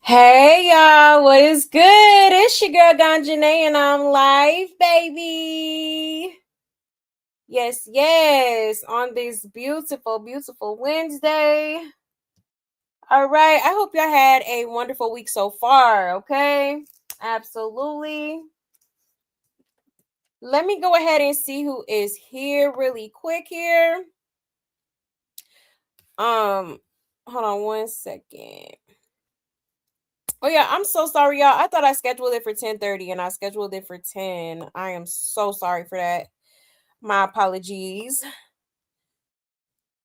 Hey y'all, what is good? It's your girl Ganjanae and I'm live, baby. Yes, yes, on this beautiful, beautiful Wednesday. All right, I hope y'all had a wonderful week so far, okay? Absolutely. Let me go ahead and see who is here really quick here. Um, Hold on one second. Oh yeah, I'm so sorry, y'all. I thought I scheduled it for 10:30 and I scheduled it for 10. I am so sorry for that. My apologies.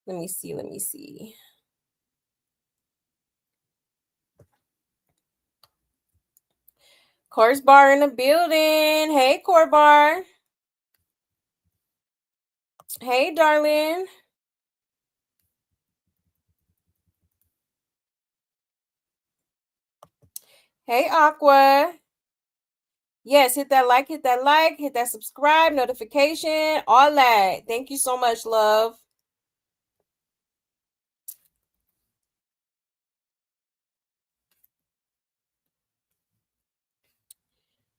Let me see. Let me see. Course Bar in the building. Hey, Court Bar. Hey, darling. Hey, Aqua. Yes, hit that subscribe, notification, all that. Thank you so much, love.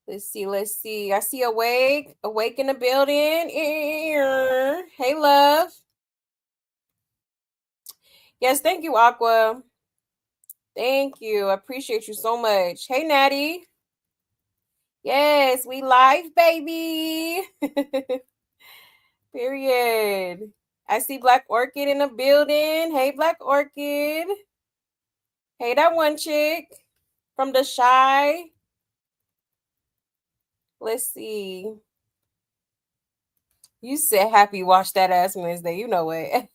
Let's see. Let's see. I see Awake in the building. Hey, love. Yes, thank you, Aqua. Thank you. I appreciate you so much. Hey, Natty. Yes, we live, baby. Period. I see Black Orchid in the building. Hey, Black Orchid. Hey, that one chick from the Shy. Let's see. You said happy wash that ass Wednesday. You know it.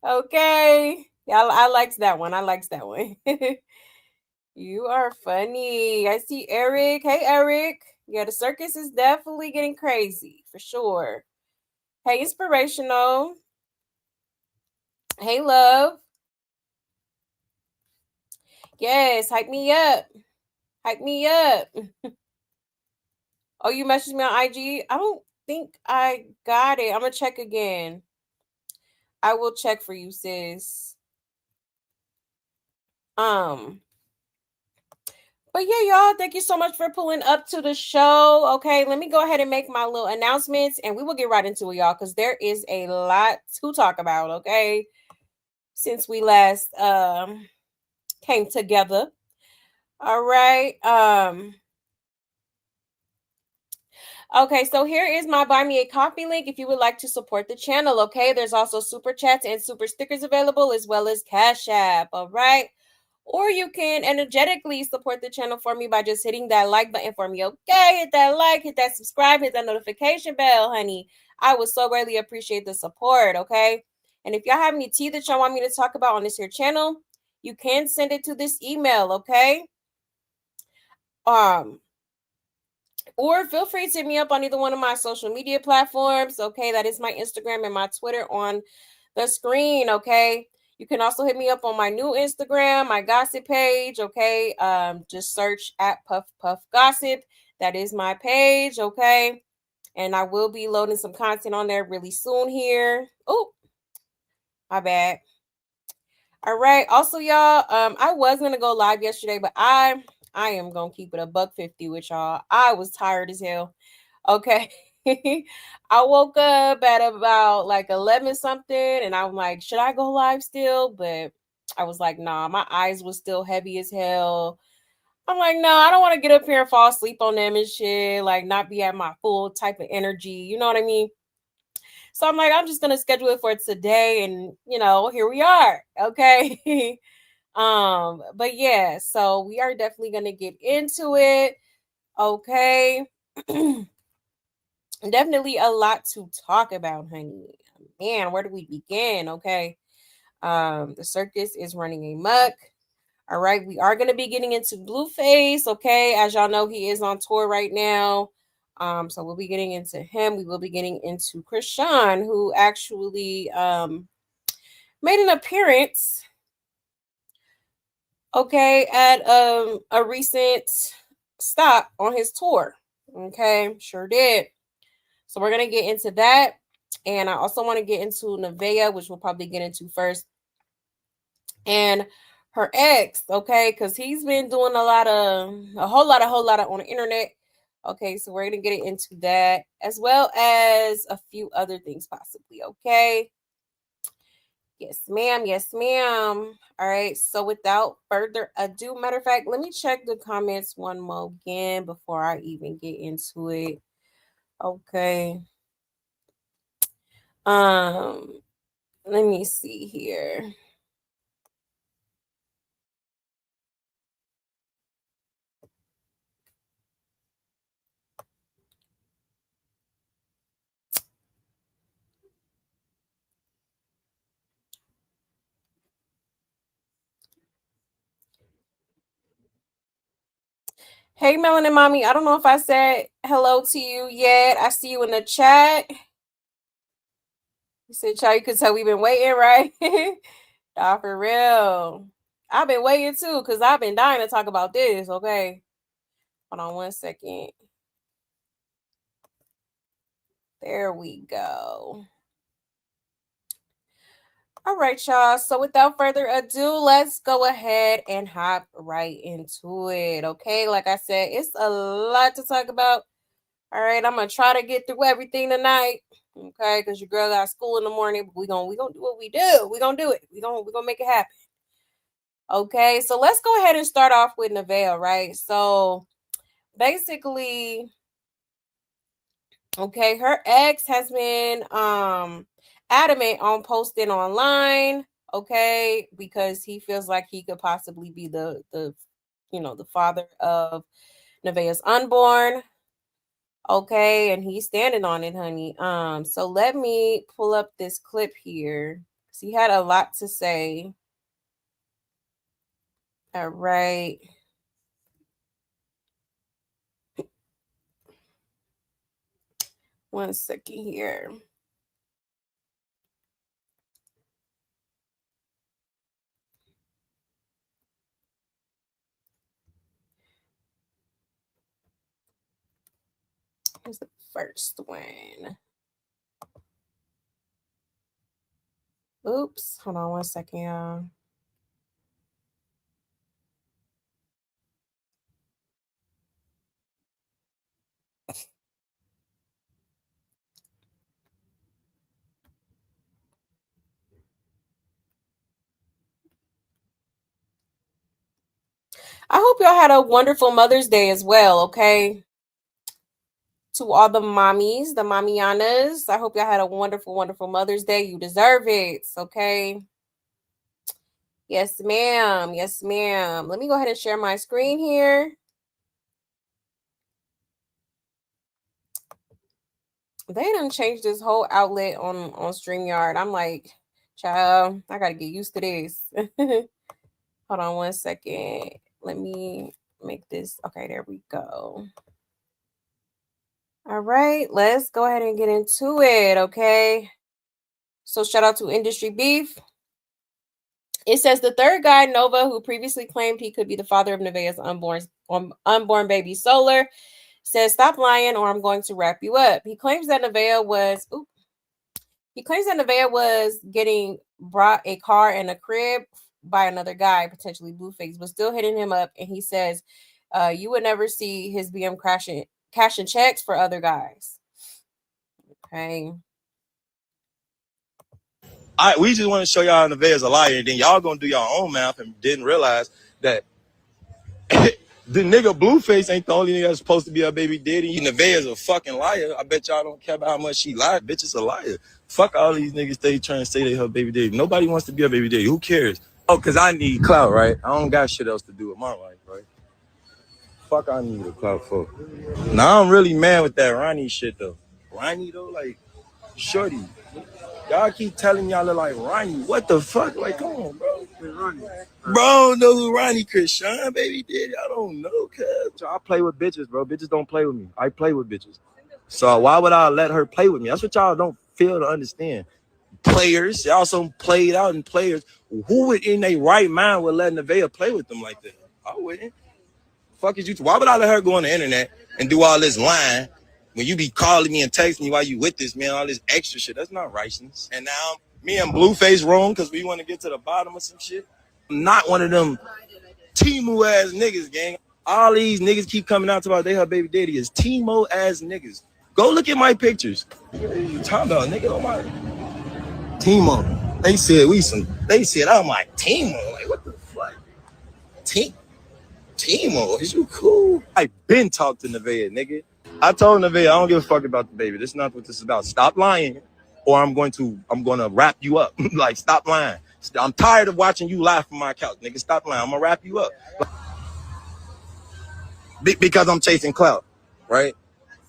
Okay. Yeah, I liked that one. I liked that one. You are funny. I see Eric. Hey, Eric. Yeah, the circus is definitely getting crazy for sure. Hey, inspirational. Hey, love. Yes, hype me up. Hype me up. Oh, you messaged me on IG? I don't think I got it. I'm gonna check again. I will check for you, sis. Um, but yeah, y'all, thank you so much for pulling up to the show. Okay, let me go ahead and make my little announcements and we will get right into it, y'all, because there is a lot to talk about, okay? Since we last came together. All right. Okay, so here is my Buy Me a Coffee link if you would like to support the channel. Okay, there's also super chats and super stickers available as well as Cash App. All right, or you can energetically support the channel for me by just hitting that like button for me. Okay, hit that like, hit that subscribe, hit that notification bell, honey. I would so greatly appreciate the support. Okay, and if y'all have any tea that y'all want me to talk about on this here channel, you can send it to this email. Okay, um or feel free to hit me up on either one of my social media platforms. Okay, that is my Instagram and my Twitter on the screen. Okay, you can also hit me up on my new Instagram, my gossip page. Okay, just search at Puff Puff Gossip. That is my page. Okay, and I will be loading some content on there really soon here. Oh, my bad. All right. Also, y'all, I was gonna go live yesterday, but I am gonna keep it a buck 50 with y'all. I was tired as hell. Okay. I woke up at about like 11 something and I'm like, should I go live still? But I was like, nah, my eyes was still heavy as hell. I'm like, no, I don't want to get up here and fall asleep on them and shit, like not be at my full type of energy. You know what I mean? So I'm like, I'm just gonna schedule it for today, and here we are. Okay. But yeah, so we are definitely gonna get into it. Okay. Definitely a lot to talk about, honey. Man, where do we begin? Okay. The circus is running amok. All right, we are gonna be getting into Blueface. Okay, as y'all know, he is on tour right now. So we'll be getting into him. We will be getting into Chrisean, who actually made an appearance, okay, at a recent stop on his tour. Okay, sure did. So we're gonna get into that. And I also want to get into Nevaeh, which we'll probably get into first. And her ex, okay, because he's been doing a whole lot on the internet. Okay, so we're gonna get into that as well as a few other things possibly. Okay. Yes, ma'am. Yes, ma'am. All right. So without further ado, matter of fact, let me check the comments one more again before I even get into it. Okay. Let me see here. Hey, Melanin Mommy. I don't know if I said hello to you yet. I see you in the chat. You said, "Child, you could tell we've been waiting, right?" Nah, for real. I've been waiting too, because I've been dying to talk about this. Okay. Hold on one second. There we go. All right, y'all. So without further ado, let's go ahead and hop right into it. Okay. Like I said, it's a lot to talk about. All right. I'm gonna try to get through everything tonight. Okay, because your girl got school in the morning, but we gonna do what we do. We gonna do it. We gonna make it happen. Okay, so let's go ahead and start off with Nevaeh, right? So basically, okay, her ex has been adamant on posting online, okay, because he feels like he could possibly be the the father of Nevaeh's unborn. Okay, and he's standing on it, honey. So let me pull up this clip here. Because he had a lot to say. All right. One second here. Here's the first one. Oops. Hold on one second, y'all. I hope y'all had a wonderful Mother's Day as well, okay? To all the mommies, the mamianas, I hope y'all had a wonderful, wonderful Mother's Day. You deserve it, okay? Yes, ma'am. Yes, ma'am. Let me go ahead and share my screen here. They done changed this whole outlet on StreamYard. I'm like, child, I gotta get used to this. Hold on one second. Let me make this. Okay, there we go. All right, let's go ahead and get into it, okay? So shout out to Industry Beef. It says the third guy, Nova, who previously claimed he could be the father of Nevaeh's unborn baby Solar, says, "Stop lying or I'm going to wrap you up." He claims that Nevaeh was getting brought a car and a crib by another guy, potentially Blueface, but still hitting him up. And he says, you would never see his BM cashing checks for other guys. Okay. We just want to show y'all Nevaeh is a liar, and then y'all gonna do your own math and didn't realize that the nigga Blueface ain't the only nigga that's supposed to be a baby daddy. Nevaeh is a fucking liar. I bet y'all don't care about how much she lied. Bitch is a liar. Fuck all these niggas they trying to say they her baby daddy. Nobody wants to be a baby daddy. Who cares? Oh, cause I need clout, right? I don't got shit else to do with my life, right? Fuck I need a clout for. Now I'm really mad with that Ronnie shit though. Ronnie though, like, shorty. Y'all keep telling y'all look like Ronnie. What the fuck? Like, come on, bro. Bro, know who Ronnie Chrisean, baby did. I don't know, cuz. I play with bitches, bro. Bitches don't play with me. I play with bitches. So why would I let her play with me? That's what y'all don't feel to understand. Players, y'all some played out and players. Who would in their right mind would let Nevaeh play with them like that? I wouldn't. Fuck is you? Why would I let her go on the internet and do all this lying when you be calling me and texting me while you with this man, all this extra shit? That's not righteousness. And now me and Blueface wrong because we want to get to the bottom of some shit. I'm not one of them Timu ass niggas, gang. All these niggas keep coming out about they her baby daddy is Timo ass niggas. Go look at my pictures. What are you talking about, nigga? Oh my Timo. They said I'm like Timo. Like what the fuck? Timo, is you cool? I been talked to Nevaeh, nigga. I told Nevaeh I don't give a fuck about the baby. This is not what this is about. Stop lying, or I'm gonna wrap you up. Like stop lying. I'm tired of watching you lie from my couch, nigga. Stop lying. I'm gonna wrap you up. Because I'm chasing clout, right?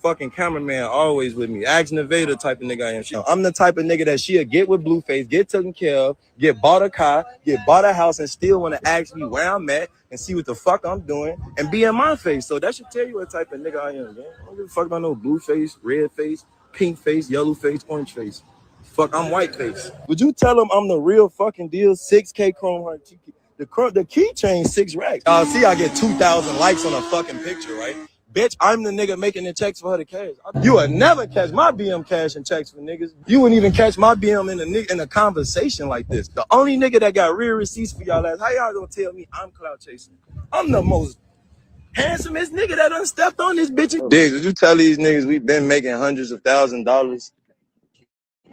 Fucking cameraman always with me. Ask Nevaeh the type of nigga I am. I'm the type of nigga that she'll get with Blueface, get taken care of, get bought a car, get bought a house, and still want to ask me where I'm at and see what the fuck I'm doing and be in my face. So that should tell you what type of nigga I am, man. I don't give a fuck about no blue face, red face, pink face, yellow face, orange face. Fuck, I'm white face. Would you tell him I'm the real fucking deal? 6K chrome heart. The keychain 6 racks. See, I get 2,000 likes on a fucking picture, right? Bitch, I'm the nigga making the checks for her to cash. You would never catch my BM cashing checks for niggas. You wouldn't even catch my BM in a conversation like this. The only nigga that got real receipts for y'all ass, how y'all gonna tell me I'm clout chasing? I'm the most handsomest nigga that done stepped on this bitch. Diggs, would you tell these niggas we been making hundreds of $1,000s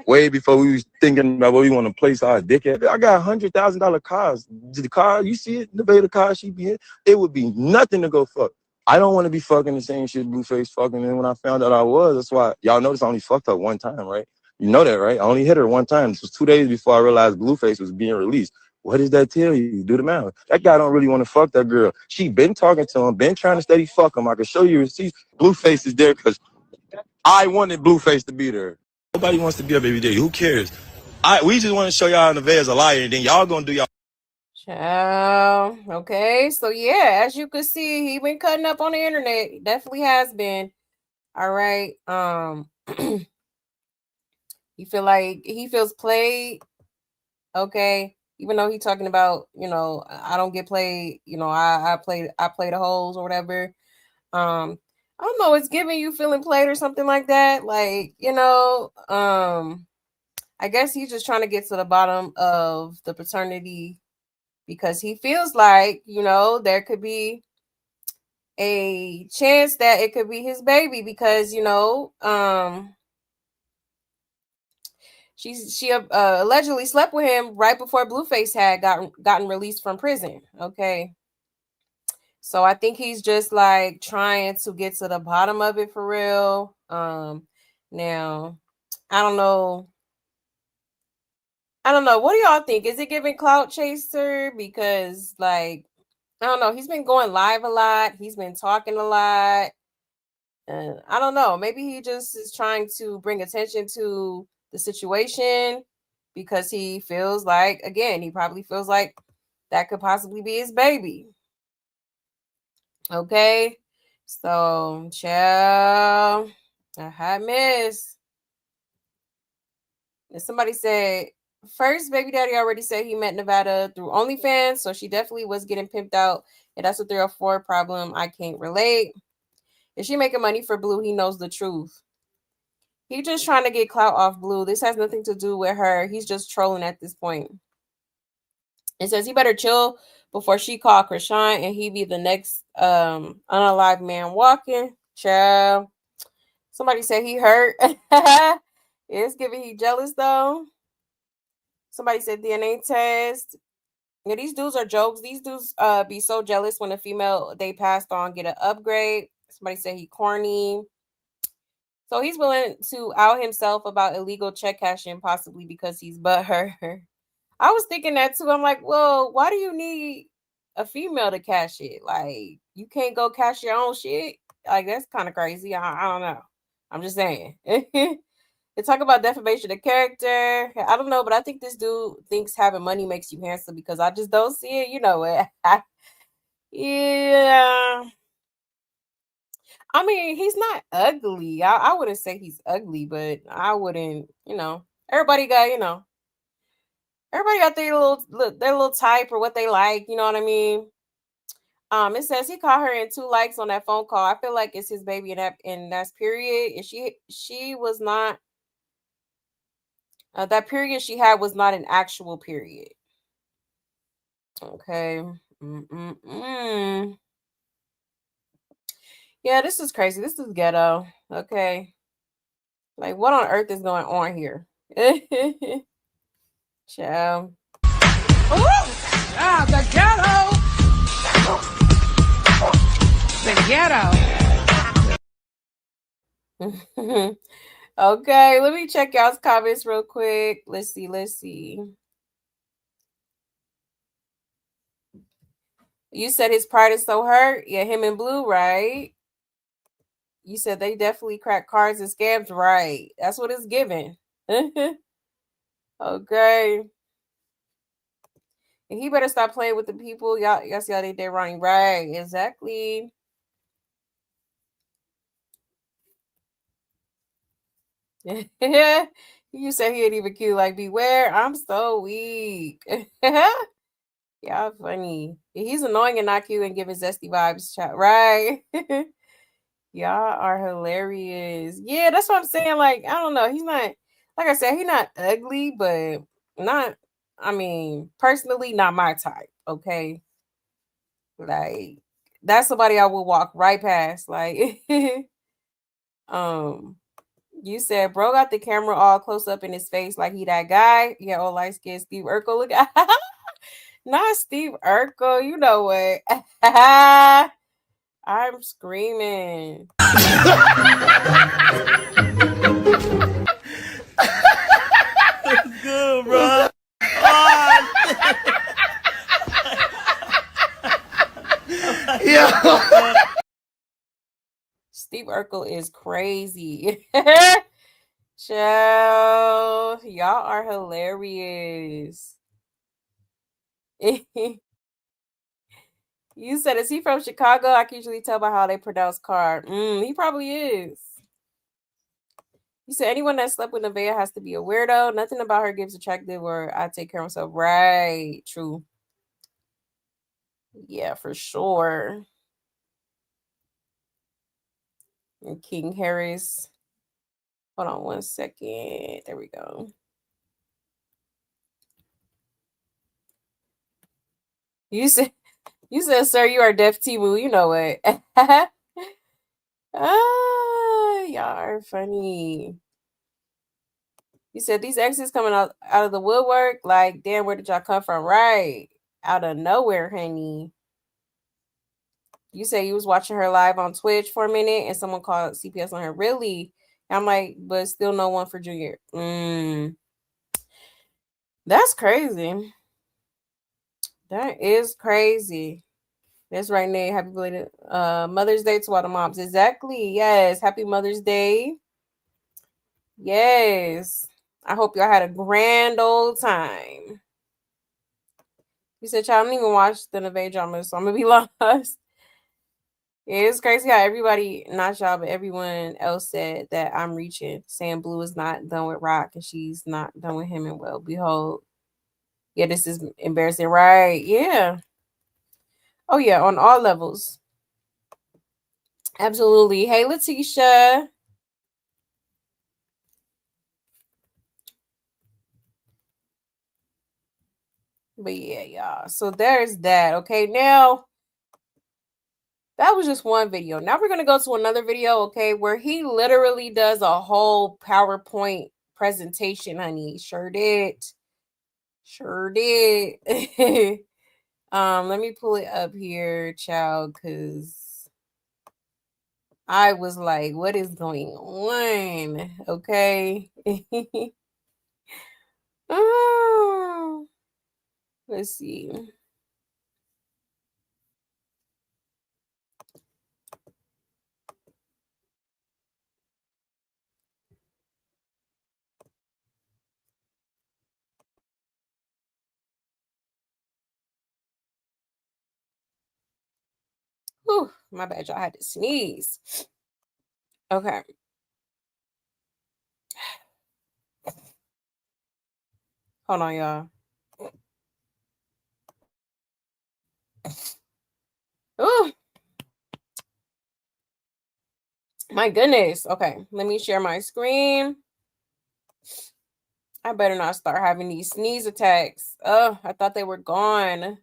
way before we was thinking about where we want to place our dick at? I got $100,000 cars. The car, you see it, the car she be in, it would be nothing to go fuck. I don't want to be fucking the same shit Blueface fucking. And when I found out I was, that's why y'all notice I only fucked her one time, right? You know that, right? I only hit her one time. This was 2 days before I realized Blueface was being released. What does that tell you? Do the math. That guy don't really want to fuck that girl. She been talking to him, been trying to steady fuck him. I can show you receipts. Blueface is there because I wanted Blueface to be there. Nobody wants to be a baby daddy. Who cares? We just want to show y'all Nevaeh is a liar, and then y'all gonna do y'all. Child. Okay, so yeah, as you can see, he been cutting up on the internet. He definitely has been. All right. He feels played. Okay. Even though he's talking about, I don't get played, I play the holes or whatever. I don't know, it's giving you feeling played or something like that. Like, I guess he's just trying to get to the bottom of the paternity because he feels like, there could be a chance that it could be his baby because, she allegedly slept with him right before Blueface had gotten released from prison. Okay. So I think he's just like trying to get to the bottom of it for real. Now I don't know. What do y'all think? Is it giving clout chaser? Because like, I don't know. He's been going live a lot. He's been talking a lot. And I don't know. Maybe he just is trying to bring attention to the situation because he feels like, again, he probably feels like that could possibly be his baby. Okay. So, child, a hot mess. And somebody said, first, baby daddy already said he met Nevada through OnlyFans, so she definitely was getting pimped out. And that's a 304 problem. I can't relate. If she making money for Blue, he knows the truth. He just trying to get clout off Blue. This has nothing to do with her. He's just trolling at this point. It says he better chill before she call Chrisean and he be the next unalive man walking. Child. Somebody said he hurt. It's giving he jealous though. Somebody said DNA test. Yeah, these dudes are jokes. These dudes be so jealous when a female they passed on get an upgrade. Somebody said he corny. So he's willing to out himself about illegal check cashing, possibly because he's butthurt. I was thinking that too. I'm like, well, why do you need a female to cash it? Like, you can't go cash your own shit? Like, that's kind of crazy. I don't know. I'm just saying. They talk about defamation of character. I don't know, but I think this dude thinks having money makes you handsome because I just don't see it. You know it. Yeah. I mean, he's not ugly. I wouldn't say he's ugly, but I wouldn't, everybody got, everybody got their little type or what they like, you know what I mean? It says he caught her in 2 likes on that phone call. I feel like it's his baby and that's period. And she was not that period she had was not an actual period. Okay. Yeah, this is crazy. This is ghetto. Okay. Like, what on earth is going on here? Ciao. Ah, the ghetto. The ghetto. Okay, let me check y'all's comments real quick. Let's see. You said his pride is so hurt. Yeah, him and Blue, right? You said they definitely crack cards and scams, right? That's what it's given. Okay. And he better stop playing with the people. Y'all see how they did wrong. Right, exactly. You said he ain't even cute. Like, beware, I'm so weak. Y'all funny. He's annoying and not cute and giving zesty vibes, chat. Right. Y'all are hilarious. Yeah, that's what I'm saying. Like, I don't know. He's not, like I said, he's not ugly, but not, I mean, personally, not my type. Okay. Like, that's somebody I will walk right past. Like, um, you said, bro got the camera all close up in his face like he that guy. Yeah, old light skinned Steve Urkel. Look at not Steve Urkel. You know what? I'm screaming. That's good, bro. Yeah. Steve Urkel is crazy. Chill. Y'all are hilarious. You said, is he from Chicago? I can usually tell by how they pronounce car. He probably is. You said anyone that slept with Nevaeh has to be a weirdo. Nothing about her gives attractive or I take care of myself. Right. True. Yeah, for sure. And King Harris. Hold on 1 second. There we go. You said, sir, you are deaf Timu. You know what? Y'all are funny. You said these exes coming out of the woodwork. Like, damn, where did y'all come from? Right. Out of nowhere, honey. You say you was watching her live on Twitch for a minute and someone called CPS on her. Really? I'm like, but still no one for Junior. That's crazy. That is crazy. That's right, Nate. Happy belated Mother's Day to all the moms. Exactly. Yes. Happy Mother's Day. Yes. I hope y'all had a grand old time. You said, child, I don't even watch the Nevaeh drama, so I'm going to be lost. Yeah, it's crazy how everybody, not y'all, but everyone else said that I'm reaching, saying Blue is not done with Rock and she's not done with him. And well, behold. Yeah, this is embarrassing. Right. Yeah. Oh, yeah, on all levels. Absolutely. Hey, Letitia. But yeah, y'all. So there's that. Okay, now that was just one video. Now we're gonna go to another video, okay, where he literally does a whole PowerPoint presentation, honey. Sure did. Sure did. Let me pull it up here, child, because I was like, what is going on? Okay. Oh, let's see. Whew, my bad, y'all. I had to sneeze. Okay. Hold on, y'all. Oh, my goodness. Okay, let me share my screen. I better not start having these sneeze attacks. Oh, I thought they were gone.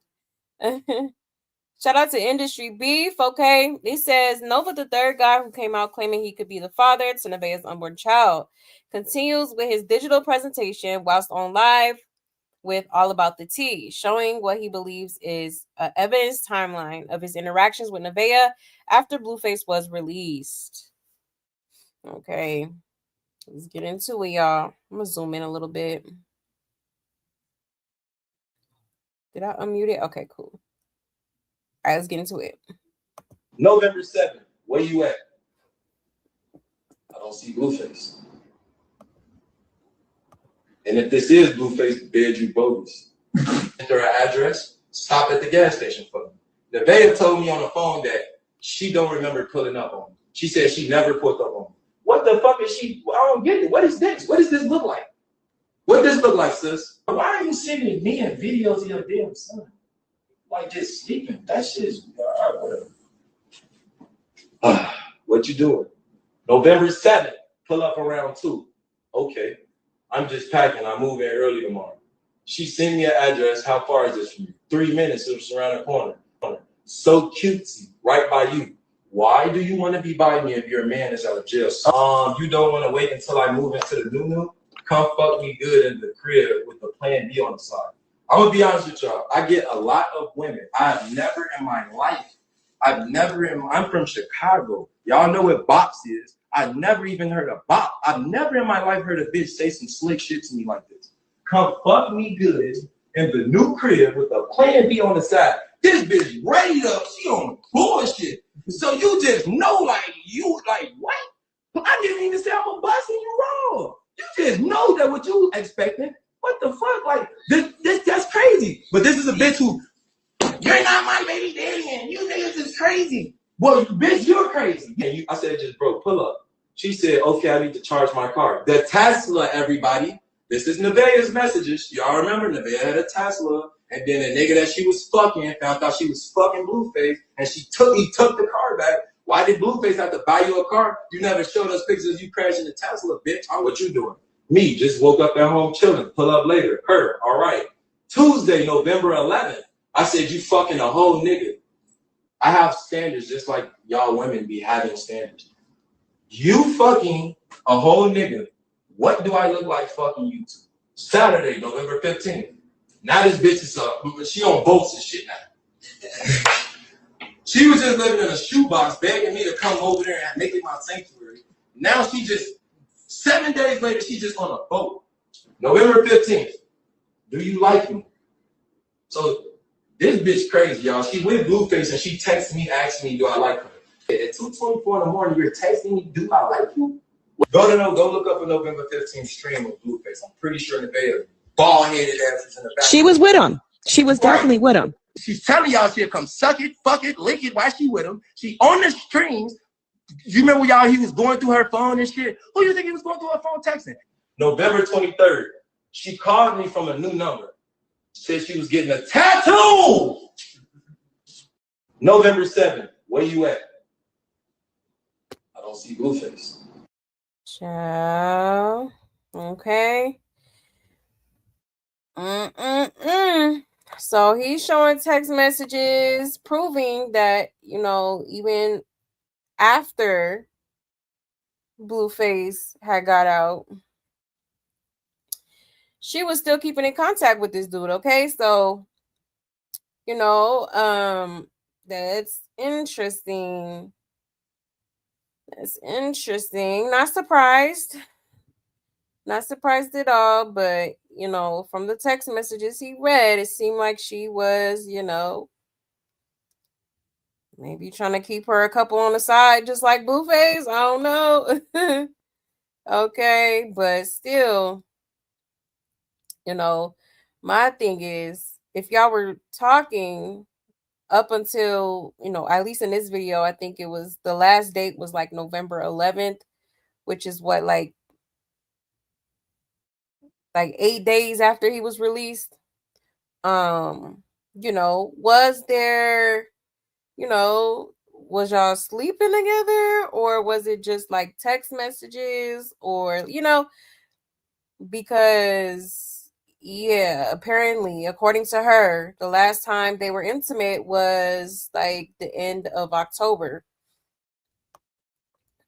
Shout out to Industry Beef. Okay, it says Nova, the third guy who came out claiming he could be the father to Nevaeh's unborn child, continues with his digital presentation whilst on live with All About the Tea, showing what he believes is an evidence timeline of his interactions with Nevaeh after Blueface was released. Okay, let's get into it, y'all. I'm gonna zoom in a little bit. Did I unmute it? Okay, cool. All right, let's get into it. November 7th, where you at? I don't see Blueface. And if this is Blueface, bid you bogus. Enter her address, stop at the gas station for me. Nevaeh told me on the phone that she don't remember pulling up on me. She said she never pulled up on me. What the fuck is she? I don't get it. What is this? What does this look like? What does this look like, sis? Why are you sending me and videos of your damn son? Like just sleeping. That shit's whatever. What you doing? November 7th, pull up around 2. Okay. I'm just packing. I'm moving early tomorrow. She sent me an address. How far is this from you? 3 minutes. It was around the corner. So cutesy, right by you. Why do you want to be by me if your man is out of jail? You don't want to wait until I move into the new? Come fuck me good in the crib with the plan B on the side. I'm gonna be honest with y'all. I get a lot of women. I've never in my life. I'm from Chicago. Y'all know what bops is. I've never even heard of bop. I've never in my life heard a bitch say some slick shit to me like this. Come fuck me good in the new crib with a plan B on the side. This bitch ready up. She on bullshit. So you just know, what? I didn't even say I'm a busting you wrong. You just know that what you expecting. What the fuck? Like this that's crazy. But this is a bitch who, you're not my baby daddy, and you niggas is crazy. Well, bitch, you're crazy. And I said, just bro, pull up. She said, okay, I need to charge my car. The Tesla, everybody. This is Nevaeh's messages. Y'all remember Nevaeh had a Tesla, and then a nigga that she was fucking found out she was fucking Blueface, and he took the car back. Why did Blueface have to buy you a car? You never showed us pictures of you crashing the Tesla, bitch. What you doing? Me, just woke up at home chilling. Pull up later. Her, all right. Tuesday, November 11th. I said, you fucking a whole nigga. I have standards just like y'all women be having standards. You fucking a whole nigga. What do I look like fucking you to? Saturday, November 15th. Now this bitch is up. She on boats and shit now. She was just living in a shoebox begging me to come over there and make it my sanctuary. Now she just, 7 days later, she just on a boat. November 15th. Do you like me? So this bitch crazy, y'all. She with Blueface and she texted me, asking me, do I like her? At 2:24 in the morning, you're texting me, do I like you? Go look up a November 15th stream of Blueface. I'm pretty sure Nevaeh bald-headed asses in the back. She was with him. She was definitely with him. She's telling y'all she'll come suck it, fuck it, lick it while she with him. She on the streams. You remember y'all, he was going through her phone and shit? Who you think he was going through her phone texting? November 23rd, she called me from a new number. Said she was getting a tattoo. November 7th, where you at? I don't see Blueface. Ciao. Okay. So he's showing text messages proving that, even after Blueface had got out, she was still keeping in contact with this dude. Okay, so that's interesting. That's interesting. Not surprised at all, but from the text messages he read, it seemed like she was maybe trying to keep her a couple on the side, just like Blueface. I don't know. Okay, but still, my thing is, if y'all were talking up until, at least in this video, I think it was the last date was like November 11th, which is what, like 8 days after he was released. Was there, was y'all sleeping together, or was it just like text messages, or because Yeah, apparently, according to her, the last time they were intimate was like the end of October.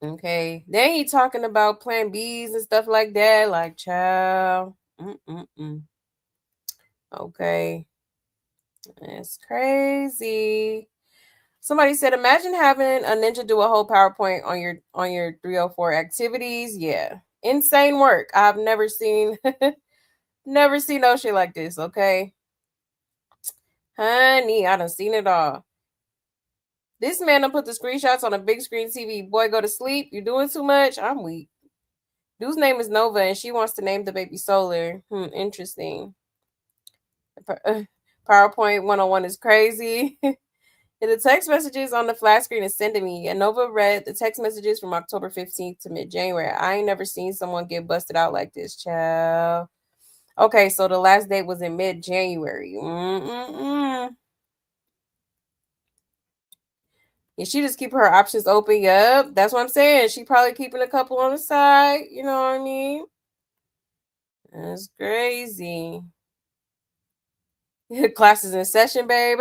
Okay. Then he talking about plan Bs and stuff like that. Like, child. Mm-mm-mm. Okay. It's crazy. Somebody said, imagine having a ninja do a whole PowerPoint on your 304 activities. Yeah. Insane work. I've never seen never seen no shit like this, okay? Honey, I done seen it all. This man done put the screenshots on a big screen TV. Boy, go to sleep. You're doing too much. I'm weak. Dude's name is Nova, and she wants to name the baby Solar. Interesting. PowerPoint 101 is crazy. And the text messages on the flat screen is sending me. And Nova read the text messages from October 15th to mid-January. I ain't never seen someone get busted out like this, child. Okay, so the last date was in mid-January. And she just keep her options open. Yep, that's what I'm saying. She probably keeping a couple on the side. You know what I mean? That's crazy. Classes in session, babe.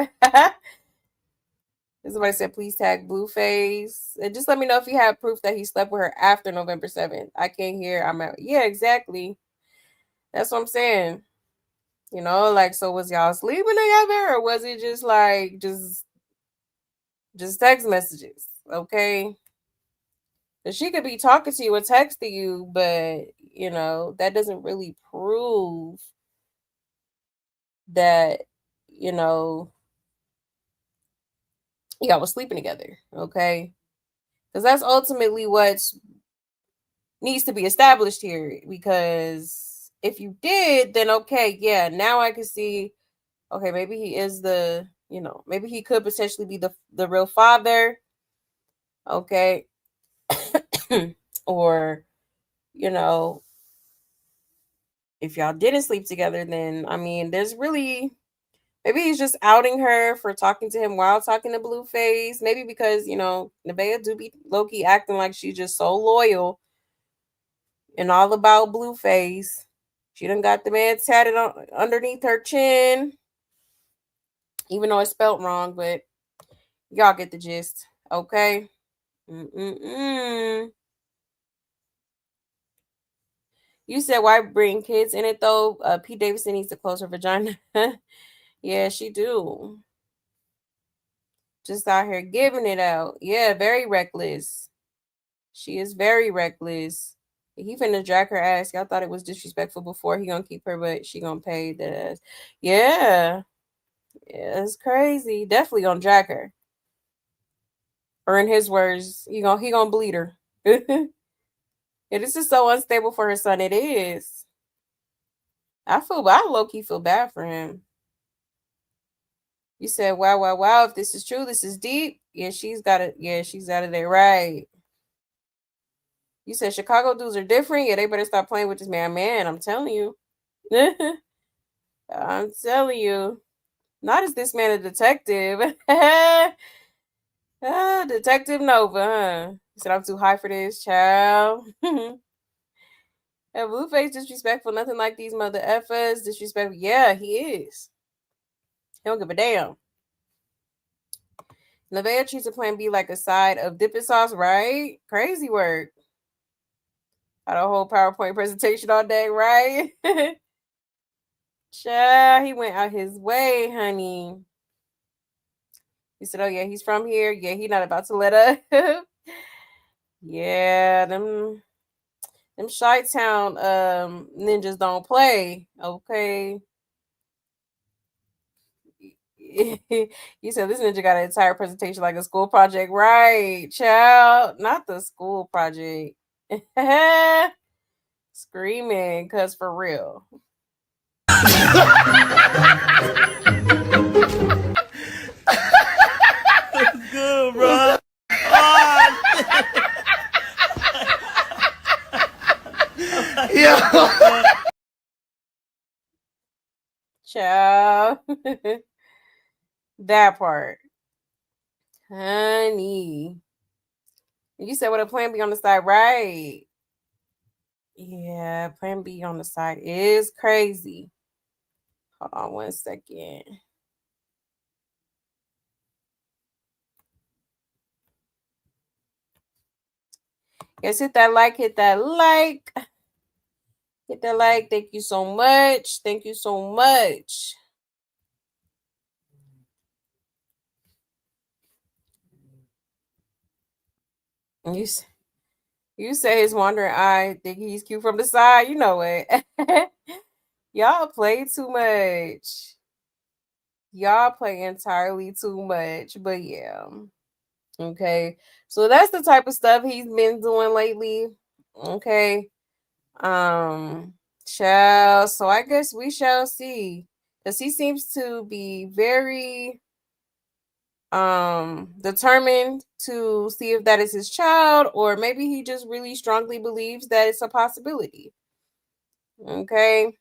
Somebody said, please tag Blueface. And just let me know if you have proof that he slept with her after November 7th. I can't hear. I'm out. Yeah, exactly. That's what I'm saying. You know, like, so was y'all sleeping together, or was it just like just text messages? Okay. Because she could be talking to you or texting you, but you know, that doesn't really prove that, you know, y'all was sleeping together. Okay. Because that's ultimately what needs to be established here. Because if you did, then okay, yeah, now I can see, okay, maybe he is the, you know, maybe he could potentially be the real father. Okay. Or, you know, if y'all didn't sleep together, then I mean, there's really, maybe he's just outing her for talking to him while talking to Blueface. Maybe because, you know, Nevaeh do be low-key acting like she's just so loyal and all about Blueface. She done got the man tatted on underneath her chin, even though it's spelled wrong, but y'all get the gist. Okay. Mm-mm-mm. You said why bring kids in it though? Pete Davidson needs to close her vagina. Yeah, she do. Just out here giving it out. Yeah, very reckless. She is very reckless. He finna drag her ass. Y'all thought it was disrespectful before. He gonna keep her, but she gonna pay the ass. Yeah. Yeah, it's crazy. Definitely gonna drag her. Or in his words, he gonna bleed her. Yeah, this is so unstable for her son. It is. I low key feel bad for him. You said, wow, wow, wow. If this is true, this is deep. Yeah, she's got it. Yeah, she's out of there. Right. You said Chicago dudes are different. Yeah, they better stop playing with this man. Man, I'm telling you. I'm telling you. Not as this man a detective. Detective Nova, huh? He said, I'm too high for this, child. Blueface disrespectful, nothing like these mother effers. Disrespectful. Yeah, he is. He don't give a damn. Nevaeh treats a plan B like a side of dipping sauce, right? Crazy work. Had a whole PowerPoint presentation all day, right? Child, he went out his way, honey. He said, oh, yeah, he's from here. Yeah, he not about to let up. Yeah, them Chi-Town ninjas don't play, okay? You said this ninja got an entire presentation like a school project, right, child? Not the school project. Screaming, cause for real. Good, bro. Oh, Yeah. Child. That part. Honey. You said what a plan B on the side, right? Yeah, plan B on the side is crazy. Hold on 1 second. Yes, hit that like, hit that like. Hit that like. Thank you so much. Thank you so much. You say his wandering eye, think he's cute from the side. You know it. Y'all play too much. Y'all play entirely too much. But yeah. Okay. So that's the type of stuff he's been doing lately. Okay. Shall so I guess we shall see. Because he seems to be very determined to see if that is his child, or maybe he just really strongly believes that it's a possibility. Okay.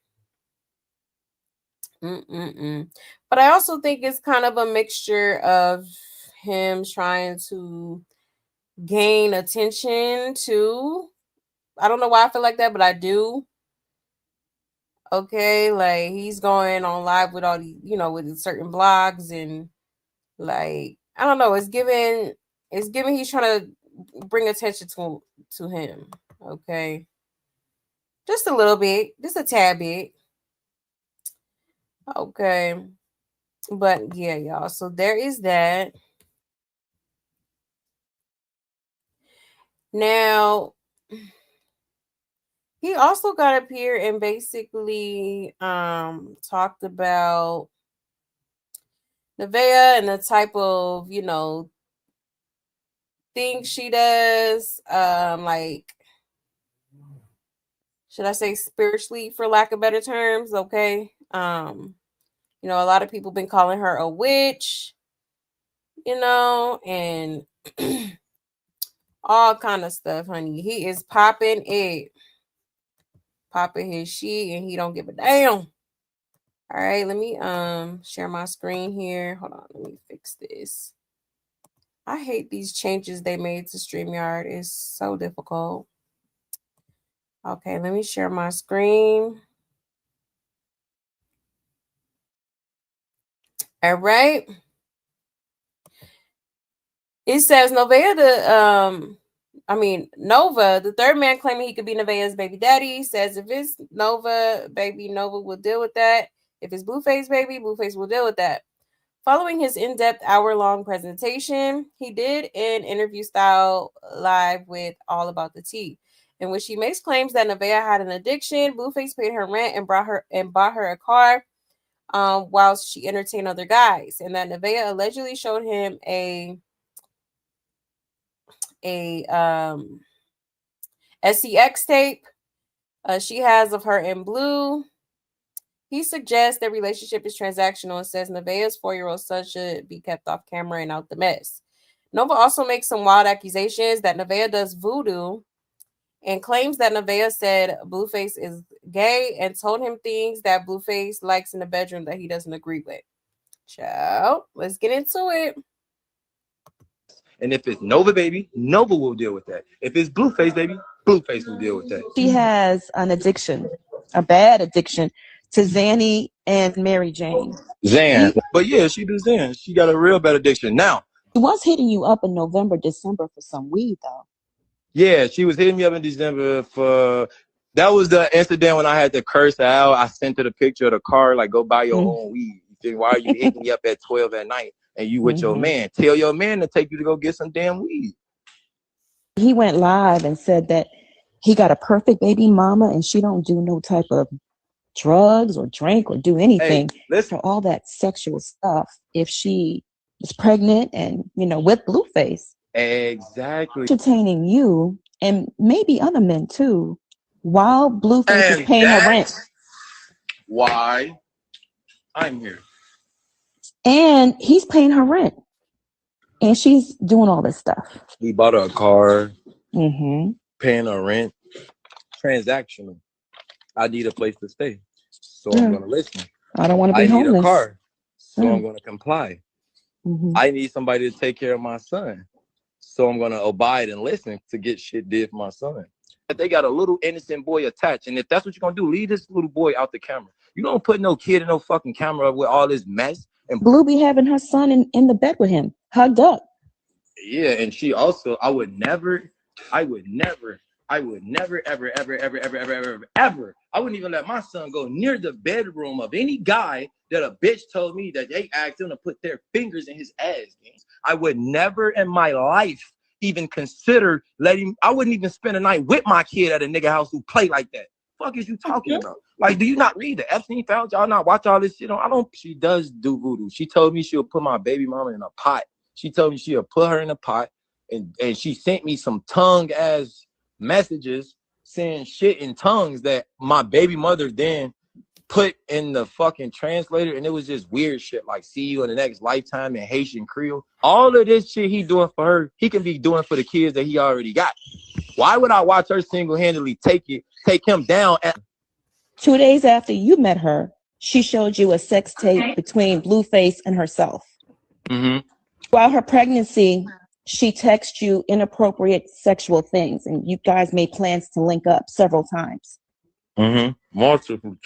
But I also think it's kind of a mixture of him trying to gain attention too. I don't know why I feel like that, but I do. Okay, like he's going on live with all the, with certain blogs, and like I don't know, it's giving he's trying to bring attention to him. Okay. Just a little bit, just a tad bit. Okay. But yeah, y'all. So there is that. Now, he also got up here and basically talked about Nevaeh and the type of, things she does, like, should I say spiritually, for lack of better terms, okay? A lot of people been calling her a witch, and all kind of stuff, honey. He is popping his shit, and he don't give a damn. All right, let me share my screen here. Hold on, let me fix this. I hate these changes they made to StreamYard. It's so difficult. Okay, let me share my screen. All right. It says Nevaeh, the third man claiming he could be Nevaeh's baby daddy, says if it's Nevaeh, baby, Nevaeh will deal with that. If it's Blueface, baby, Blueface will deal with that. Following his in-depth hour-long presentation, he did an interview style live with All About the Tea, in which she makes claims that Nevaeh had an addiction. Blueface paid her rent and bought her a car, whilst she entertained other guys, and that Nevaeh allegedly showed him a SCX tape she has of her in blue. He suggests their relationship is transactional and says Nevaeh's 4-year-old son should be kept off camera and out the mess. Nova also makes some wild accusations that Nevaeh does voodoo and claims that Nevaeh said Blueface is gay and told him things that Blueface likes in the bedroom that he doesn't agree with. Ciao. Let's get into it. And if it's Nevaeh, baby, Nevaeh will deal with that. If it's Blueface, baby, Blueface will deal with that. She has an addiction, a bad addiction to Zanny and Mary Jane. Zan. But yeah, she do Zan. She got a real bad addiction. Now, She was hitting you up in November, December for some weed, though. yeah, she was hitting me up in December for... That was the incident when I had to curse her out. I sent her the picture of the car, like, go buy your own weed. You think, why are you hitting me up at 12 at night and you with your man? Tell your man to take you to go get some damn weed. He went live and said that he got a perfect baby mama and she don't do no type of drugs or drink or do anything for all that sexual stuff if she is pregnant and, with Blueface. Exactly. Entertaining you and maybe other men too, while Blueface is paying her rent. Why I'm here. And he's paying her rent. And she's doing all this stuff. He bought her a car, paying her rent, transactional. I need a place to stay, so I'm going to listen. I don't want to be homeless. I need a car, so I'm going to comply. I need somebody to take care of my son, so I'm going to abide and listen to get shit did for my son. They got a little innocent boy attached, and if that's what you're going to do, leave this little boy out the camera. You don't put no kid in no fucking camera with all this mess. And Blue be having her son in the bed with him, hugged up. yeah, and she also, I would never, ever, ever. I wouldn't even let my son go near the bedroom of any guy that a bitch told me that they asked him to put their fingers in his ass. I would never in my life even consider letting, I wouldn't even spend a night with my kid at a nigga house who play like that. Fuck is you talking about? Like, do you not read the Epstein files? Y'all not watch all this shit on? I don't. She does do voodoo. She told me she'll put my baby mama in a pot. She told me she'll put her in a pot, and she sent me some tongue ass messages saying shit in tongues that my baby mother then put in the fucking translator, and it was just weird shit like "see you in the next lifetime" in Haitian Creole. All of this shit he doing for her, he can be doing for the kids that he already got. Why would I watch her single-handedly take him down? 2 days after you met her, she showed you a sex tape between Blueface and herself. Mm-hmm. While her pregnancy, she texted you inappropriate sexual things, and you guys made plans to link up several times. Mm-hmm. Multiple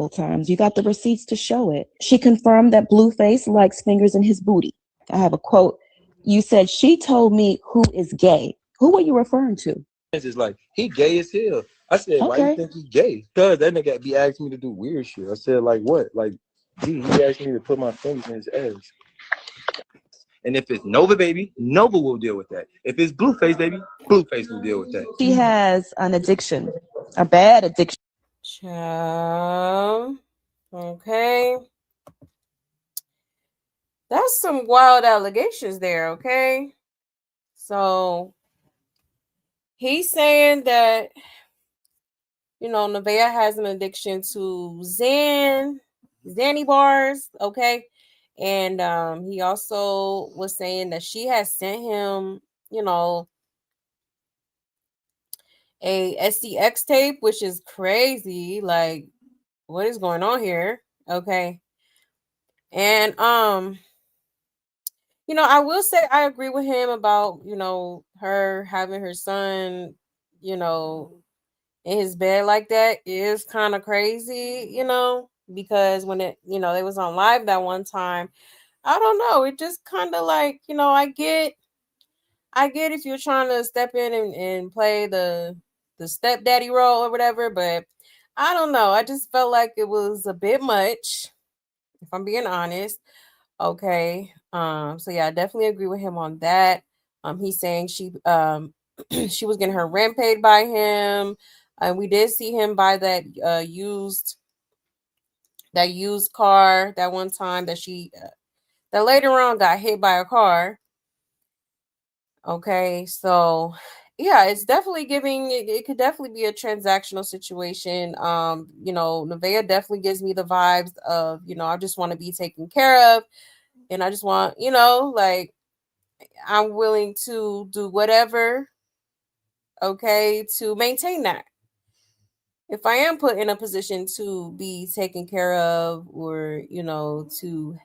times. You got the receipts to show it. She confirmed that Blueface likes fingers in his booty. I have a quote. You said, she told me who is gay. Who were you referring to? It's like, he gay as hell. I said, why you think he gay? Because that nigga be asking me to do weird shit. I said, like, what? Like, he asked me to put my fingers in his ass. And if it's Nevaeh, baby, Nevaeh will deal with that. If it's Blueface, baby, Blueface will deal with that. She has an addiction, a bad addiction. Okay. That's some wild allegations there, okay? So he's saying that, Nevaeh has an addiction to Xanny bars, okay? And he also was saying that she has sent him, a SDX tape, which is crazy. Like, what is going on here? Okay. And I will say I agree with him about, her having her son, in his bed like that is kind of crazy, because when it, they was on live that one time, I don't know, it just kind of like, I get if you're trying to step in and play the stepdaddy role or whatever, but I don't know. I just felt like it was a bit much, if I'm being honest. Okay. So yeah, I definitely agree with him on that. He's saying she she was getting her rent paid by him. And we did see him buy that used car that one time that she that later on got hit by a car. Okay, so yeah, it's definitely giving it could definitely be a transactional situation. Nevaeh definitely gives me the vibes of, I just want to be taken care of, and I just want, like, I'm willing to do whatever, okay, to maintain that. If I am put in a position to be taken care of, or, to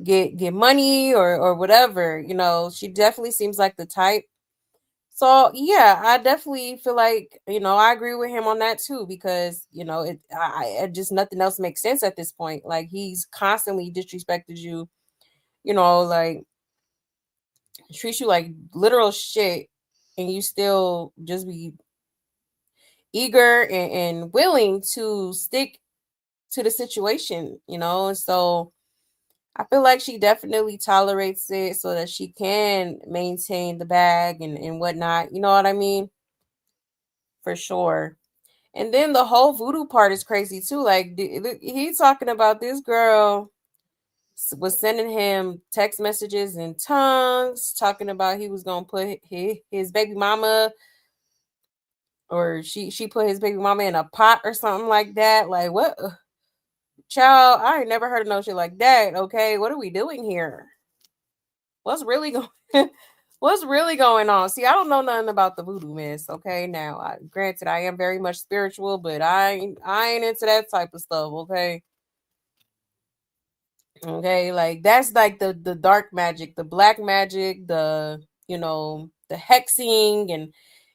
get money or whatever, she definitely seems like the type. So yeah, I definitely feel like, I agree with him on that too, because, I just, nothing else makes sense at this point. Like, he's constantly disrespected you, like, treats you like literal shit, and you still just be eager and willing to stick to the situation, and so I feel like she definitely tolerates it so that she can maintain the bag and whatnot. You know what I mean? For sure. And then the whole voodoo part is crazy too. Like, he's talking about this girl was sending him text messages in tongues, talking about he was gonna put his baby mama, or she put his baby mama in a pot or something like that. Like, what? Child, I ain't never heard of no shit like that. Okay, what are we doing here? What's really going? What's really going on? See, I don't know nothing about the voodoo mess. Okay, now, granted, I am very much spiritual, but I ain't into that type of stuff. Okay, like, that's like the dark magic, the black magic, the the hexing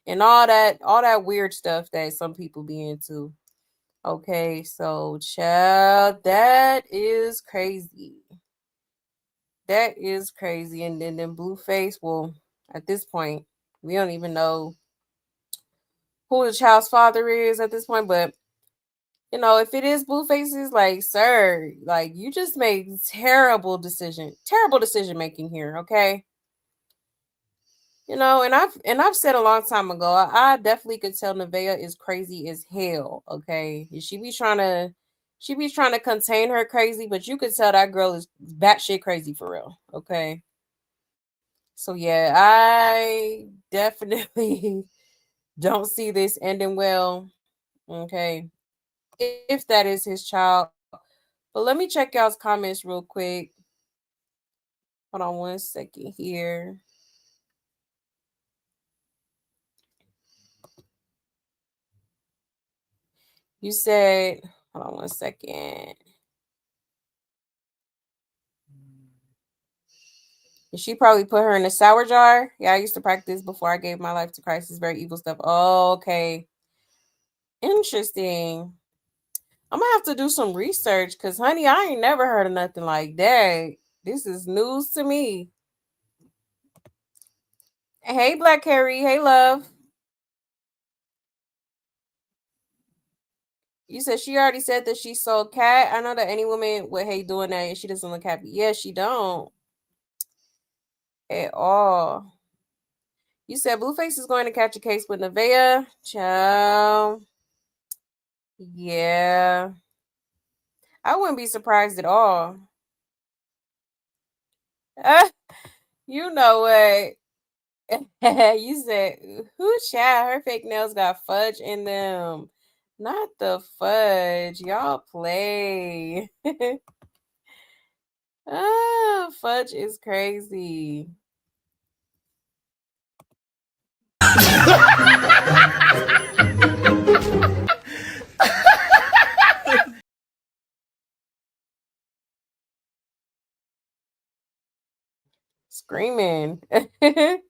and all that weird stuff that some people be into. Okay, so child, that is crazy. That is crazy. And then Blueface, well, at this point, we don't even know who the child's father is at this point, but if it is Blueface's, like, sir, like, you just made terrible decision making here, okay? And I've said a long time ago, I definitely could tell Nevaeh is crazy as hell, okay? She be trying to contain her crazy, but you could tell that girl is batshit crazy for real, okay? So yeah, I definitely don't see this ending well, okay? If that is his child. But let me check y'all's comments real quick. Hold on 1 second here. You said, hold on 1 second. She probably put her in a sour jar. Yeah, I used to practice before I gave my life to Christ. It's very evil stuff. Oh, okay. Interesting. I'm gonna have to do some research because, honey, I ain't never heard of nothing like that. This is news to me. Hey, Black Carrie. Hey, love. You said she already said that she sold cat. I know that any woman would hate doing that and she doesn't look happy. Yeah, she don't at all. You said Blueface is going to catch a case with Nevaeh. Child. Yeah. I wouldn't be surprised at all. You know what? You said, who child? Her fake nails got fudge in them. Not the fudge. Y'all play. Fudge is crazy. Screaming. Hold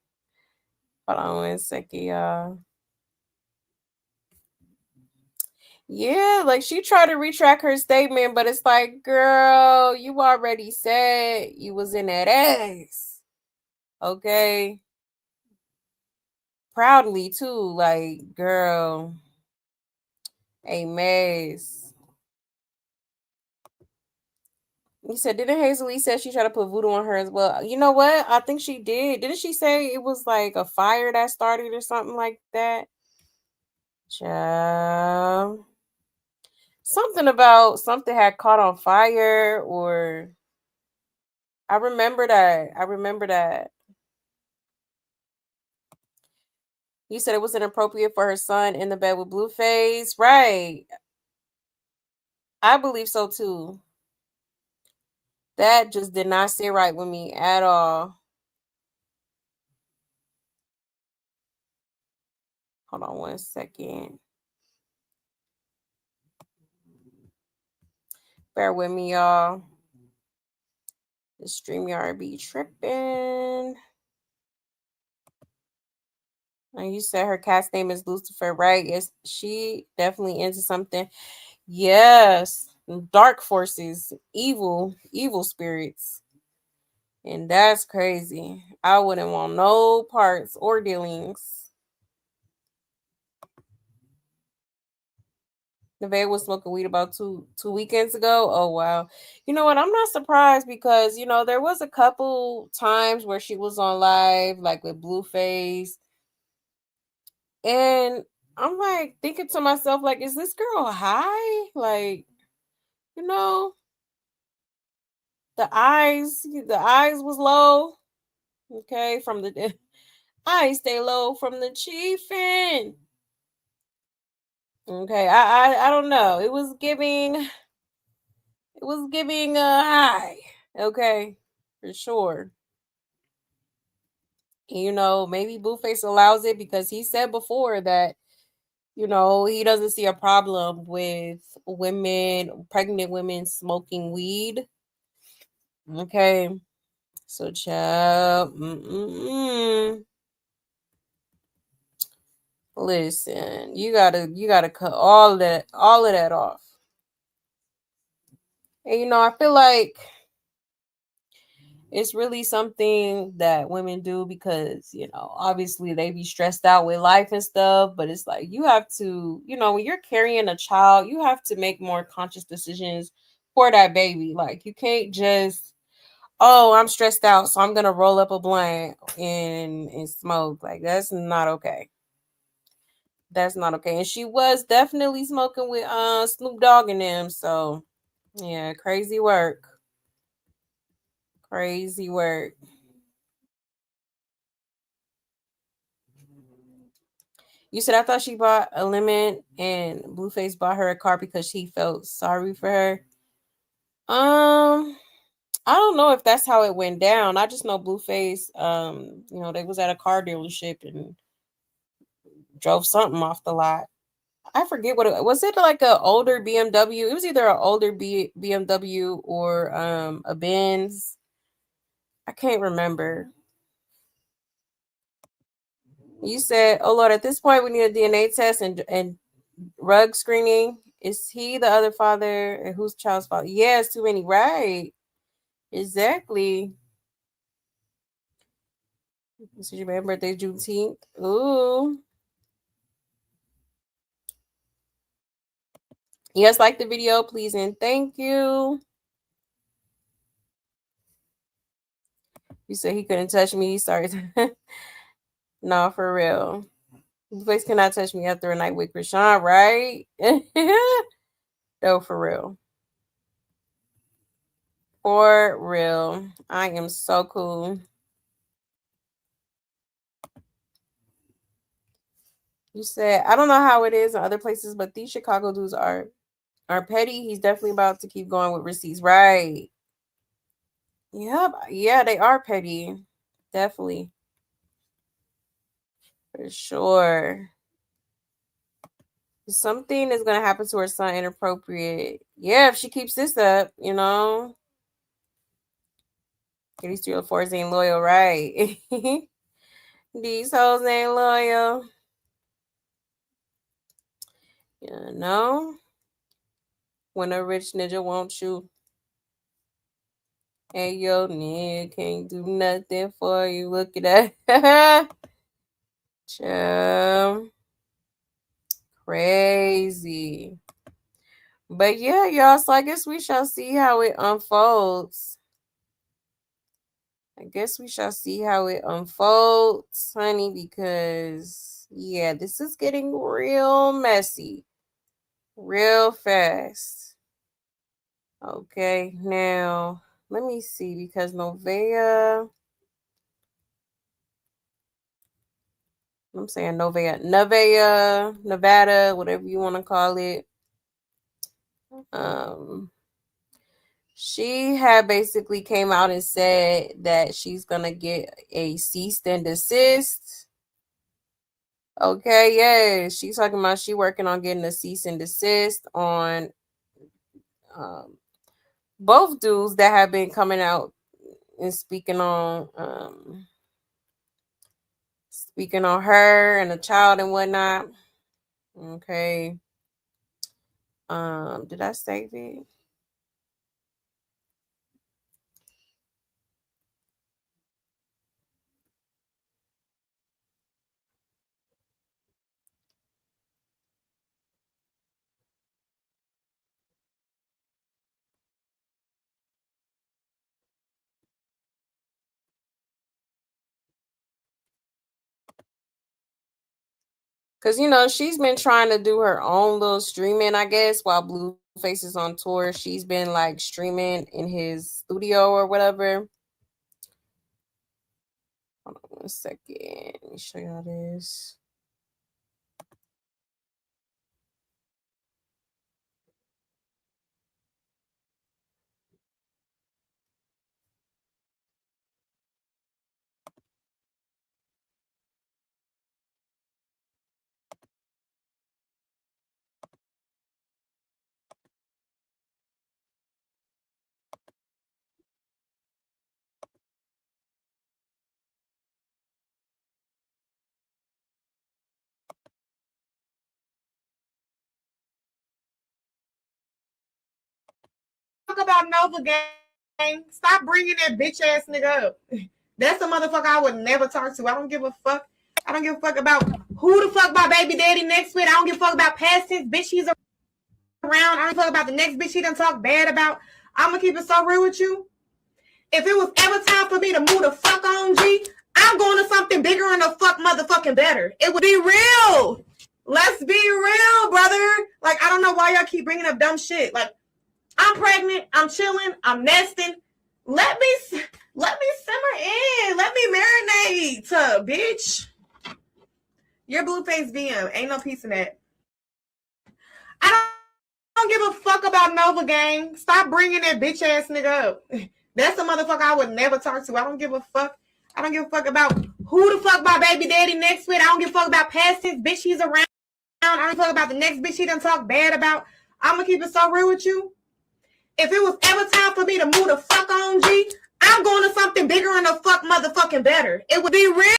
on 1 second, y'all. Yeah, like she tried to retract her statement, but it's like, girl, you already said you was in that ass. Okay. Proudly too, like, girl. A mess. You said, didn't Hazel say she tried to put voodoo on her as well? You know what? I think she did. Didn't she say it was like a fire that started or something like that? Child. Something about something had caught on fire, or I remember that. You said it was inappropriate for her son in the bed with Blueface. Right. I believe so too. That just did not sit right with me at all. Hold on 1 second. Bear with me, y'all. The StreamYard be tripping. And you said her cat's name is Lucifer, right? Is she definitely into something? Yes. Dark forces, evil spirits. And that's crazy. I wouldn't want no parts or dealings. Nevaeh was smoking weed about two weekends ago. Oh wow. You know what? I'm not surprised because there was a couple times where she was on live, like with Blueface. And I'm like thinking to myself, like, is this girl high? Like, the eyes was low. Okay, from the eyes stay low from the chiefin'. Okay, I don't know. It was giving a high. Okay, for sure. Maybe Blueface allows it because he said before that he doesn't see a problem with pregnant women smoking weed. Okay, so child, Listen, you gotta cut all of that off. And I feel like it's really something that women do because, obviously they be stressed out with life and stuff, but it's like you have to, when you're carrying a child, you have to make more conscious decisions for that baby. Like you can't just, oh, I'm stressed out, so I'm gonna roll up a blunt and smoke. Like that's not okay. That's not okay. And she was definitely smoking with Snoop Dogg and them. So yeah, crazy work. Crazy work. You said I thought she bought a lemon and Blueface bought her a car because he felt sorry for her. I don't know if that's how it went down. I just know Blueface, they was at a car dealership and drove something off the lot. I forget what it was. It like a older BMW? It was either an older BMW or a Benz. I can't remember. You said, "Oh Lord, at this point we need a DNA test and rug screening. Is he the other father? And whose child's father? Yeah, it's too many. Right. Exactly. This is your birthday, Juneteenth. Ooh. Yes, like the video, please and thank you. You said he couldn't touch me. Sorry. No, for real. Voice cannot touch me after a night with Chrisean, right? No, for real. For real. I am so cool. You said, I don't know how it is in other places, but these Chicago dudes are petty. He's definitely about to keep going with receipts. Right. Yep. Yeah, they are petty. Definitely. For sure. Something is gonna happen to her son inappropriate. Yeah, if she keeps this up, These 304s ain't loyal, right? These hoes ain't loyal. When a rich nigga wants you. Hey, yo, nigga can't do nothing for you. Look at that. Chum. Crazy. But yeah, y'all, so I guess we shall see how it unfolds. Honey, because yeah, this is getting real messy. Real fast. Okay, now let me see because Nevaeh, I'm saying Nevaeh, Nevada, whatever you want to call it. She had basically came out and said that she's gonna get a cease and desist. Okay, yeah, she's talking about she working on getting a cease and desist on both dudes that have been coming out and speaking on her and the child and whatnot. Okay. Did I save it? Because, she's been trying to do her own little streaming, I guess, while Blueface is on tour. She's been like streaming in his studio or whatever. Hold on 1 second. Let me show y'all this. about Nova gang. Stop bringing that bitch ass nigga up. That's a motherfucker I would never talk to. I don't give a fuck. I don't give a fuck about who the fuck my baby daddy next with. I don't give a fuck about past tense bitch he's around. I don't give a fuck about the next bitch he done talk bad about. I'm gonna keep it so real with you. If it was ever time for me to move the fuck on, G, I'm going to something bigger and the fuck motherfucking better. It would be real. Let's be real, brother. Like, I don't know why y'all keep bringing up dumb shit. Like, I'm pregnant. I'm chilling. I'm nesting. Let me simmer in. Let me marinate, bitch. Your Blueface VM. Ain't no peace in that. I don't give a fuck about Nova gang. Stop bringing that bitch ass nigga up. That's a motherfucker I would never talk to. I don't give a fuck. I don't give a fuck about who the fuck my baby daddy next with. I don't give a fuck about past tense bitch he's around. I don't give a fuck about the next bitch he done talk bad about. I'm gonna keep it so real with you. If it was ever time for me to move the fuck on, G, I'm going to something bigger and the fuck motherfucking better. It would be real.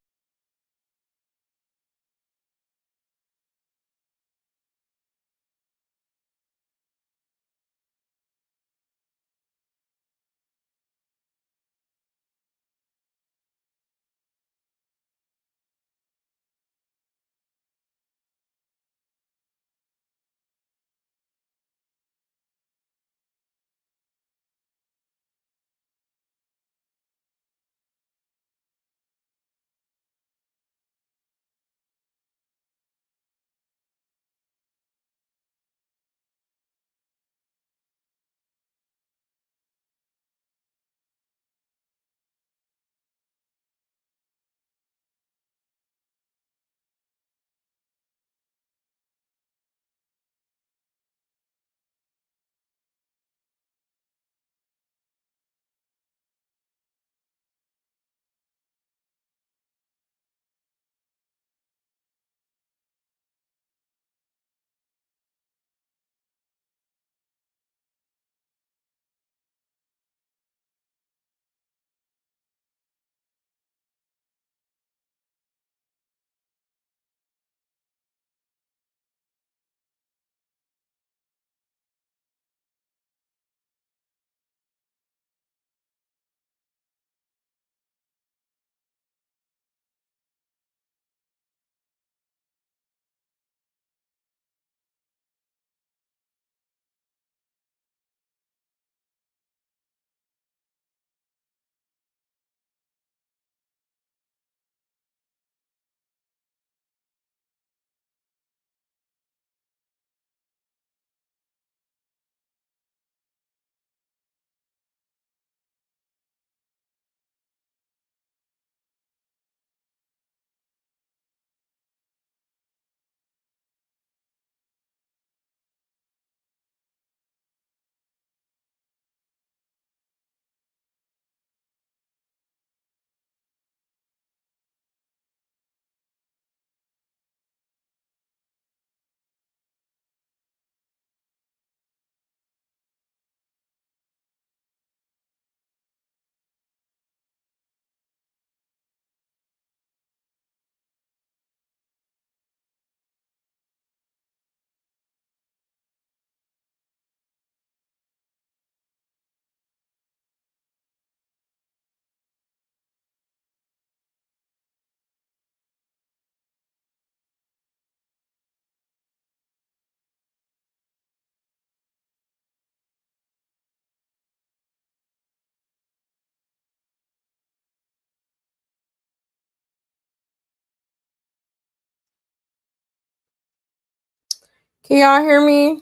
Can y'all hear me?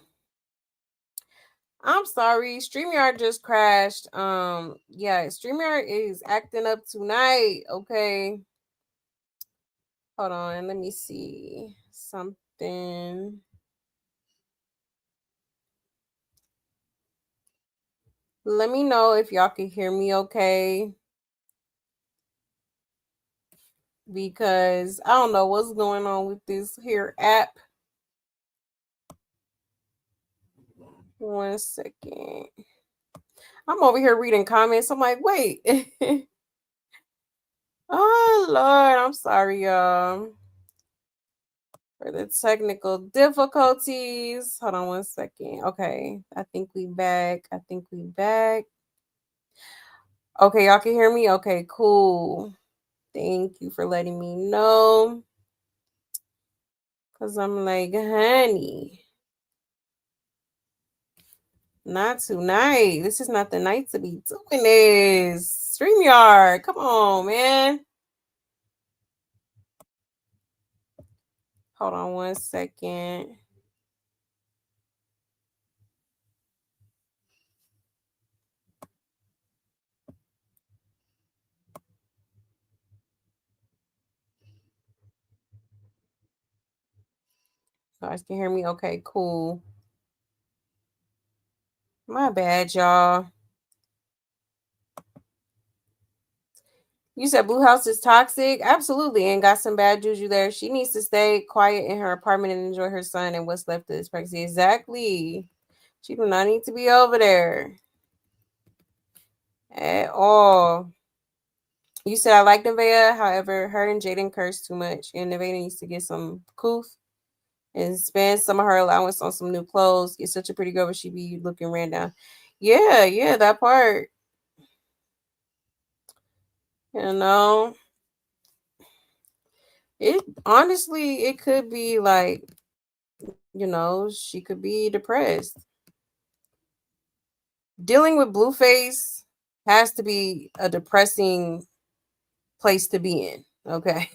I'm sorry, StreamYard just crashed. Yeah, StreamYard is acting up tonight. Okay. Hold on, let me see something. Let me know if y'all can hear me okay. Because I don't know what's going on with this here app. 1 second. I'm over here reading comments. I'm like, wait. Oh, Lord. I'm sorry, y'all. for the technical difficulties. Hold on one second. Okay, I think we back. Okay, y'all can hear me? Okay, cool. Thank you for letting me know. Because I'm like, honey, not tonight. This is not the night to be doing this. StreamYard, come on, man. Hold on one second. You guys can hear me? Okay, cool. My bad, y'all. You said Blue House is toxic? Absolutely, and got some bad juju there. She needs to stay quiet in her apartment and enjoy her son and what's left of this pregnancy. Exactly. She do not need to be over there at all. You said I like Nevaeh, however, her and Jaden curse too much, and Nevaeh needs to get some coof and spend some of her allowance on some new clothes. Get such a pretty girl, but she be looking ran down. Yeah, that part. You know, it honestly, it could be like, she could be depressed. Dealing with Blueface has to be a depressing place to be in. Okay.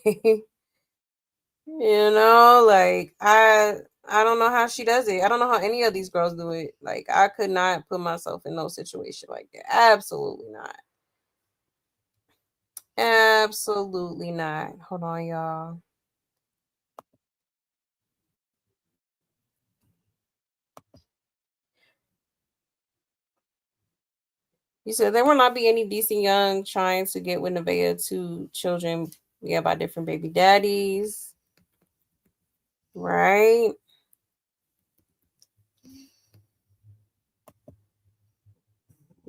Like I don't know how she does it. I don't know how any of these girls do it. Like I could not put myself in no situation like that. Absolutely not. Absolutely not. Hold on, y'all. You said there will not be any decent young trying to get with Nevaeh, 2 children, by different baby daddies. Right?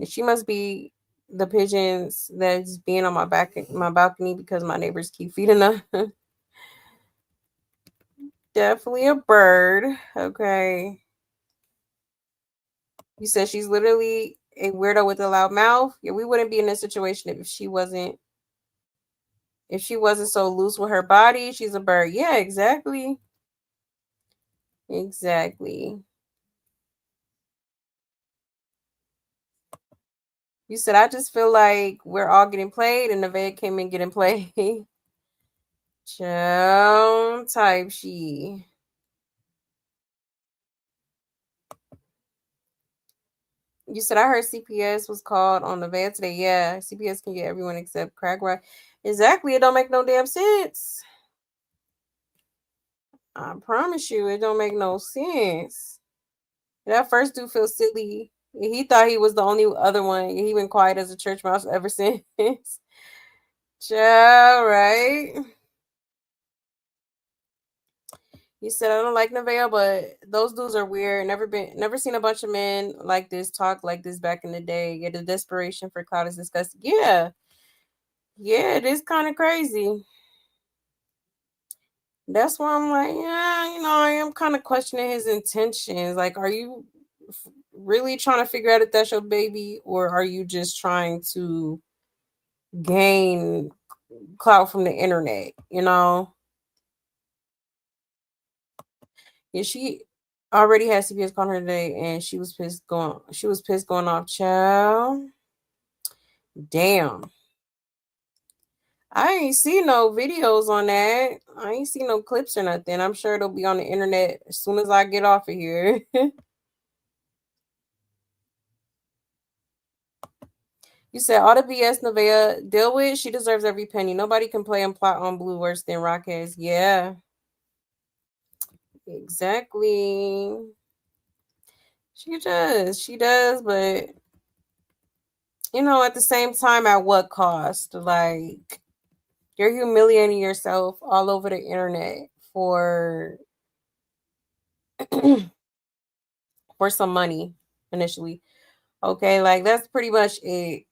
She must be the pigeons that's being on my balcony because my neighbors keep feeding them. Definitely a bird. Okay. You said she's literally a weirdo with a loud mouth. Yeah, we wouldn't be in this situation if she wasn't so loose with her body. She's a bird. Yeah, exactly. Exactly. You said I just feel like we're all getting played and Nevaeh came in getting played. Child type she. You said I heard CPS was called on Nevaeh today. Yeah, CPS can get everyone except crack rock. Exactly. It don't make no damn sense. I promise you, it don't make no sense. That first dude feels silly. He thought he was the only other one. He been quiet as a church mouse ever since. Child, right? He said, I don't like Nevaeh, but those dudes are weird. Never seen a bunch of men like this talk like this back in the day. Yeah, the desperation for clout is disgusting. Yeah. Yeah, it is kind of crazy. That's why I'm like, yeah, I am kind of questioning his intentions. Like, are you really trying to figure out if that's your baby, or are you just trying to gain clout from the internet? Yeah, she already had CPS calling her today, and she was pissed going off. Child, damn. I ain't see no videos on that. I ain't see no clips or nothing. I'm sure it'll be on the internet as soon as I get off of here. You said all the BS Nevaeh deal with, she deserves every penny. Nobody can play and plot on Blue worse than Rockheads. Yeah. Exactly. She does, but at the same time, at what cost? Like, you're humiliating yourself all over the internet for for some money initially. Okay, like that's pretty much it.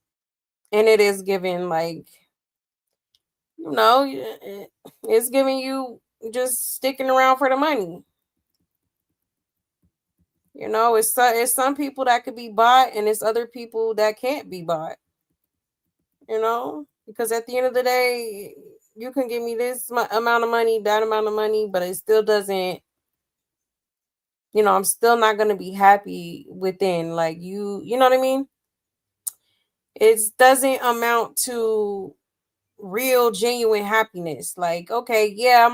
And it is giving like, it's giving you just sticking around for the money. You know, it's some people that could be bought, and it's other people that can't be bought. You know, because at the end of the day, you can give me this amount of money, that amount of money, but it still doesn't. You know, I'm still not gonna be happy within. Like you know what I mean? It doesn't amount to real genuine happiness. Like, okay, yeah,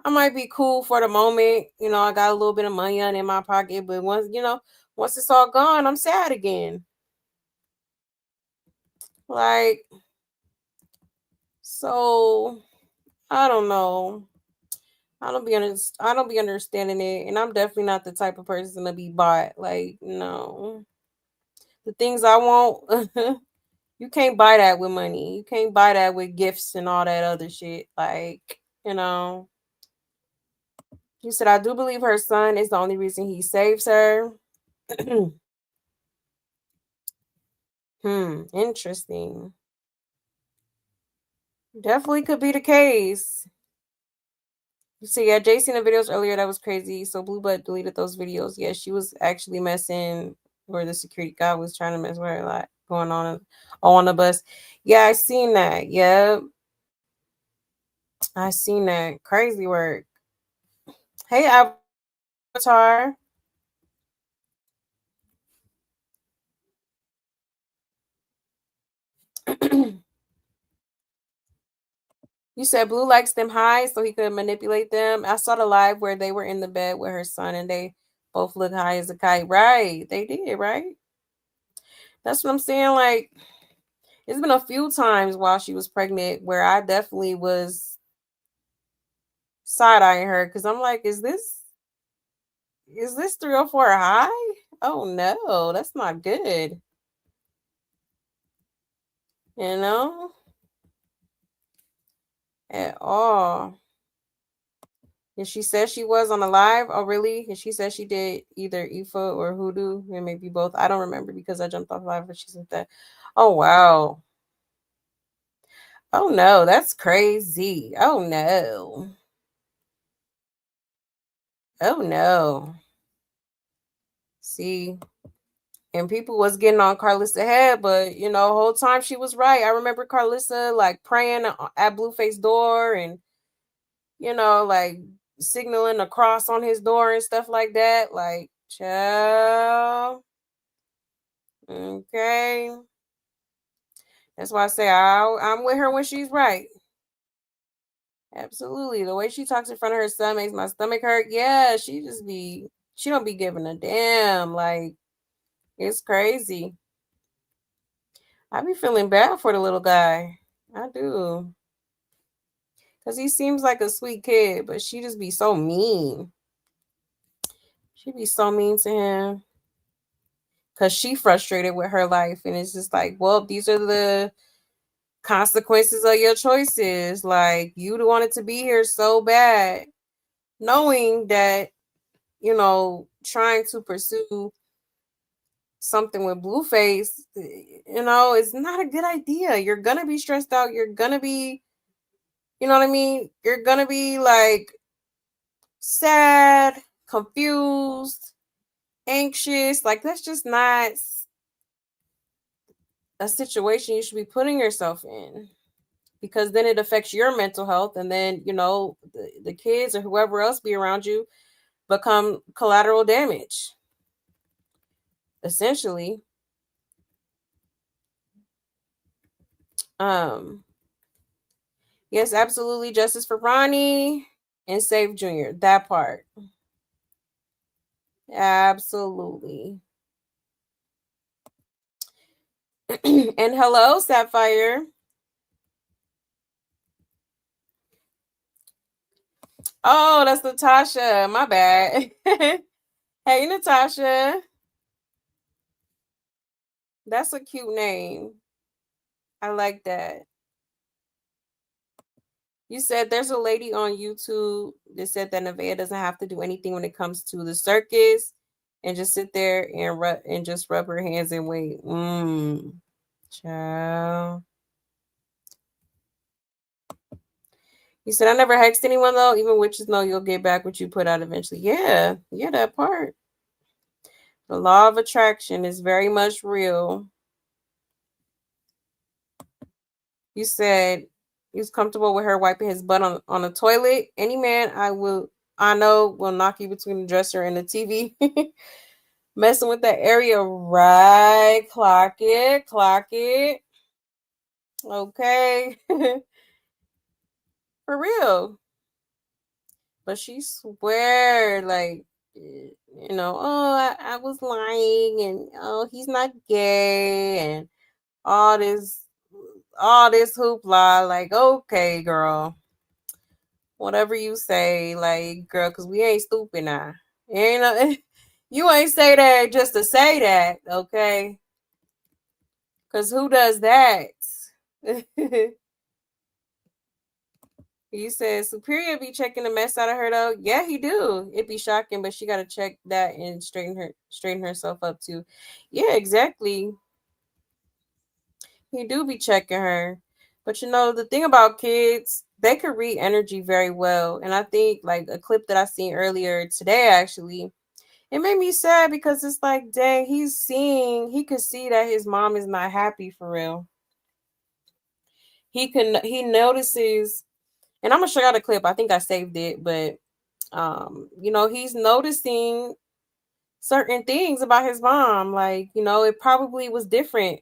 I might be cool for the moment. You know, I got a little bit of money in my pocket, but once it's all gone, I'm sad again. Like, so I don't know. I don't be understanding it, and I'm definitely not the type of person to be bought. Like, no. The things I want, you can't buy that with money. You can't buy that with gifts and all that other shit. Like, you know. You said, I do believe her son is the only reason he saves her. Interesting. Definitely could be the case. You see, yeah, Jay seen the videos earlier. That was crazy. So Blue Butt deleted those videos. Yeah, she was actually messing, or the security guy was trying to mess with her a lot going on the bus. Yeah, I seen that. Yep. I seen that. Crazy work. Hey, Avatar. You said Blue likes them high so he could manipulate them. I saw the live where they were in the bed with her son and they both look high as a kite. Right. They did, right? That's what I'm saying. Like, it's been a few times while she was pregnant where I definitely was side-eyeing her because I'm like, is this 304 high? Oh no, that's not good. You know? At all. And she said she was on a live. Oh, really? And she said she did either Ifa or Hoodoo, and maybe both. I don't remember because I jumped off live, but she said that. Oh, wow. Oh, no. That's crazy. Oh, no. Oh, no. See, and people was getting on Carlissa head, but, you know, the whole time she was right. I remember Carlissa, like, praying at Blueface door and, you know, like, signaling a cross on his door and stuff like that. Like, child. Okay. That's why I say I'm with her when she's right. Absolutely. The way she talks in front of her son makes my stomach hurt. Yeah, she don't be giving a damn. Like, it's crazy. I be feeling bad for the little guy. I do. Because he seems like a sweet kid, but she just be so mean. She be so mean to him. Because she frustrated with her life. And it's just like, well, these are the consequences of your choices. Like, you wanted to be here so bad, knowing that, you know, trying to pursue something with Blueface, you know, is not a good idea. You're gonna be stressed out. You're gonna be, you know what I mean? You're gonna be like sad, confused, anxious. Like, that's just not a situation you should be putting yourself in, because then it affects your mental health, and then, you know, the kids or whoever else be around you become collateral damage, essentially. Yes, absolutely, justice for Ronnie and save Junior. That part. Absolutely. And hello, Sapphire. Oh, that's Natasha. My bad. Hey, Natasha. That's a cute name. I like that. You said there's a lady on YouTube that said that Nevaeh doesn't have to do anything when it comes to the circus and just sit there and just rub her hands and wait. Child. He said, I never hexed anyone though. Even witches know you'll get back what you put out eventually. Yeah, that part. The law of attraction is very much real. You said he was comfortable with her wiping his butt on the toilet. Any man I know will knock you between the dresser and the TV. Messing with that area, right? Clock it. Okay. For real. But she swear, like, I was lying, and he's not gay, and all this hoopla. Like, okay, girl, whatever you say, like, girl, because we ain't stupid now. You ain't say that just to say that, okay? Because who does that? He says Superior be checking the mess out of her though. Yeah, he do. It'd be shocking, but she gotta check that and straighten herself up too. Yeah, exactly. He do be checking her. But the thing about kids, they could read energy very well. And I think like a clip that I seen earlier today actually, it made me sad because it's like, dang, he could see that his mom is not happy for real. He notices, and I'm gonna show y'all the clip. I think I saved it, but he's noticing certain things about his mom. Like, it probably was different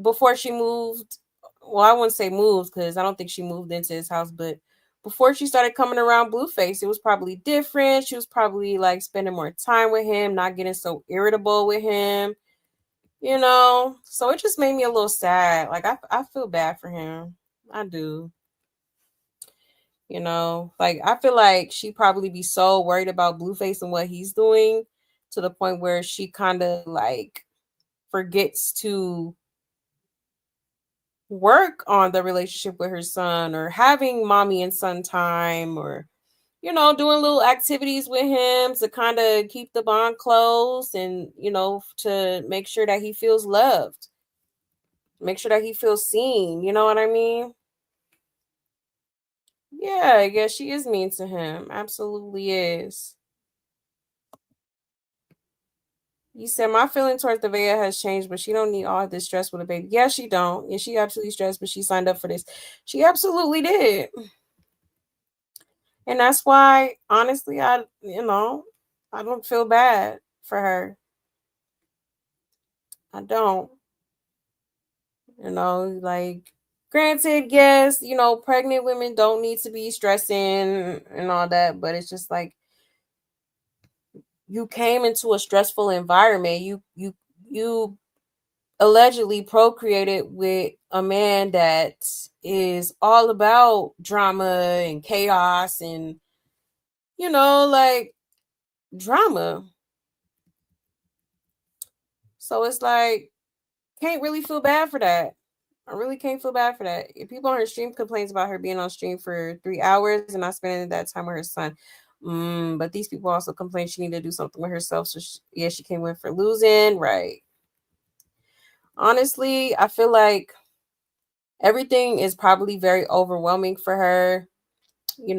before she moved. Well, I wouldn't say moved because I don't think she moved into his house, but before she started coming around Blueface, it was probably different. She was probably like spending more time with him, not getting so irritable with him, So it just made me a little sad. Like, I feel bad for him. I do. Like I feel like she probably be so worried about Blueface and what he's doing to the point where she kind of like forgets to work on the relationship with her son or having mommy and son time or doing little activities with him to kind of keep the bond close and to make sure that he feels loved, make sure that he feels seen, you know what I mean? Yeah, she is mean to him. Absolutely is. You said my feeling towards Nevaeh has changed, but she don't need all this stress with a baby. Yeah, she don't. Yeah, she absolutely stressed, but she signed up for this. She absolutely did. And that's why, honestly, I don't feel bad for her. I don't. Like, granted, yes, pregnant women don't need to be stressing and all that, but it's just like you came into a stressful environment. You allegedly procreated with a man that is all about drama and chaos and like drama. So it's like can't really feel bad for that. I really can't feel bad for that. If people on her stream complains about her being on stream for 3 hours and not spending that time with her son. But these people also complain she need to do something with herself. So she can't win for losing. Right. Honestly, I feel like everything is probably very overwhelming for her. With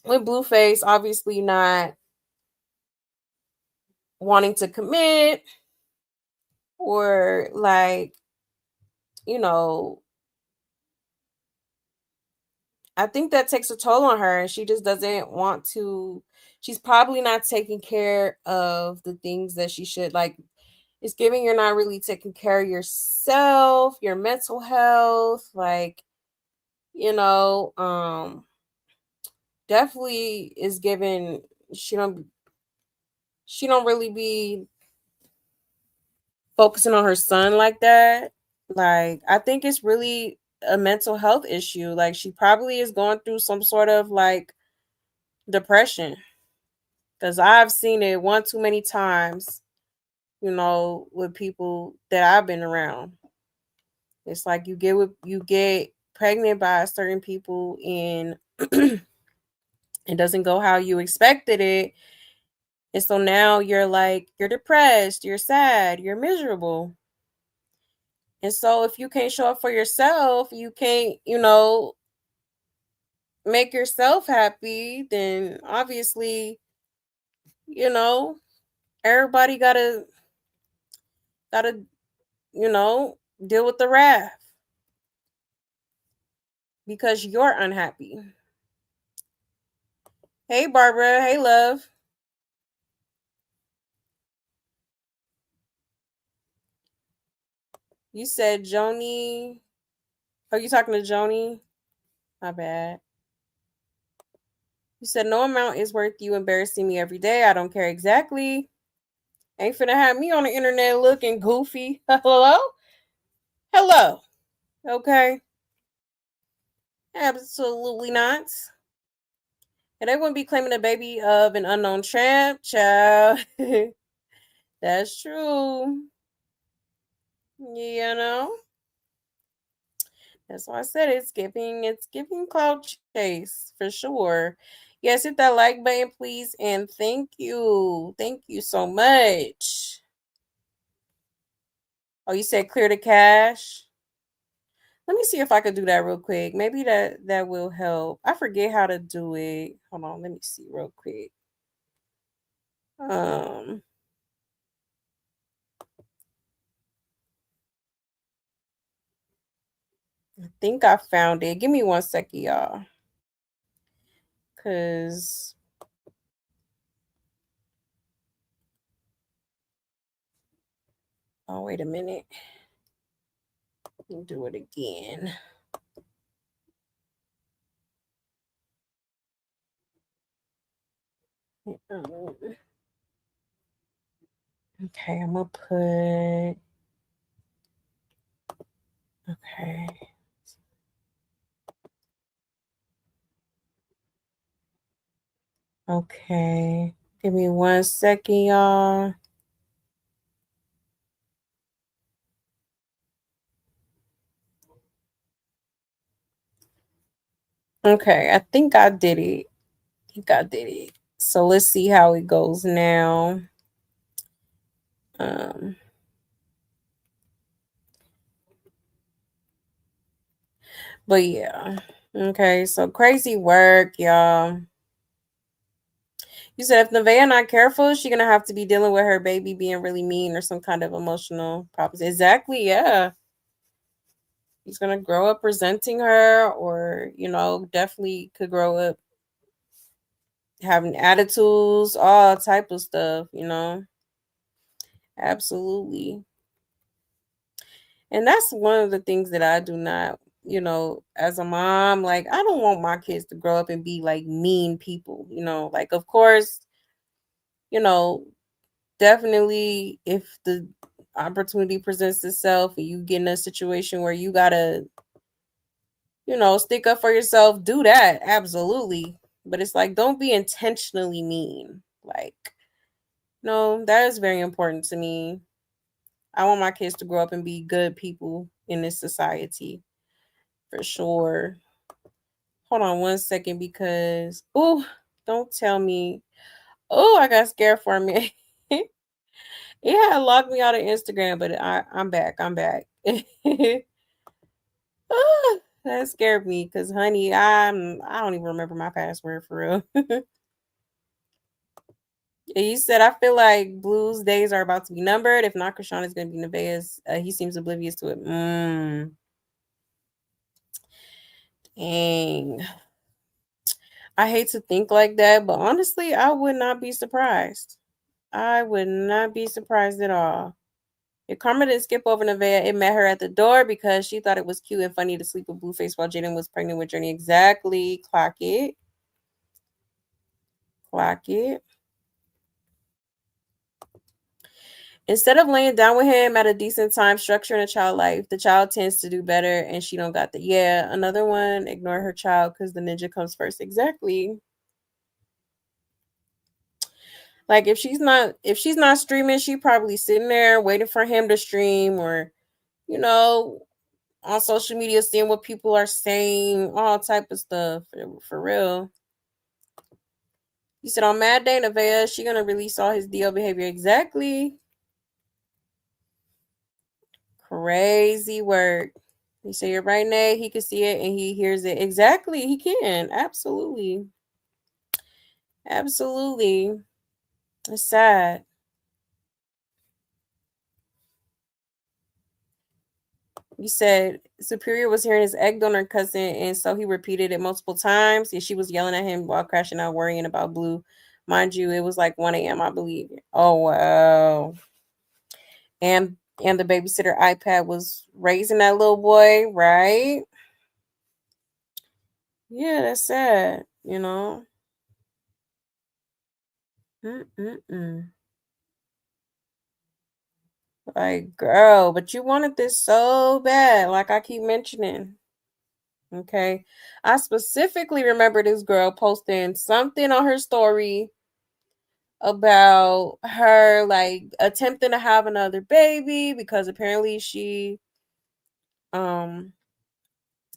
Blueface obviously not wanting to commit or like, I think that takes a toll on her and she just doesn't want to. She's probably not taking care of the things that she should. Like, it's giving you're not really taking care of yourself, your mental health, like, definitely is given she don't really be focusing on her son like that. Like, I think it's really a mental health issue. Like, she probably is going through some sort of like depression. Because I've seen it one too many times, with people that I've been around. It's like you get pregnant by certain people and it doesn't go how you expected it. And so now you're depressed, you're sad, you're miserable. And so if you can't show up for yourself, you can't, make yourself happy, then obviously, everybody gotta, deal with the wrath because you're unhappy. Hey Barbara, hey love. You said Joni. Are you talking to Joni? My bad. You said no amount is worth you embarrassing me every day. I don't care exactly. Ain't finna have me on the internet looking goofy. Hello? Hello. Okay. Absolutely not. And they wouldn't be claiming a baby of an unknown tramp, child. That's true. You know? That's why I said it's giving clout chase for sure. Yes, hit that like button, please, and thank you. Thank you so much. Oh, you said clear the cache? Let me see if I could do that real quick. Maybe that will help. I forget how to do it. Hold on, let me see real quick. I think I found it. Give me 1 second, y'all. Cause wait a minute. Let me do it again. Okay, I'm gonna put. Okay. Okay. Give me 1 second, y'all. Okay, I think I did it. So let's see how it goes now. But yeah. Okay, so crazy work, y'all. You said if Nevaeh not careful, she's gonna have to be dealing with her baby being really mean or some kind of emotional problems. Exactly, yeah. He's gonna grow up resenting her, or definitely could grow up having attitudes, all type of stuff. Absolutely. And that's one of the things that I do not, as a mom, like I don't want my kids to grow up and be like mean people. Like of course, you know, definitely if the opportunity presents itself and you get in a situation where you gotta, stick up for yourself, do that. Absolutely. But it's like, don't be intentionally mean. Like, no, that is very important to me. I want my kids to grow up and be good people in this society. For sure. Hold on 1 second because, don't tell me. Oh, I got scared for a minute. It had locked me out of Instagram, but I'm back. I'm back. That scared me because, honey, I don't even remember my password for real. You said I feel like Blue's days are about to be numbered. If not, Chrisean is going to be Nevaeh's. He seems oblivious to it. Dang. I hate to think like that, but honestly, I would not be surprised. I would not be surprised at all. If Karma didn't skip over Nevaeh, it met her at the door because she thought it was cute and funny to sleep with Blueface while Jaden was pregnant with Journey. Exactly. Clock it. Clock it. Instead of laying down with him at a decent time, structuring a child life, the child tends to do better and she don't got the another one, ignore her child because the ninja comes first. Exactly. Like if she's not streaming, she probably sitting there waiting for him to stream or, on social media seeing what people are saying, all type of stuff. For real. You said on Mad Day, Nevaeh, she gonna release all his DL behavior. Exactly. Crazy work. You say you're right, Nay. He can see it and he hears it. Exactly. He can. Absolutely. Absolutely. It's sad. You said Superior was hearing his egg donor cousin, and so he repeated it multiple times. And she was yelling at him while crashing out, worrying about Blue. Mind you, it was like 1 a.m., I believe. Oh, wow. And the babysitter iPad was raising that little boy, right? Yeah, that's sad, you know. Mm-mm-mm. Like, girl, but you wanted this so bad, like I keep mentioning. Okay. I specifically remember this girl posting something on her story about her like attempting to have another baby because apparently she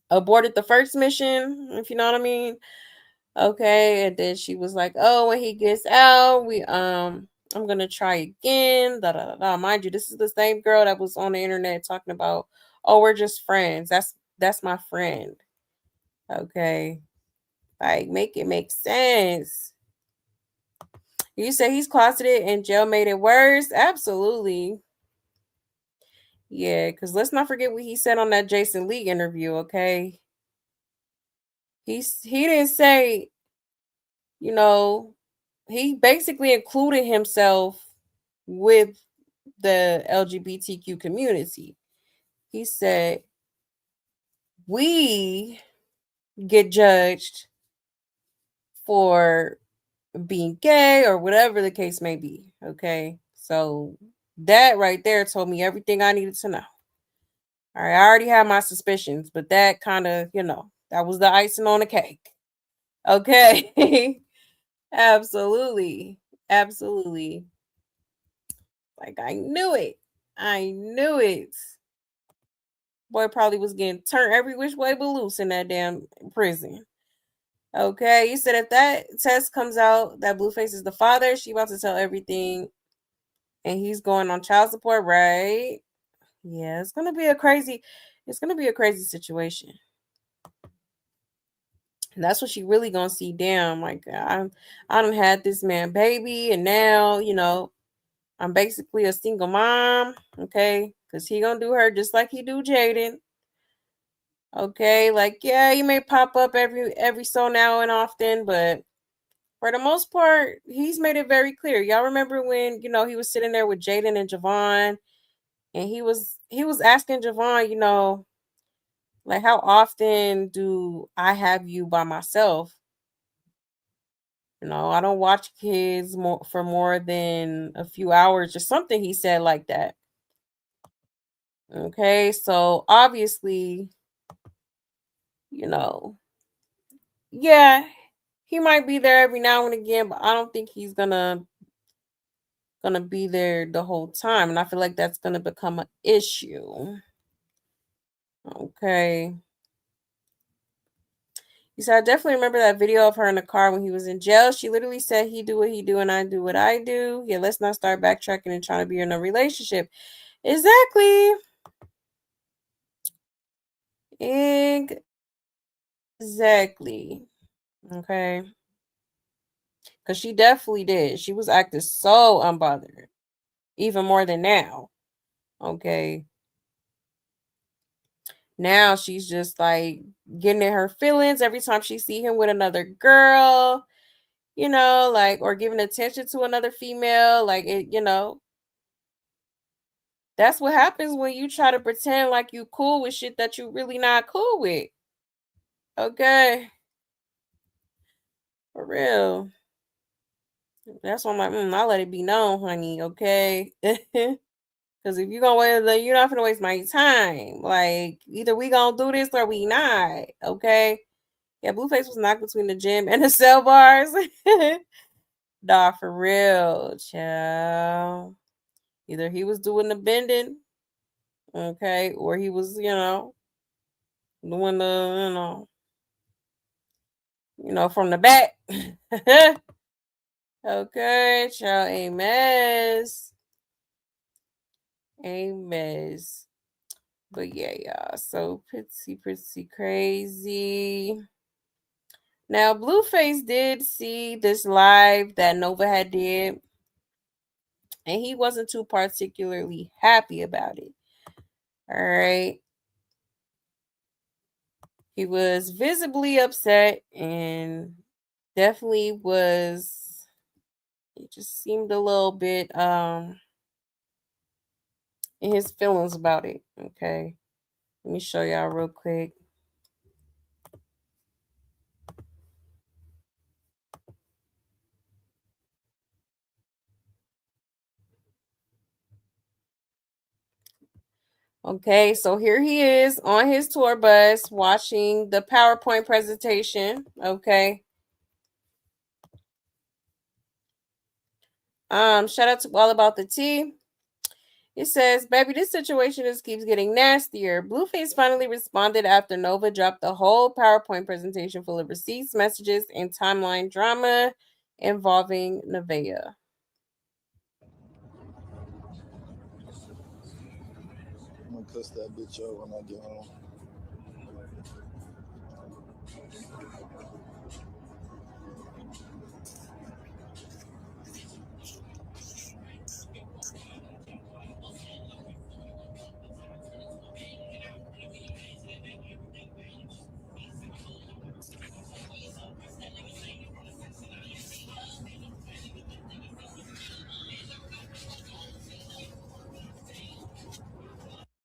aborted the first mission, if you know what I mean. Okay, and then she was like, "Oh, when he gets out, I'm gonna try again." Da da da da. Mind you, this is the same girl that was on the internet talking about, "Oh, we're just friends. That's my friend." Okay, like make it make sense. You say he's closeted and jail made it worse. Absolutely, yeah. Because let's not forget what he said on that Jason Lee interview. Okay, he didn't say, you know, he basically included himself with the LGBTQ community. He said, we get judged for being gay or whatever the case may be. Okay. So that right there told me everything I needed to know. All right. I already had my suspicions, but that kind of, that was the icing on the cake. Okay. Absolutely. Absolutely. Like I knew it. I knew it. Boy probably was getting turned every which way but loose in that damn prison. Okay, you said if that test comes out that Blueface is the father, she about to tell everything, and he's going on child support, right? Yeah, it's gonna be a crazy situation. And that's what she really gonna see. Damn, like I done had this man baby, and now I'm basically a single mom. Okay, because he gonna do her just like he do Jaden. Okay, like yeah, you may pop up every so now and often, but for the most part, he's made it very clear. Y'all remember when he was sitting there with Jaden and Javon, and he was asking Javon, like how often do I have you by myself? I don't watch kids for more than a few hours or something. He said like that. Okay, so obviously, you know, yeah, he might be there every now and again, but I don't think he's gonna be there the whole time, and I feel like that's gonna become an issue. Okay. You said I definitely remember that video of her in the car when he was in jail. She literally said he do what he do and I do what I do. Yeah, let's not start backtracking and trying to be in a relationship. Exactly. Exactly. Okay. Because she definitely did. She was acting so unbothered. Even more than now. Okay. Now she's just like getting in her feelings every time she see him with another girl, like or giving attention to another female, like it. That's what happens when you try to pretend like you cool with shit that you really not cool with. Okay, for real. That's why I'm like, I'll let it be known, honey. Okay. Because if you're gonna wait, you're not gonna waste my time. Like either we gonna do this or we not. Okay. Yeah, Blueface was knocked between the gym and the cell bars. Nah, for real, child. Either he was doing the bending, okay, or he was, doing the, from the back. Okay, child, a mess. A mess. But yeah, y'all. So pretty crazy. Now, Blueface did see this live that Nevaeh had did, and he wasn't too particularly happy about it. All right. He was visibly upset and definitely was, he just seemed a little bit in his feelings about it. Okay. Let me show y'all real quick. Okay, so here he is on his tour bus watching the PowerPoint presentation. Okay. Shout out to All About the Tea. It says, baby, this situation just keeps getting nastier. Blueface finally responded after Nevaeh dropped the whole PowerPoint presentation full of receipts, messages, and timeline drama involving Nevaeh. I'm gonna cuss that bitch out when I get home.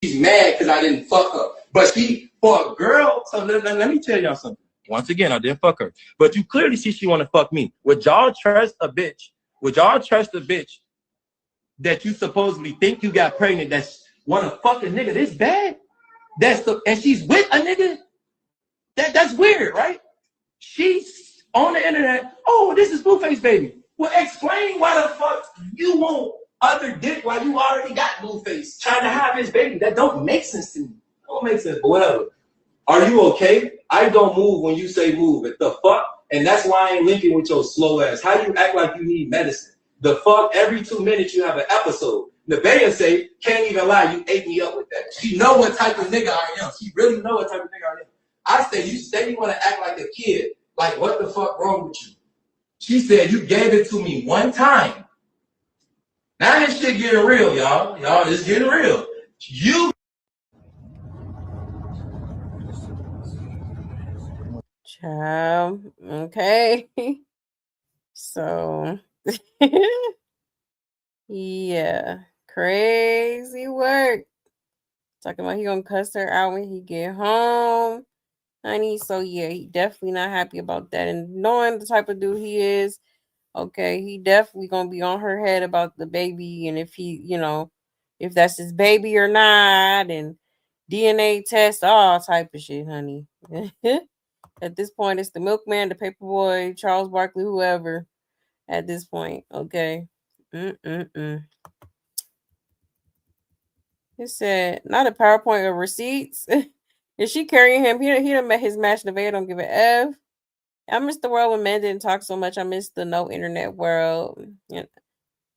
She's mad because I didn't fuck her. But she, for a girl, so let me tell y'all something. Once again, I didn't fuck her. But you clearly see she want to fuck me. Would y'all trust a bitch? Would y'all trust a bitch that you supposedly think you got pregnant that's want to fuck a nigga this bad? And she's with a nigga? That's weird, right? She's on the internet. Oh, this is Blueface baby. Well, explain why the fuck you want other dick while you already got Blueface trying to have his baby. That don't make sense to me. Don't make sense. But whatever. Are you okay? I don't move when you say move. What the fuck? And that's why I ain't linking with your slow ass. How do you act like you need medicine? The fuck? Every 2 minutes you have an episode. Nevaeh say, can't even lie, you ate me up with that. She know what type of nigga I am. She really know what type of nigga I am. I say, you say you want to act like a kid. Like, what the fuck wrong with you? She said, you gave it to me one time. Now this shit getting real, y'all. Y'all, it's getting real. You. Child. Okay. So, yeah. Crazy work. Talking about he gonna cuss her out when he get home, honey. So yeah, he definitely not happy about that. And knowing the type of dude he is, okay, he definitely gonna be on her head about the baby and if he, if that's his baby or not, and DNA test, all type of shit, honey. At this point, it's the milkman, the paperboy, Charles Barkley, whoever. At this point, okay. He said, not a PowerPoint of receipts. Is she carrying him? He done met his match. Nevaeh don't give a F. I miss the world when men didn't talk so much. I miss the no internet world. Yeah.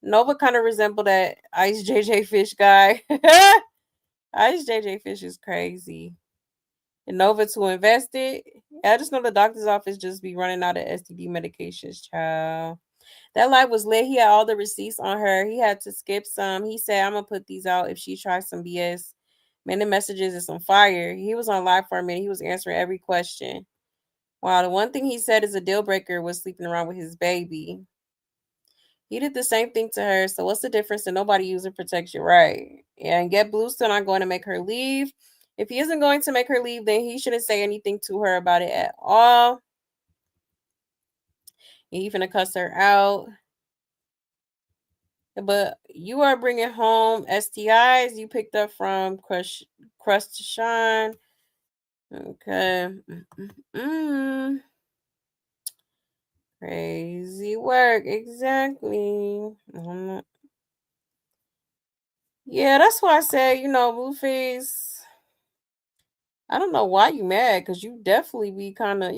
Nova kind of resembled that Ice JJ Fish guy. Ice JJ Fish is crazy. And Nova to invest it. Yeah, I just know the doctor's office just be running out of STD medications, child. That live was lit. He had all the receipts on her. He had to skip some. He said, I'm going to put these out if she tries some BS. Man, the messages is on fire. He was on live for a minute. He was answering every question. Wow, the one thing he said is a deal breaker was sleeping around with his baby. He did the same thing to her. So what's the difference that nobody user protects your right? Yeah, and Get Blue still not going to make her leave. If he isn't going to make her leave, then he shouldn't say anything to her about it at all. He finna cuss her out. But you are bringing home STIs you picked up from Chrisean. Okay. Crazy work. Exactly. Yeah, that's why I said, Blueface, I don't know why you mad, because you definitely be kind of,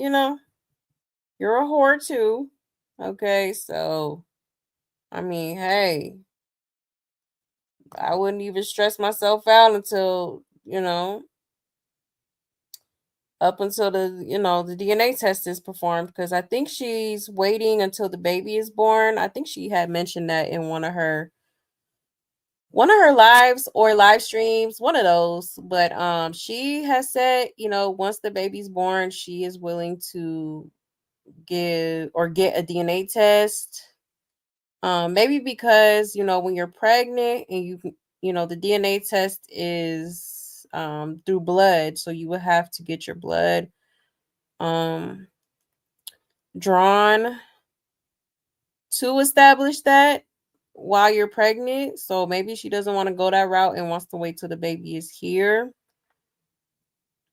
you're a whore too. Okay, so, I mean, hey, I wouldn't even stress myself out until, up until the DNA test is performed, because I think she's waiting until the baby is born. I think she had mentioned that in one of her lives or live streams, one of those. But she has said, once the baby's born, she is willing to get a DNA test. Maybe because, when you're pregnant and the DNA test is through blood, so you would have to get your blood drawn to establish that while you're pregnant. So maybe she doesn't want to go that route and wants to wait till the baby is here.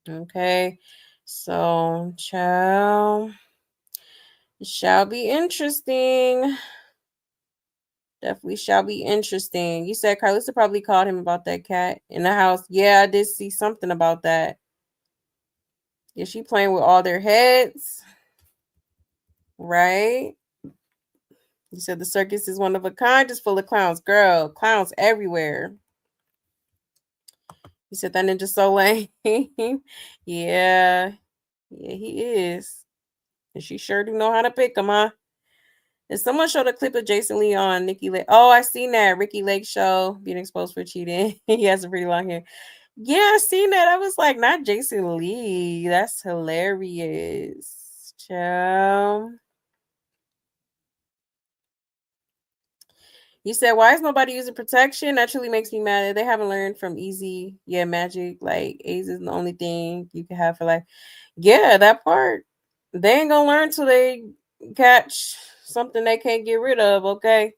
Okay. So, child, shall be interesting. Definitely shall be interesting. You said Carlissa probably called him about that cat in the house. Yeah, I did see something about that. Is she playing with all their heads? Right? You said the circus is one of a kind, just full of clowns. Girl, clowns everywhere. You said that ninja so lame. Yeah. Yeah, he is. And she sure do know how to pick him, huh? And someone showed a clip of Jason Lee on Nikki Lake. Oh, I seen that. Ricky Lake show being exposed for cheating. He has a pretty long hair. Yeah, I seen that. I was like, not Jason Lee. That's hilarious. Child. You said, why is nobody using protection? That truly makes me mad. They haven't learned from easy, magic. Like, AIDS is the only thing you can have for life. Yeah, that part. They ain't gonna learn till they catch something they can't get rid of, okay?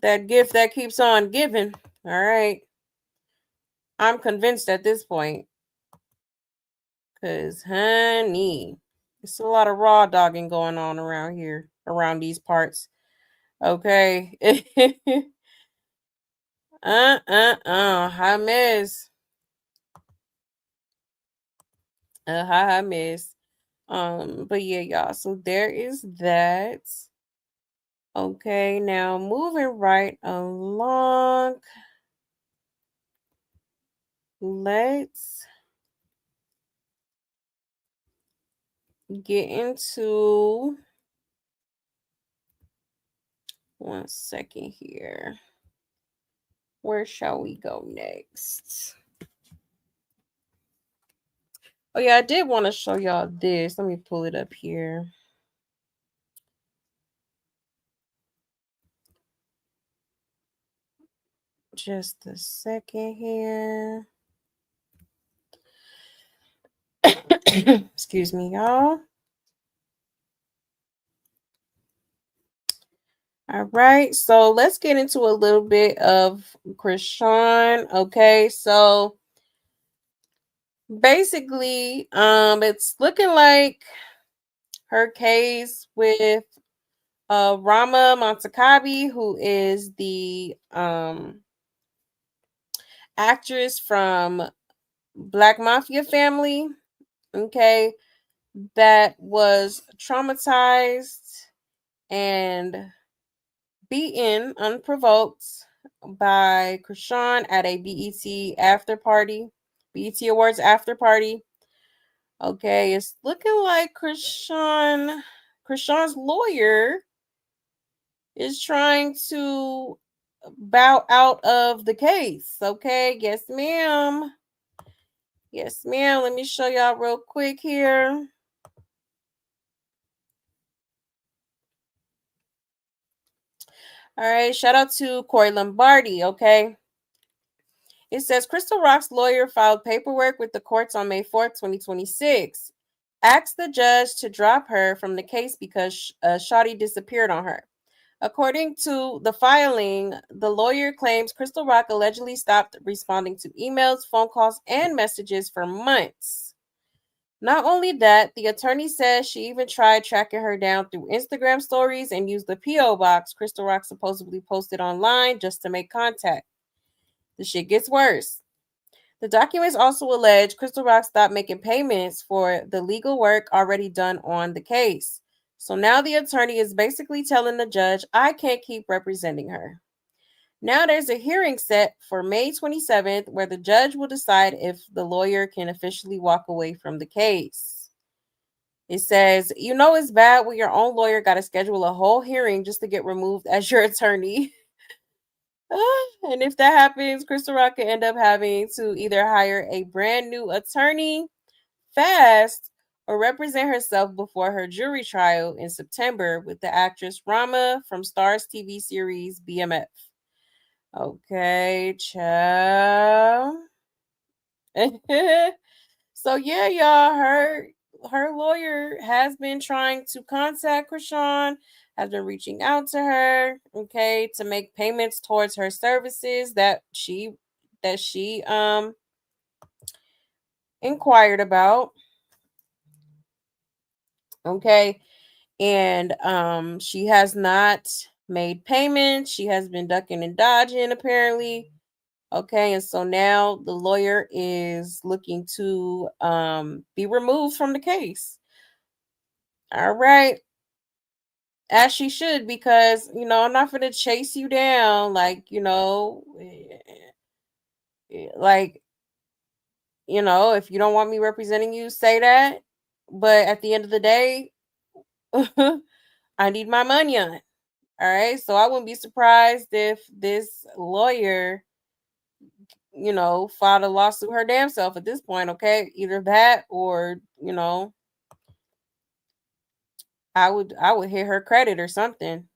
That gift that keeps on giving. All right. I'm convinced at this point. Because, honey, it's a lot of raw dogging going on around here, around these parts. Okay. Hi, miss. Hi, miss. But yeah, y'all. So there is that. Okay, now moving right along. Let's get into one second here. Where shall we go next? Oh yeah, I did want to show y'all this. Let me pull it up here. Just a second here. Excuse me, y'all. All right, so let's get into a little bit of Chrisean. Okay, so basically, it's looking like her case with Rama Montakabi, who is the actress from Black Mafia family, okay, that was traumatized and beaten unprovoked by Chrisean at a BET Awards after party. Okay, it's looking like Chrisean's lawyer is trying to bow out of the case. Okay, yes, ma'am. Yes, ma'am. Let me show y'all real quick here. All right, shout out to Corey Lombardi, okay? It says Crystal Rock's lawyer filed paperwork with the courts on May 4th, 2026. Asked the judge to drop her from the case because Shawty disappeared on her. According to the filing, the lawyer claims Crystal Rock allegedly stopped responding to emails, phone calls, and messages for months. Not only that, the attorney says she even tried tracking her down through Instagram stories and used the P.O. box Crystal Rock supposedly posted online just to make contact. The shit gets worse. The documents also allege Crystal Rock stopped making payments for the legal work already done on the case. So now the attorney is basically telling the judge, I can't keep representing her. Now there's a hearing set for May 27th where the judge will decide if the lawyer can officially walk away from the case. It says, you know it's bad when your own lawyer got to schedule a whole hearing just to get removed as your attorney. And if that happens, Crystal Rock could end up having to either hire a brand new attorney fast or represent herself before her jury trial in September with the actress Rama from Star's TV series BMF. Okay, ciao. So yeah, y'all, her lawyer has been trying to contact Chrisean, has been reaching out to her, okay, to make payments towards her services that she inquired about. Okay. And she has not made payments. She has been ducking and dodging apparently. Okay, and so now the lawyer is looking to be removed from the case. All right. As she should, because I'm not gonna chase you down like, like, if you don't want me representing you, say that. But at the end of the day, I need my money on it. All right. So I wouldn't be surprised if this lawyer, filed a lawsuit her damn self at this point. Okay. Either that or, I would hit her credit or something.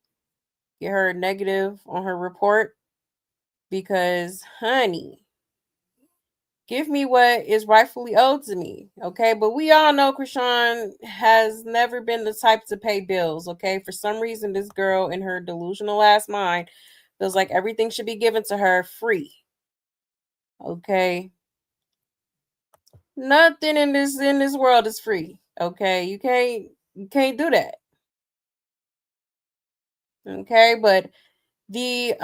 Get her a negative on her report because, honey, give me what is rightfully owed to me. Okay. But we all know Chrisean has never been the type to pay bills. Okay. For some reason, this girl in her delusional ass mind feels like everything should be given to her free. Okay. Nothing in this world is free. Okay. You can't do that. Okay, but the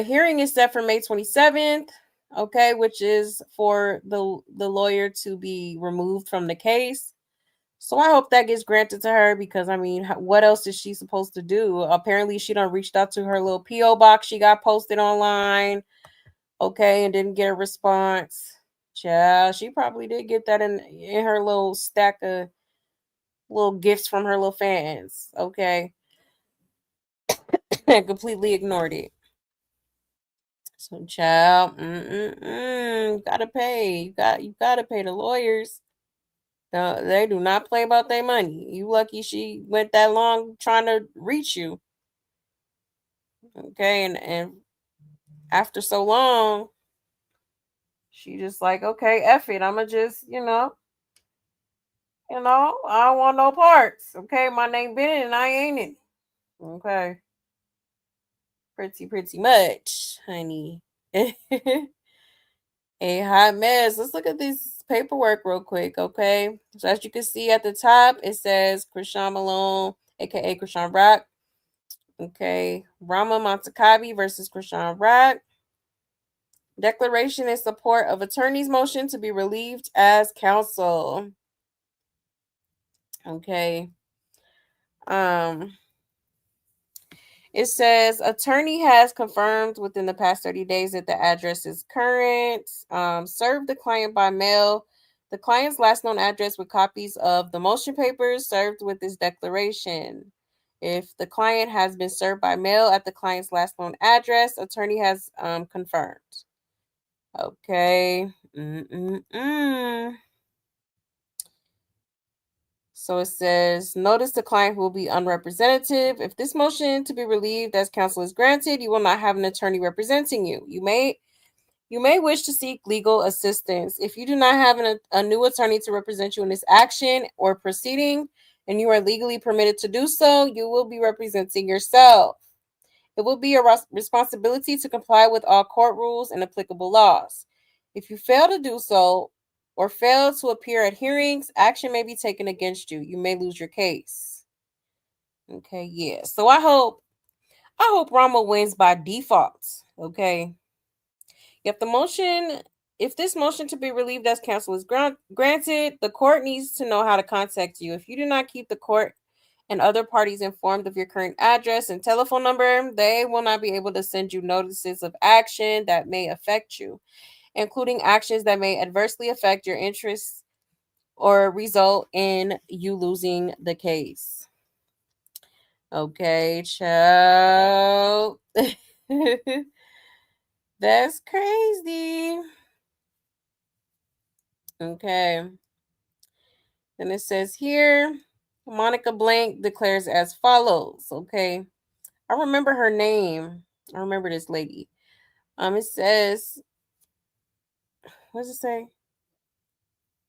hearing is set for May 27th, okay, which is for the lawyer to be removed from the case. So I hope that gets granted to her because I mean, what else is she supposed to do? Apparently she done reached out to her little PO box she got posted online, okay, and didn't get a response. Yeah, she probably did get that in her little stack of little gifts from her little fans, okay, and completely ignored it. So, child, you gotta pay. You gotta pay the lawyers. No, they do not play about their money. You lucky she went that long trying to reach you. Okay, and after so long, she just like, okay, F it. I'ma just, I don't want no parts. Okay, my name been it and I ain't it. Okay. Pretty much, honey. A hot mess. Let's look at this paperwork real quick, okay? So as you can see at the top, it says Chrisean Malone, aka Chrisean Rock. Okay, Rama Montakabi versus Chrisean Rock. Declaration in support of attorney's motion to be relieved as counsel. Okay. It says attorney has confirmed within the past 30 days that the address is current. Served the client by mail. The client's last known address with copies of the motion papers served with this declaration. If the client has been served by mail at the client's last known address, attorney has confirmed. Okay. So it says, notice the client will be unrepresentative. If this motion to be relieved as counsel is granted, you will not have an attorney representing you. You may wish to seek legal assistance. If you do not have a new attorney to represent you in this action or proceeding, and you are legally permitted to do so, you will be representing yourself. It will be your responsibility to comply with all court rules and applicable laws. If you fail to do so, or fail to appear at hearings, action may be taken against you. You may lose your case. Okay, yeah. So I hope Rama wins by default. Okay. If this motion to be relieved as counsel is granted, the court needs to know how to contact you. If you do not keep the court and other parties informed of your current address and telephone number, they will not be able to send you notices of action that may affect you, including actions that may adversely affect your interests or result in you losing the case. Okay, child. That's crazy. Okay. Then it says here, Monica Blank declares as follows. Okay. I remember her name. I remember this lady. It says, what does it say?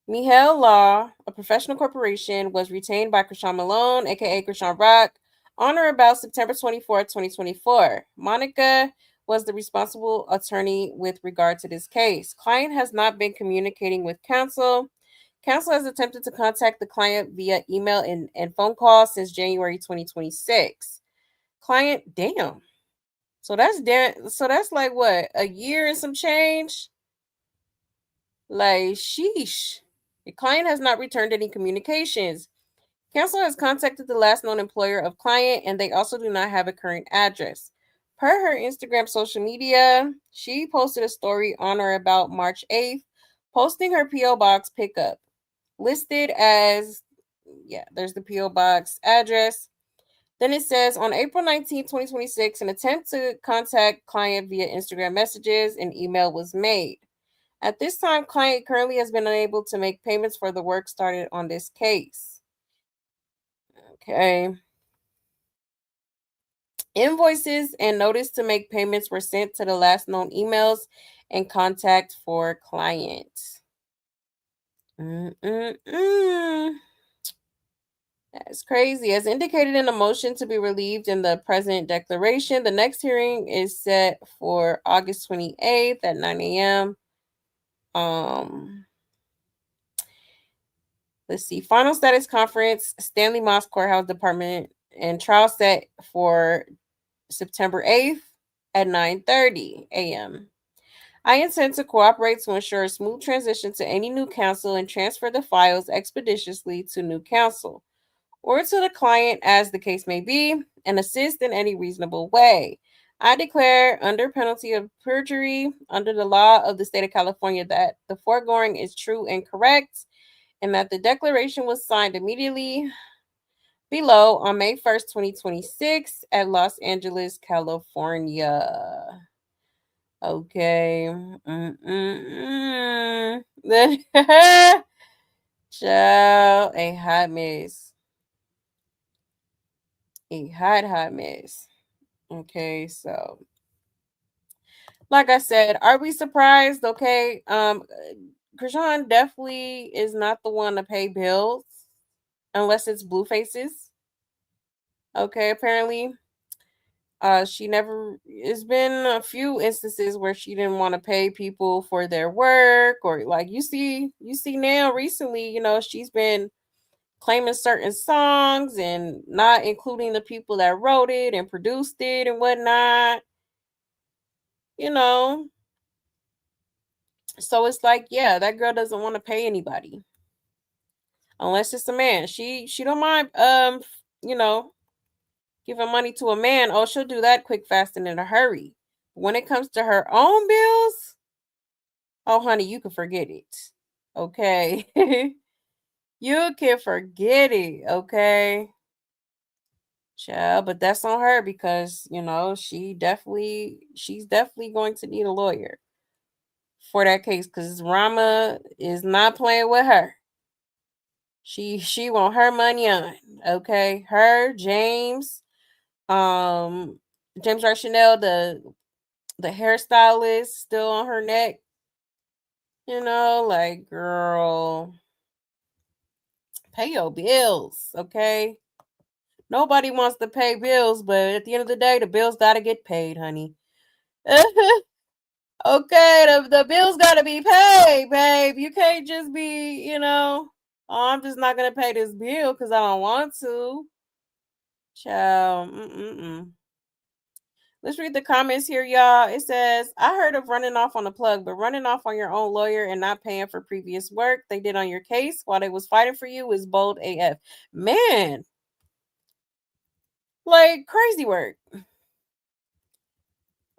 Nevaeh Law, a professional corporation, was retained by Chrisean Malone, aka Chrisean Rock, on or about September 24th, 2024. Monica was the responsible attorney with regard to this case. Client has not been communicating with counsel. Counsel has attempted to contact the client via email and phone call since January 2026. Client, damn. So that's like what, a year and some change? Like, sheesh. The client has not returned any communications. Counsel has contacted the last known employer of client, and they also do not have a current address. Per her Instagram social media, she posted a story on or about March 8th, posting her P.O. Box pickup. Listed as, yeah, there's the P.O. Box address. Then it says on April 19th, 2026, an attempt to contact client via Instagram messages and email was made. At this time, client currently has been unable to make payments for the work started on this case. Okay. Invoices and notice to make payments were sent to the last known emails and contact for client. That's crazy. As indicated in the motion to be relieved in the present declaration, the next hearing is set for August 28th at 9 a.m. Let's see. Final status conference, Stanley Moss Courthouse Department, and trial set for September 8th at 9:30 a.m. I intend to cooperate to ensure a smooth transition to any new counsel and transfer the files expeditiously to new counsel or to the client as the case may be, and assist in any reasonable way. I declare under penalty of perjury under the law of the state of California that the foregoing is true and correct, and that the declaration was signed immediately below on May 1st, 2026 at Los Angeles, California. Okay. Child, a hot mess. A hot mess. Okay, so like I said, are we surprised? Okay. Chrisean definitely is not the one to pay bills unless it's Blueface's. Okay, apparently. She never, it's been a few instances where she didn't want to pay people for their work, or like you see now recently, she's been claiming certain songs and not including the people that wrote it and produced it and whatnot, you know. So it's like, yeah, that girl doesn't want to pay anybody unless it's a man. She don't mind you know, giving money to a man. Oh, she'll do that quick, fast, and in a hurry. When it comes to her own bills, oh honey, you can forget it. Okay. You can forget it, okay? Child, but that's on her because, she's definitely going to need a lawyer for that case because Rama is not playing with her. She want her money on, okay? Her, James Wright Chanel, the hairstylist still on her neck. Like, girl, pay your bills, okay? Nobody wants to pay bills, but at the end of the day, the bills gotta get paid, honey. Okay, the bills gotta be paid, babe. You can't just be, oh, I'm just not gonna pay this bill because I don't want to. Child, Let's read the comments here, y'all. It says, I heard of running off on the plug, but running off on your own lawyer and not paying for previous work they did on your case while they was fighting for you is bold AF. Man, Like crazy work.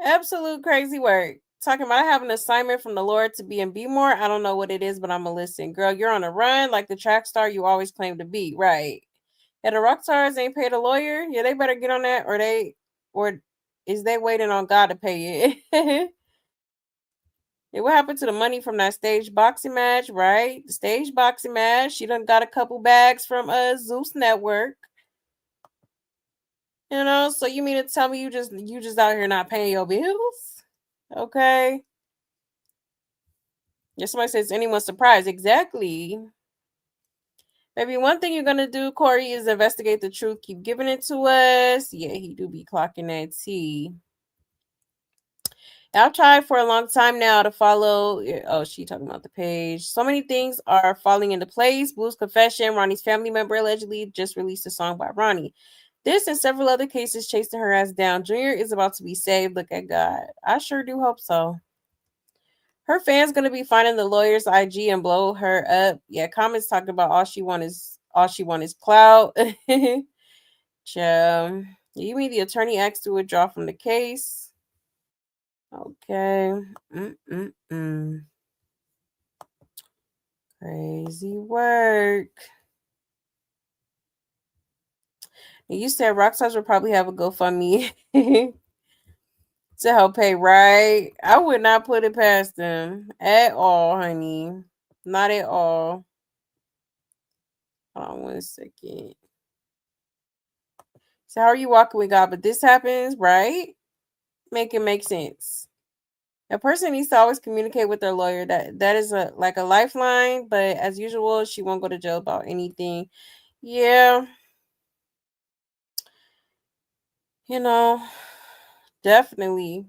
Absolute crazy work. Talking about I have an assignment from the Lord to be in Be More. I don't know what it is, but I'm gonna listen. Girl, you're on a run like the track star you always claim to be. Right. And the rock stars ain't paid a lawyer. Yeah, they better get on that, or is they waiting on God to pay it? Yeah, what happened to the money from that stage boxing match, right? The stage boxing match. She done got a couple bags from Zeus Network. You know, so you mean to tell me you just out here not paying your bills? Okay. Yeah, somebody says anyone surprised. Exactly. Maybe one thing you're gonna do, Corey, is investigate the truth. Keep giving it to us. Yeah, he do be clocking that T. I've tried for a long time now to follow. Oh, she talking about the page. So many things are falling into place. Blue's confession. Ronnie's family member allegedly just released a song by Ronnie. This and several other cases chasing her ass down. Junior is about to be saved. Look at God. I sure do hope so. Her fans gonna be finding the lawyer's IG and blow her up. Yeah, comments talking about all she want is clout. You mean the attorney asked to withdraw from the case? Okay. Crazy work. You said Rockstars would probably have a GoFundMe to help pay, right? I would not put it past them at all, honey. Not at all. Hold on 1 second. So how are you walking with God? But this happens, right? Make it make sense. A person needs to always communicate with their lawyer. That is a lifeline, but as usual, she won't go to jail about anything. Yeah. You know, definitely.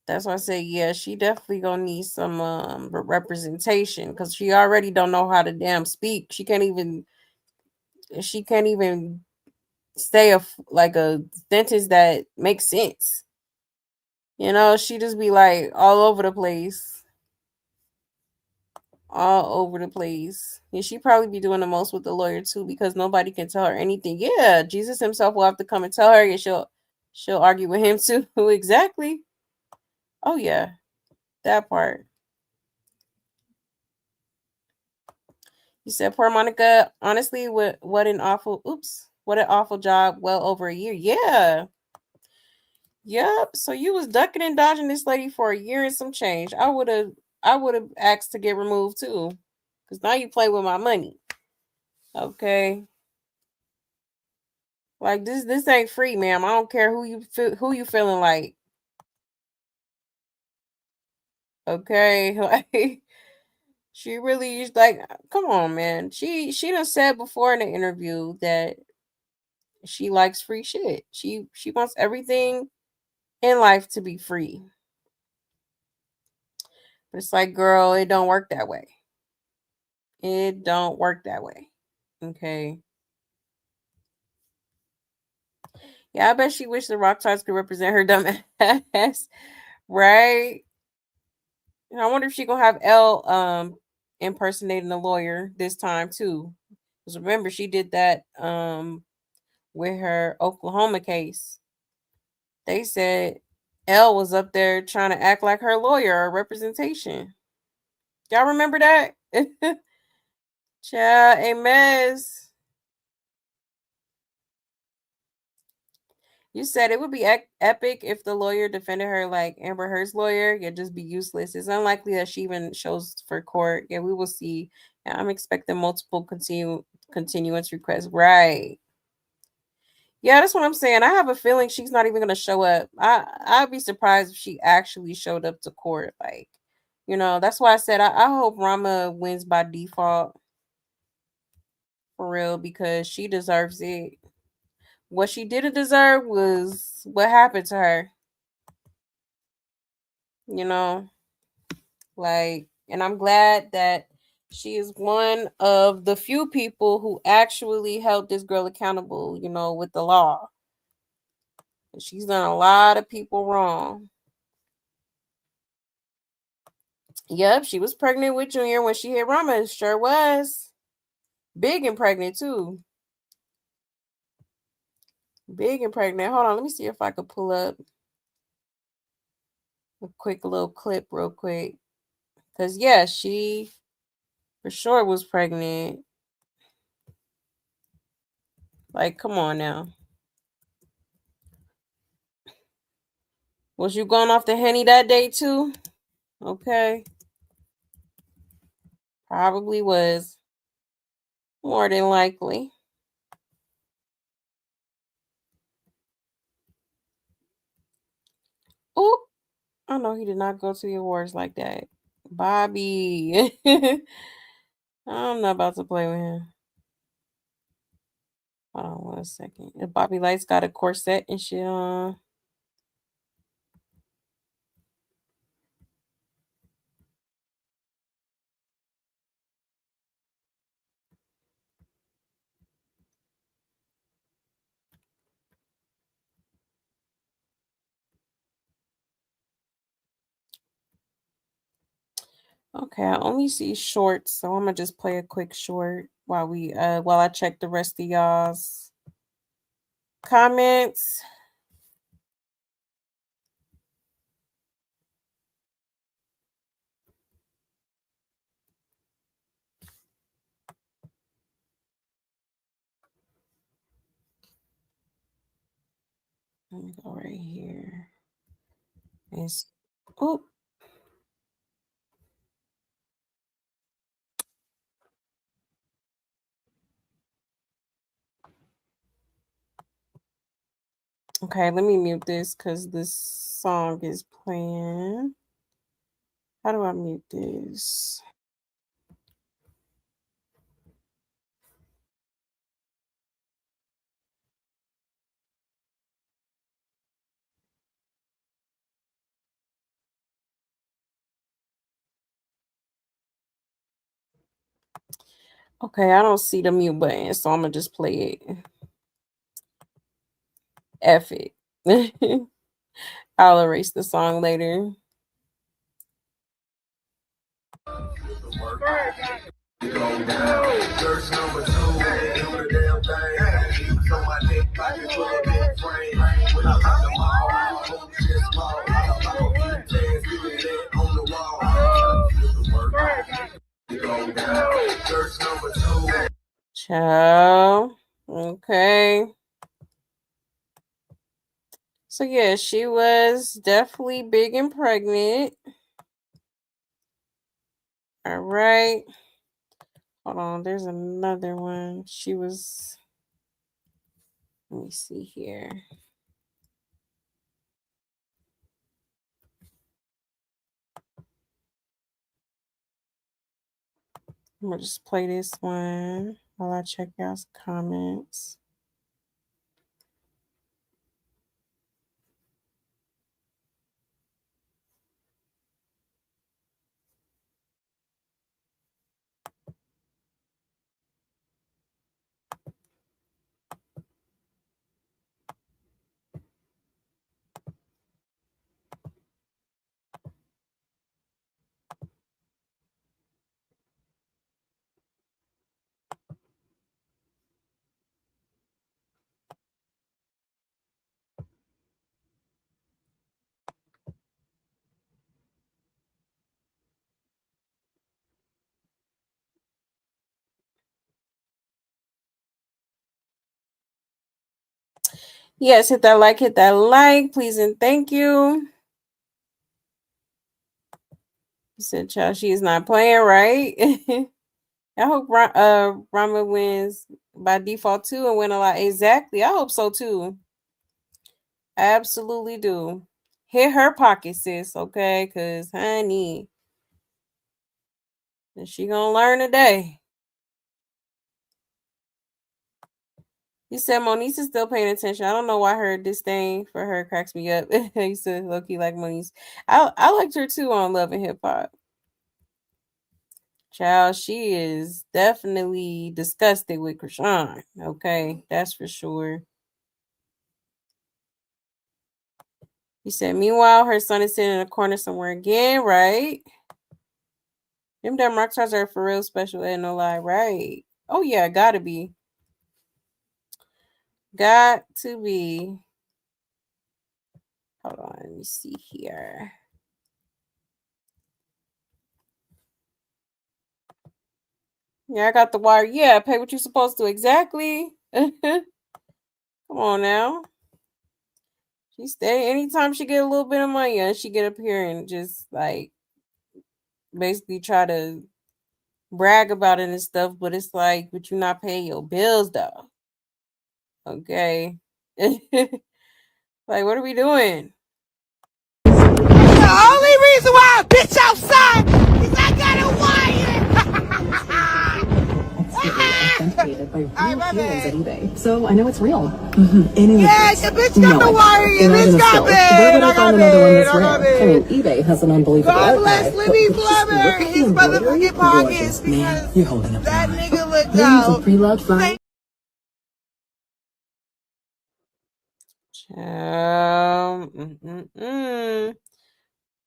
That's why I say, yeah, she definitely gonna need some representation because she already don't know how to damn speak. She can't even say a sentence that makes sense. You know, she just be like all over the place. All over the place. And she probably be doing the most with the lawyer too because nobody can tell her anything. Yeah, Jesus himself will have to come and tell her and she'll argue with him too. Exactly. Oh yeah. That part. You said poor Monica, honestly, what an awful job. Well over a year. Yeah. Yep. So you was ducking and dodging this lady for a year and some change. I would have asked to get removed too. Cause now you play with my money. Okay. Like this ain't free, ma'am. I don't care who you feeling like. Okay. Like she really is like, come on, man. She done said before in the interview that she likes free shit. She wants everything in life to be free. But it's like, girl, it don't work that way. It don't work that way. Okay. Yeah, I bet she wished the Rock Stars could represent her dumb ass. Right? And I wonder if she gonna have Elle impersonating a lawyer this time too. Because remember, she did that with her Oklahoma case. They said Elle was up there trying to act like her lawyer or representation. Y'all remember that? Child, a mess. You said it would be epic if the lawyer defended her like Amber Heard's lawyer. It'd just be useless. It's unlikely that she even shows for court. Yeah, we will see. Yeah, I'm expecting multiple continuance requests. Right. Yeah, that's what I'm saying. I have a feeling she's not even gonna show up. I'd be surprised if she actually showed up to court. Like, that's why I said I hope Rama wins by default for real because she deserves it. What she didn't deserve was what happened to her. You know, and I'm glad that she is one of the few people who actually held this girl accountable, with the law. She's done a lot of people wrong. Yep, she was pregnant with Junior when she hit Rama. Sure was. Big and pregnant, too. Big and pregnant. Hold on, let me see if I could pull up a quick little clip real quick. Because, yeah, she for sure was pregnant. Like, come on now. Was you going off the Henny that day too? Okay. Probably was. More than likely. Oop. I know he did not go to the awards like that. Bobby. I'm not about to play with him. Hold on 1 second. If Bobby Light's got a corset and shit on. Okay, I only see shorts, so I'm gonna just play a quick short while I check the rest of y'all's comments. Let me go right here. It's oh. Okay, let me mute this because this song is playing. How do I mute this? Okay, I don't see the mute button, so I'm gonna just play it. F it. I'll erase the song later. Ciao. Okay. So yeah, she was definitely big and pregnant. All right. Hold on, there's another one. She was, let me see here. I'm gonna just play this one while I check y'all's comments. Yes, hit that like, please and thank you. He said, "Child, she is not playing right." I hope Rama wins by default too and win a lot. Exactly, I hope so too. I absolutely do. Hit her pocket, sis. Okay, cause honey, she gonna learn today. You said Moniece is still paying attention. I don't know why her disdain for her cracks me up. I used to low-key like Moniece. I liked her too on Love and Hip Hop. Child, she is definitely disgusted with Chrisean. Okay, that's for sure. He said, meanwhile, her son is sitting in a corner somewhere again, right? Them damn rock stars are for real special ed, no lie, right? Oh, yeah, gotta be. Got to be. Hold on, let me see here. Yeah, I got the wire. Yeah, pay what you're supposed to. Exactly. Come on now. She stay anytime she get a little bit of money and she get up here and just like basically try to brag about it and stuff, but it's like, but you're not paying your bills though. Okay. Like, what are we doing? The only reason why I bitch outside is I got a wire. Authenticated by real humans at eBay. So I know it's real. Yeah, the bitch got the wire. Your bitch got paid. Where would I find another one that's I got rare? I mean, paid. eBay has an unbelievable God bless archive. Libby But just Flubber look and at his the embroidery. motherfucking pockets Gorgeous, because man. You're holding up that the line. nigga looked Millions out. of pre-loved fine.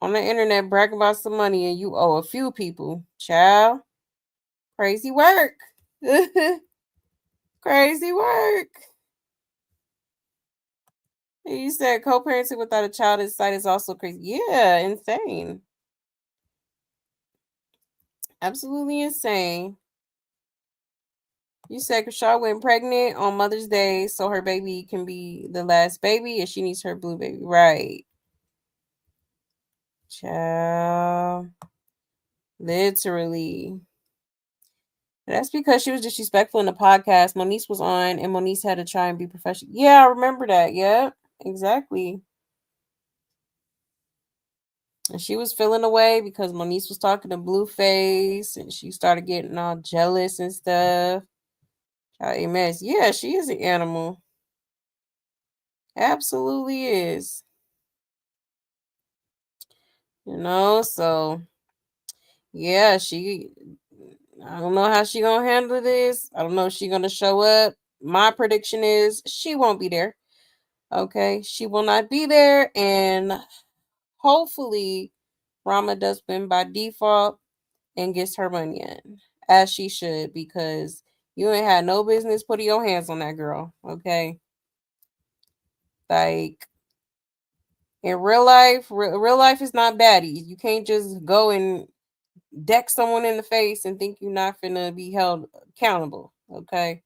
On the internet, brag about some money and you owe a few people. Child. Crazy work. Crazy work. You said co-parenting without a child in sight is also crazy. Yeah, insane. Absolutely insane. You said Krishaw went pregnant on Mother's Day so her baby can be the last baby and she needs her blue baby. Right. Child. Literally. That's because she was disrespectful in the podcast. Moniece was on and Moniece had to try and be professional. Yeah, I remember that. Yeah, exactly. And she was feeling away because Moniece was talking to Blueface and she started getting all jealous and stuff. Amen. Yeah, she is an animal. Absolutely is. So yeah, I don't know how she gonna handle this. I don't know if she gonna show up. My prediction is she won't be there. Okay, she will not be there, and hopefully Rama does win by default and gets her money in, as she should, because you ain't had no business putting your hands on that girl. Okay, like in real life, real life is not baddie. You can't just go and deck someone in the face and think you're not gonna be held accountable. Okay,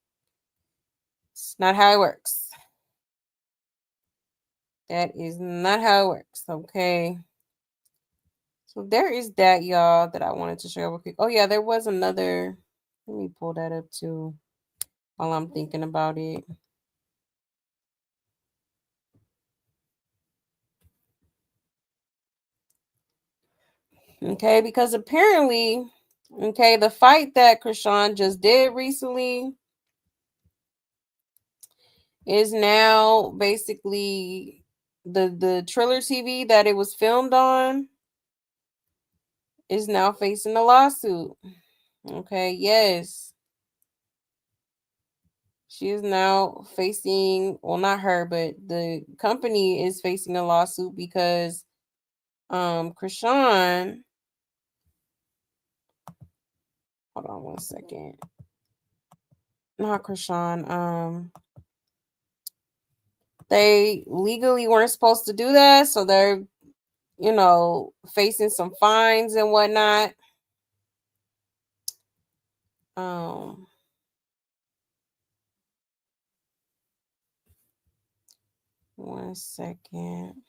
it's not how it works. That is not how it works. Okay. So there is that, y'all, that I wanted to share with you. Oh yeah, there was another. Let me pull that up too while I'm thinking about it. Okay, because apparently, the fight that Chrisean just did recently is now basically the Triller TV that it was filmed on is now facing a lawsuit. Okay, yes. She is now facing, well, not her, but the company is facing a lawsuit because Chrisean, hold on one second. Not Chrisean. They legally weren't supposed to do that, so they're, facing some fines and whatnot. One second.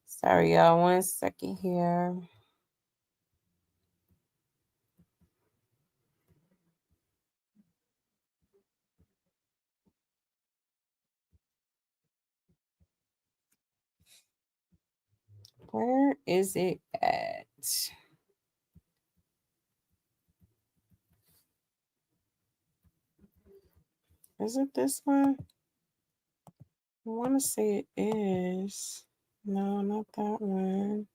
Sorry, y'all. One second here. Where is it at? Is it this one? I want to say it is. No, not that one.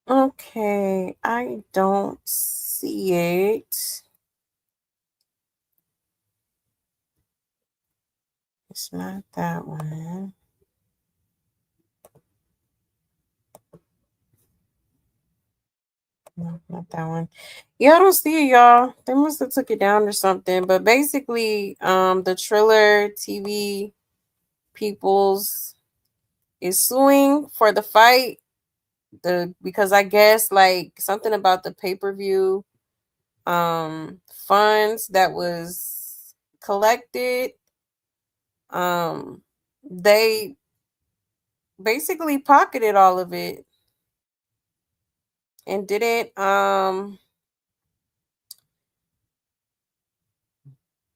Okay, I don't see it. It's not that one. No, not that one. Yeah, I don't see it, y'all. They must have took it down or something. But basically, the Triller TV peoples is suing for the fight. Because I guess like something about the pay-per-view funds that was collected. They basically pocketed all of it and didn't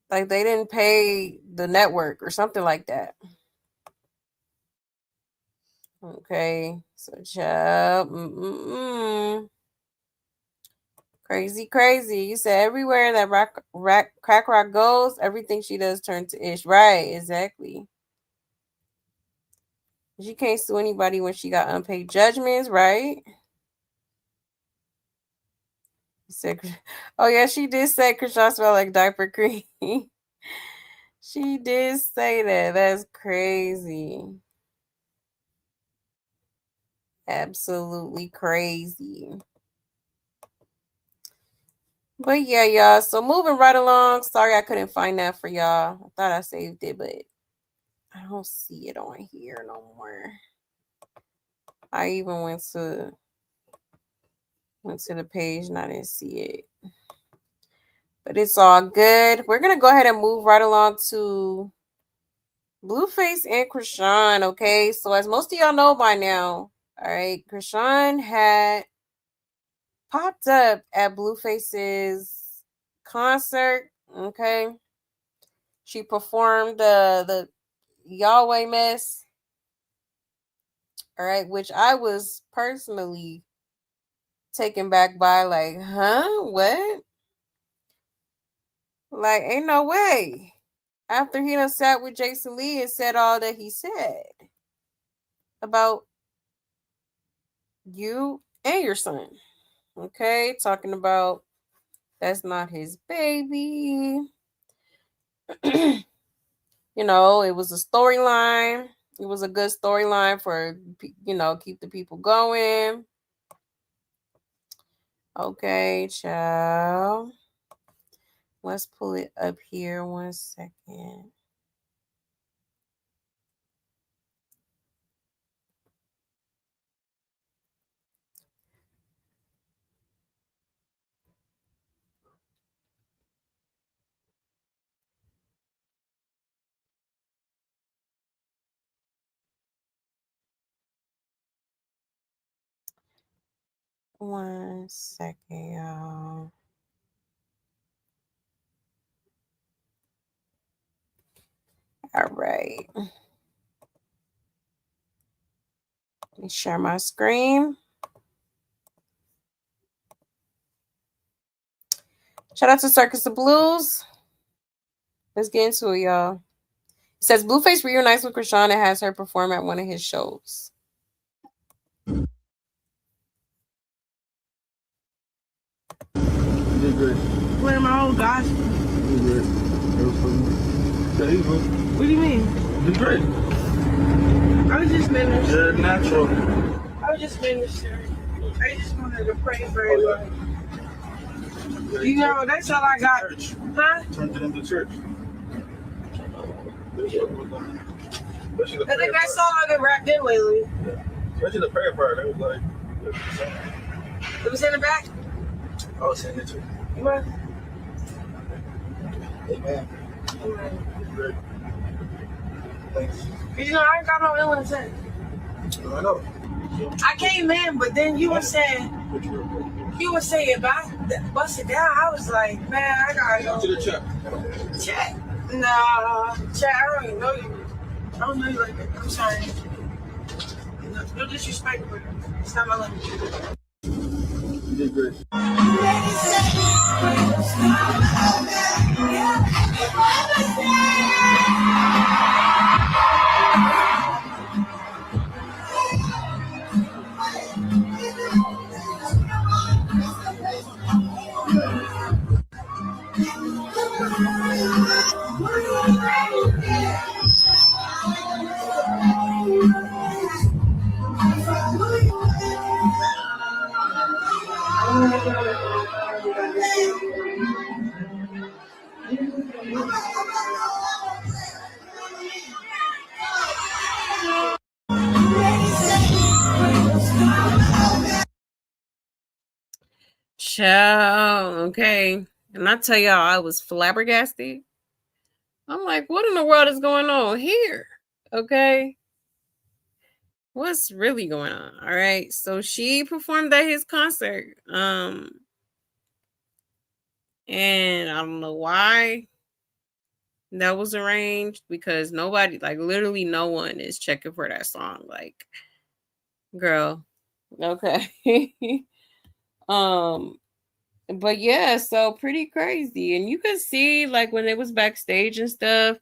like they didn't pay the network or something like that. Okay, so child, crazy. You said everywhere that crack rock goes, everything she does turns to ish. Right, exactly. She can't sue anybody when she got unpaid judgments, right? Said, oh yeah, she did say Chrisean smelled like diaper cream. She did say that. That's crazy. Absolutely crazy. But yeah, y'all. So moving right along. Sorry I couldn't find that for y'all. I thought I saved it, but I don't see it on here no more. I even went to the page and I didn't see it. But it's all good. We're gonna go ahead and move right along to Blueface and Chrisean. Okay, so as most of y'all know by now, all right, Chrisean had popped up at Blueface's concert. Okay, she performed the Yahweh mess. All right, which I was personally taken back by, like, huh? What? Like, ain't no way. After he done sat with Jason Lee and said all that he said about you and your son. Okay, talking about that's not his baby. You know, it was a storyline. It was a good storyline for, keep the people going. Okay, child. Let's pull it up here 1 second. One second, y'all. All right. Let me share my screen. Shout out to Circus of Blues. Let's get into it, y'all. It says Blueface reunites with Chrisean and has her perform at one of his shows. Playing my own gospel. What do you mean? Did great. I was just ministering. You're natural. I was just ministering. I just wanted to pray for everybody. You know, that's all I got. Huh? Turned it into church. I think that's all I've been rapped in lately. Especially the prayer part. That was like. It was in the back. I was saying it too. Amen. Amen. Amen. Thanks. You know, I ain't got no ill intent. I know. I came in, but then you were saying, but I bust it down. I was like, man, I gotta go. To the chat. Chat? Nah, chat, I don't even know you. I don't know you like that. I'm sorry. No disrespect, but it's not my language. You did great. Ciao. Okay. And I tell y'all, I was flabbergasted. I'm like, what in the world is going on here? Okay. What's really going on? All right. So she performed at his concert. And I don't know why that was arranged, because nobody, like literally no one is checking for that song. Like, girl. Okay. But yeah, so pretty crazy. And you could see, like, when it was backstage and stuff,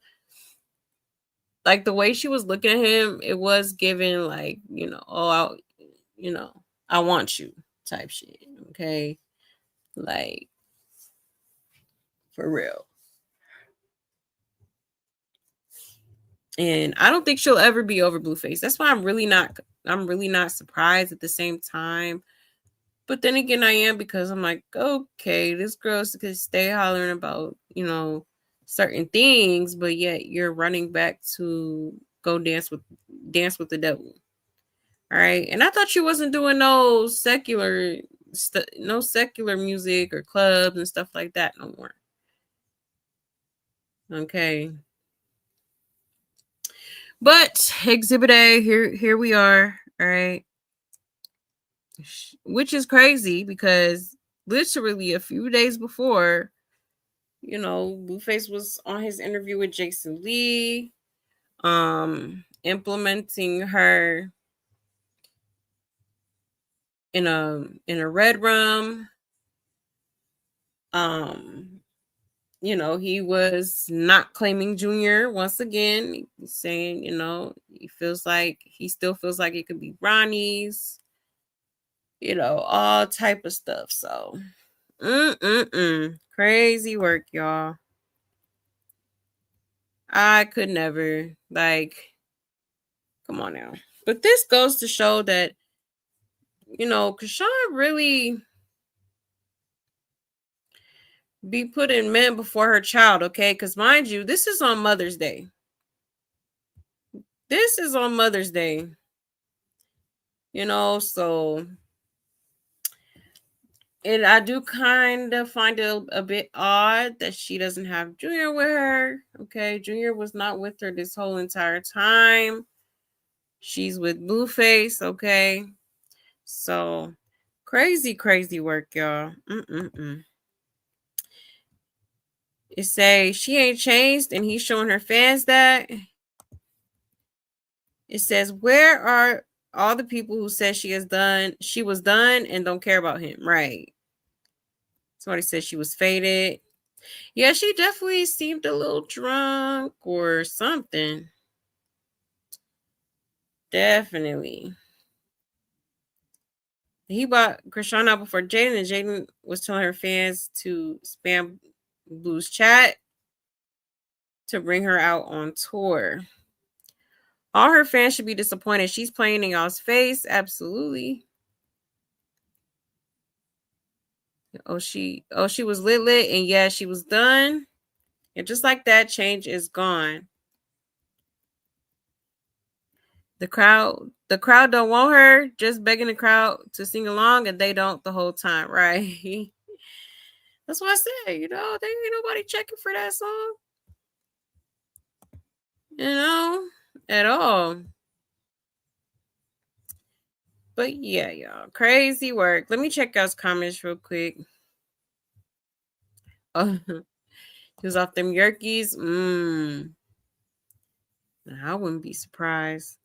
like the way she was looking at him, it was giving like, I want you type shit. Okay. Like, for real. And I don't think she'll ever be over Blueface. That's why I'm really not surprised at the same time. But then again, I am, because I'm like, okay, this girl could stay hollering about, certain things, but yet you're running back to go dance with the devil. All right. And I thought you wasn't doing no secular music or clubs and stuff like that no more. Okay. But Exhibit A, here we are. All right. Which is crazy, because literally a few days before, Blueface was on his interview with Jason Lee, implementing her in a red room. He was not claiming Junior once again, saying, he still feels like it could be Ronnie's, all type of stuff. So, crazy work, y'all. I could never, come on now. But this goes to show that, Chrisean really be putting men before her child, okay? Because mind you, this is on Mother's Day. So I do kind of find it a bit odd that she doesn't have Junior with her. Okay, Junior was not with her this whole entire time. She's with Blueface, okay? So crazy work, y'all. It say she ain't changed, and he's showing her fans that. It says, where are all the people who said she was done and don't care about him? Right. Somebody said she was faded. Yeah, she definitely seemed a little drunk or something. Definitely. He bought Chrisean out before Jaden, and Jaden was telling her fans to spam Blue's chat to bring her out on tour. All her fans should be disappointed. She's playing in y'all's face. Absolutely. She was lit, and yeah, she was done. And just like that, change is gone. The crowd don't want her, just begging the crowd to sing along, and they don't the whole time, right? That's what I said, you know, there ain't nobody checking for that song. You know, at all. But yeah, y'all. Crazy work. Let me check out comments real quick. Oh, he was off them Yerkies. I wouldn't be surprised.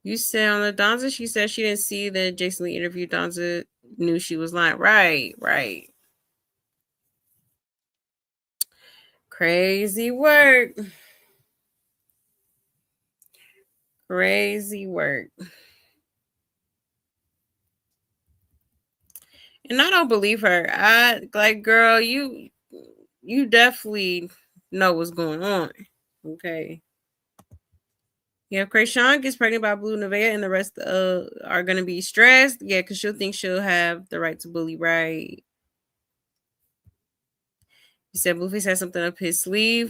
You said on the Donza, she said she didn't see the Jason Lee interview. Donza knew she was lying. Right. Crazy work. Crazy work. And I don't believe her. I like, girl, you definitely know what's going on. Okay. Yeah, Chrisean gets pregnant by Blue Nevaeh and the rest are gonna be stressed. Yeah, because she'll think she'll have the right to bully, right? He said Blueface has something up his sleeve.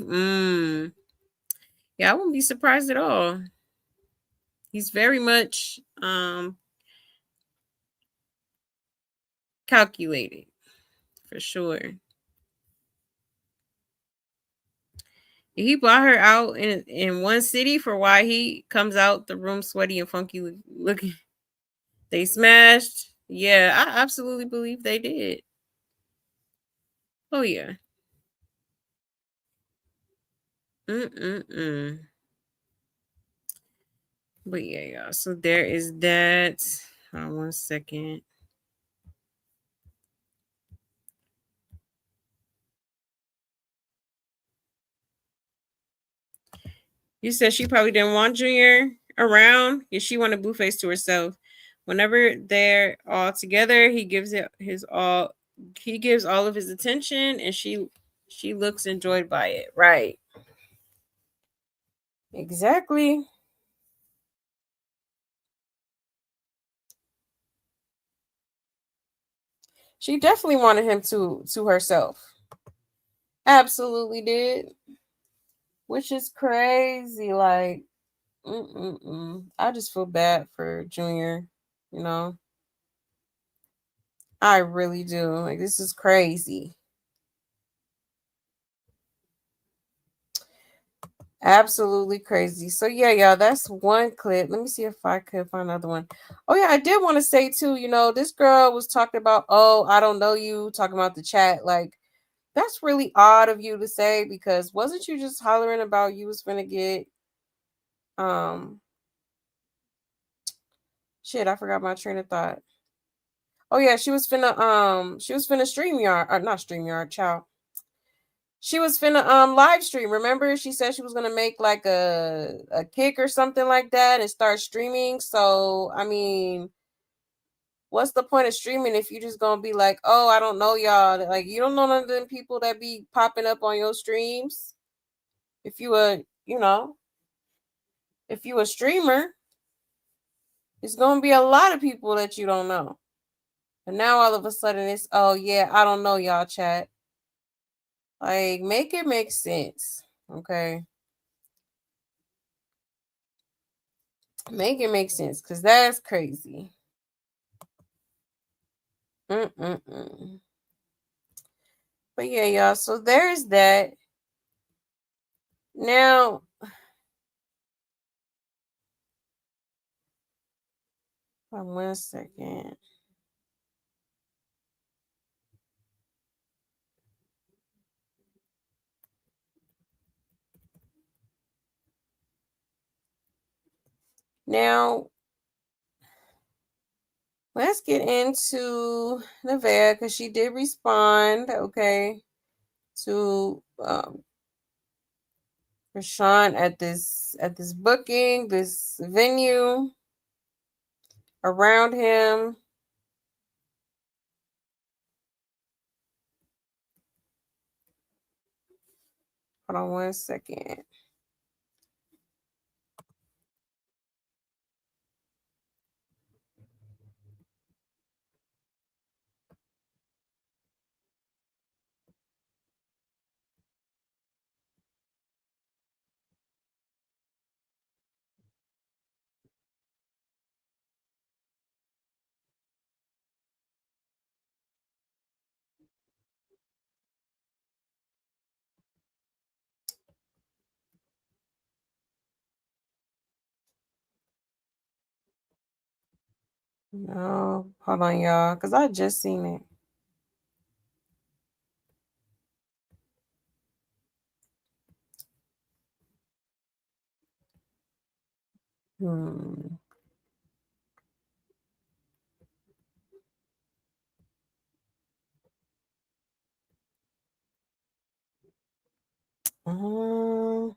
Yeah, I wouldn't be surprised at all. He's very much calculated, for sure. He brought her out in one city for why he comes out the room sweaty and funky looking. They smashed. Yeah, I absolutely believe they did. Oh yeah. But yeah, y'all. So there is that. Hold on 1 second. You said she probably didn't want Junior around. Yeah, she wanted Blueface to herself. Whenever they're all together, he gives it his all. He gives all of his attention, and she looks enjoyed by it. Right. Exactly. She definitely wanted him to herself. Absolutely did. Which is crazy. Like, I just feel bad for Junior, you know. I really do. Like, this is crazy. Absolutely crazy. So yeah, y'all, that's one clip. Let me see if I could find another one. Oh yeah, I did want to say too, you know, this girl was talking about, oh, I don't know you, talking about the chat. Like, that's really odd of you to say, because wasn't you just hollering about you was gonna get shit, I forgot my train of thought. Oh yeah, she was finna StreamYard, or not StreamYard, child. She was finna live stream. Remember, she said she was gonna make like a kick or something like that and start streaming. So I mean, what's the point of streaming if you just gonna be like, oh, I don't know y'all. Like, you don't know none of them people that be popping up on your streams. If you if you a streamer, it's gonna be a lot of people that you don't know. And now all of a sudden it's, oh yeah, I don't know y'all, chat. Like, make it make sense. Okay. Make it make sense, because that's crazy. But yeah, y'all. So there's that. Now, 1 second. Now, let's get into Nevaeh, because she did respond, okay, to Chrisean at this booking, this venue around him. Hold on 1 second. No, hold on, y'all, because I just seen it. Hmm. Um,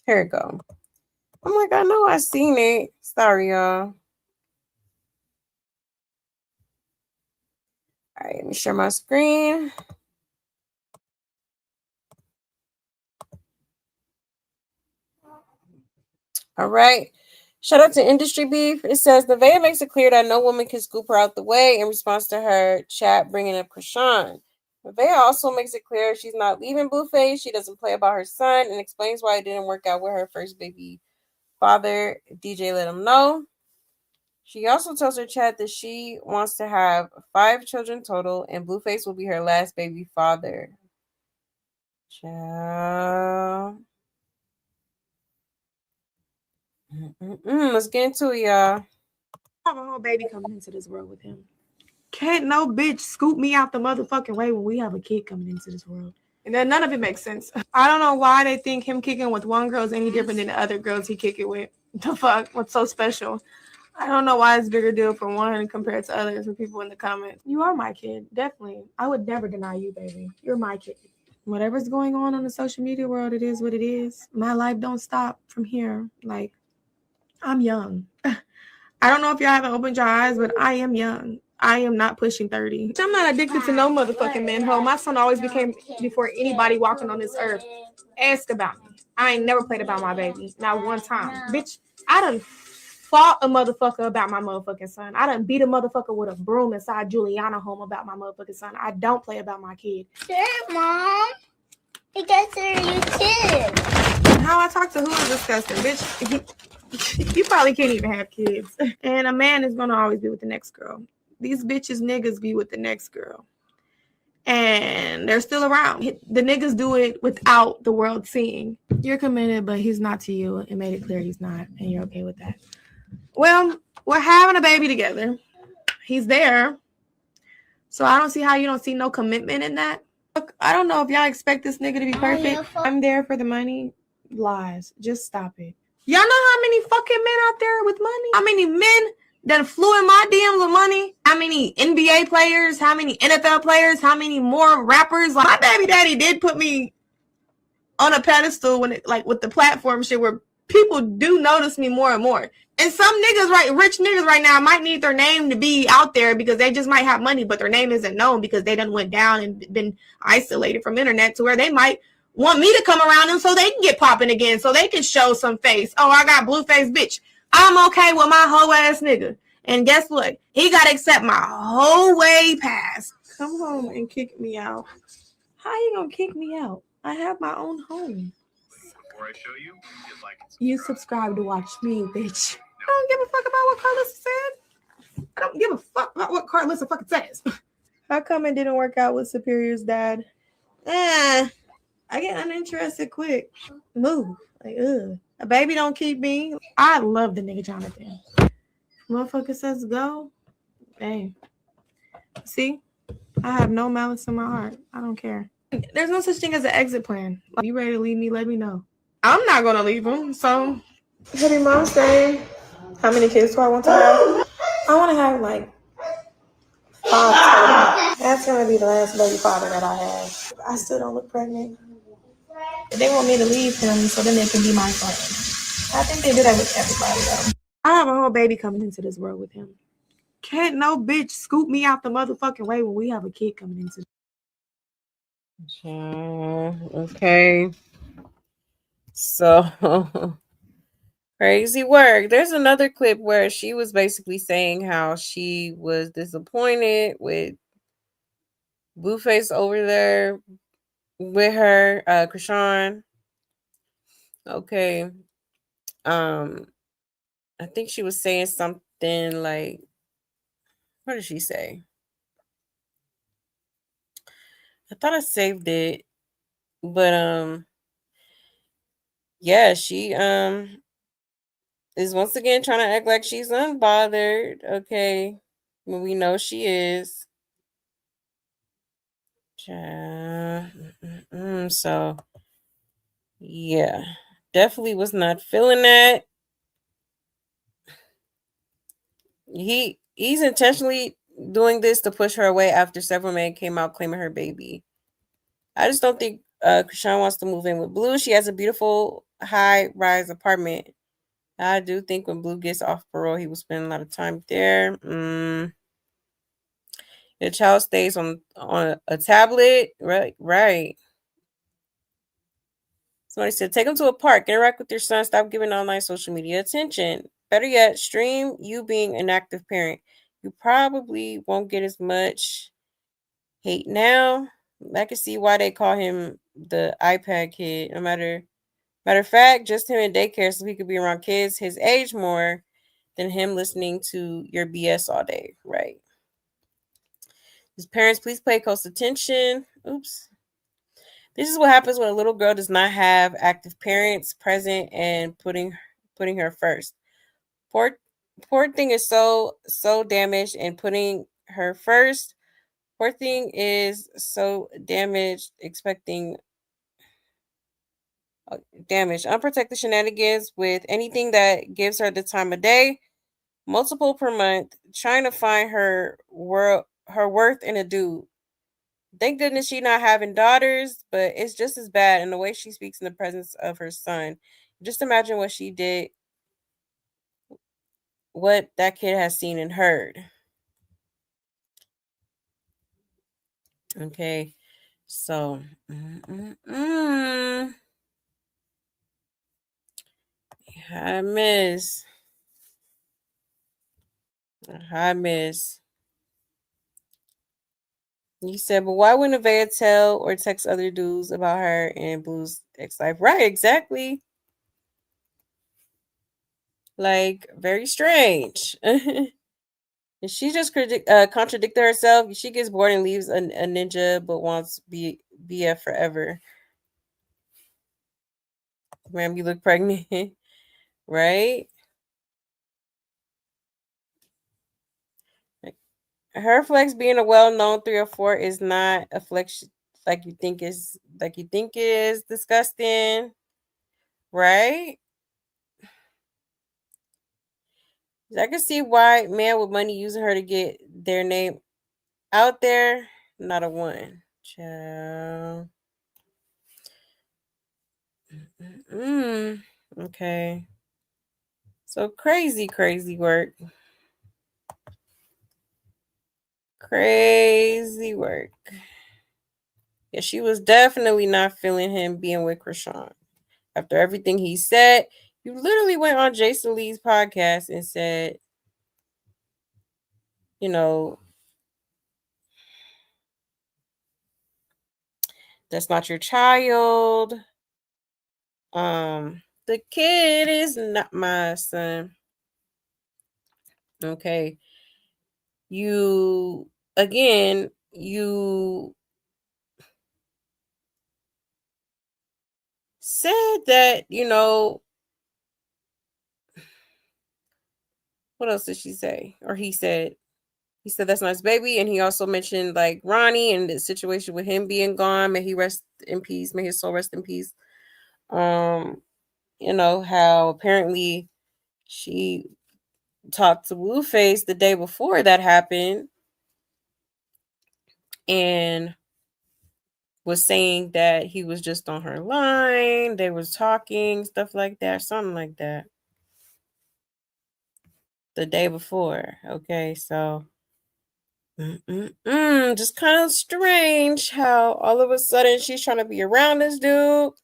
here it go. I'm like, I know I seen it. Sorry, y'all. All right, let me share my screen. All right. Shout out to Industry Beef. It says Nevaeh makes it clear that no woman can scoop her out the way in response to her chat bringing up Chrisean. Nevaeh also makes it clear she's not leaving Blueface. She doesn't play about her son and explains why it didn't work out with her first baby father. DJ let him know. She also tells her chat that she wants to have 5 children total and Blueface will be her last baby father. Ciao. Let's get into it, y'all. I have a whole baby coming into this world with him. Can't no bitch scoop me out the motherfucking way when we have a kid coming into this world. And then none of it makes sense. I don't know why they think him kicking with one girl is any different than the other girls he kick it with. The fuck? What's so special? I don't know why it's a bigger deal for one compared to others for people in the comments. You are my kid, definitely. I would never deny you, baby. You're my kid. Whatever's going on in the social media world, it is what it is. My life don't stop from here. Like, I'm young. I don't know if y'all haven't opened your eyes, but I am young. I am not pushing 30. I'm not addicted to no motherfucking man. Ho, my son always became before anybody walking on this earth. Ask about me. I ain't never played about my baby. Not one time. Bitch, I done fought a motherfucker about my motherfucking son. I done beat a motherfucker with a broom inside Juliana home about my motherfucking son. I don't play about my kid. Sure, Mom. You guys are you too. How I talk to who is disgusting, bitch. You probably can't even have kids. And a man is gonna always be with the next girl. These bitches niggas be with the next girl. And they're still around. The niggas do it without the world seeing. You're committed, but he's not to you. It made it clear he's not, and you're okay with that. Well, we're having a baby together. He's there. So I don't see how you don't see no commitment in that. Look, I don't know if y'all expect this nigga to be perfect. I'm there for the money. Lies. Just stop it. Y'all know how many fucking men out there with money? How many men that flew in my DMs with money? How many NBA players? How many NFL players? How many more rappers? Like, my baby daddy did put me on a pedestal when it, like with the platform shit where people do notice me more and more. And some niggas, right, rich niggas right now might need their name to be out there because they just might have money, but their name isn't known because they done went down and been isolated from internet to where they might want me to come around them so they can get popping again, so they can show some face. Oh, I got Blueface, bitch. I'm okay with my whole ass nigga. And guess what? He got to accept my whole way past. Come home and kick me out. How you gonna kick me out? I have my own home. Before I show you, you'd like you subscribe to watch me, bitch. I don't give a fuck about what Carlissa said. I don't give a fuck about what Carlissa fucking says. How come it didn't work out with Superior's dad? I get uninterested quick. Move. Like, ugh. A baby don't keep me. I love the nigga Jonathan. Motherfucker says go. Hey. See? I have no malice in my heart. I don't care. There's no such thing as an exit plan. Like, you ready to leave me? Let me know. I'm not gonna leave him. So, Happy Mom's Day. How many kids do I want to have? I want to have like 5 total. That's gonna be the last baby father that I have. I still don't look pregnant. They want me to leave him so then they can be my friend. I think they do that with everybody though. I have a whole baby coming into this world with him. Can't no bitch scoop me out the motherfucking way when we have a kid coming into. Okay. So crazy work. There's another clip where she was basically saying how she was disappointed with Blueface over there with her, Chrisean. Okay. I think she was saying something like What did she say? I thought I saved it, but yeah, she is once again trying to act like she's unbothered. Okay, when we know she is. So yeah, definitely was not feeling that. He's intentionally doing this to push her away after several men came out claiming her baby. I just don't think Chrisean wants to move in with Blue. She has a beautiful high-rise apartment. I do think when Blue gets off parole, he will spend a lot of time there. The child stays on a tablet, right? Right. Somebody said, take him to a park, interact with your son, stop giving online social media attention. Better yet, stream you being an active parent. You probably won't get as much hate now. I can see why they call him the iPad kid. Matter of fact, just him in daycare so he could be around kids his age more than him listening to your BS all day. Right. His parents, please pay close attention. Oops. This is what happens when a little girl does not have active parents present and putting her first. Poor poor thing is so damaged and putting her first. Poor thing is so damaged, expecting damage, unprotected shenanigans with anything that gives her the time of day, multiple per month, trying to find her worth in a dude. Thank goodness she not having daughters, but it's just as bad in the way she speaks in the presence of her son. Just imagine what she did, what that kid has seen and heard. Okay, so hi miss, hi miss. You said, but why wouldn't Nevaeh tell or text other dudes about her and Blue's ex life? Right, exactly. Like, very strange. And she just contradicted herself. She gets bored and leaves a ninja, but wants BF forever. Ma'am, you look pregnant, right? Her flex being a well-known 304 is not a flex like you think it is. Disgusting, right? I can see why man with money using her to get their name out there. Not a one. Ciao. Okay. So crazy work. Crazy work. Yeah, she was definitely not feeling him being with Chrisean. After everything he said, you literally went on Jason Lee's podcast and said, you know, that's not your child. The kid is not my son. Okay. You again, you said that, what else did she say? Or he said that's not his baby. And he also mentioned like Ronnie and the situation with him being gone. May he rest in peace. May his soul rest in peace. How apparently she talked to Blueface the day before that happened and was saying that he was just on her line. They was talking, stuff like that, something like that. The day before. Okay, so just kind of strange how all of a sudden she's trying to be around this dude.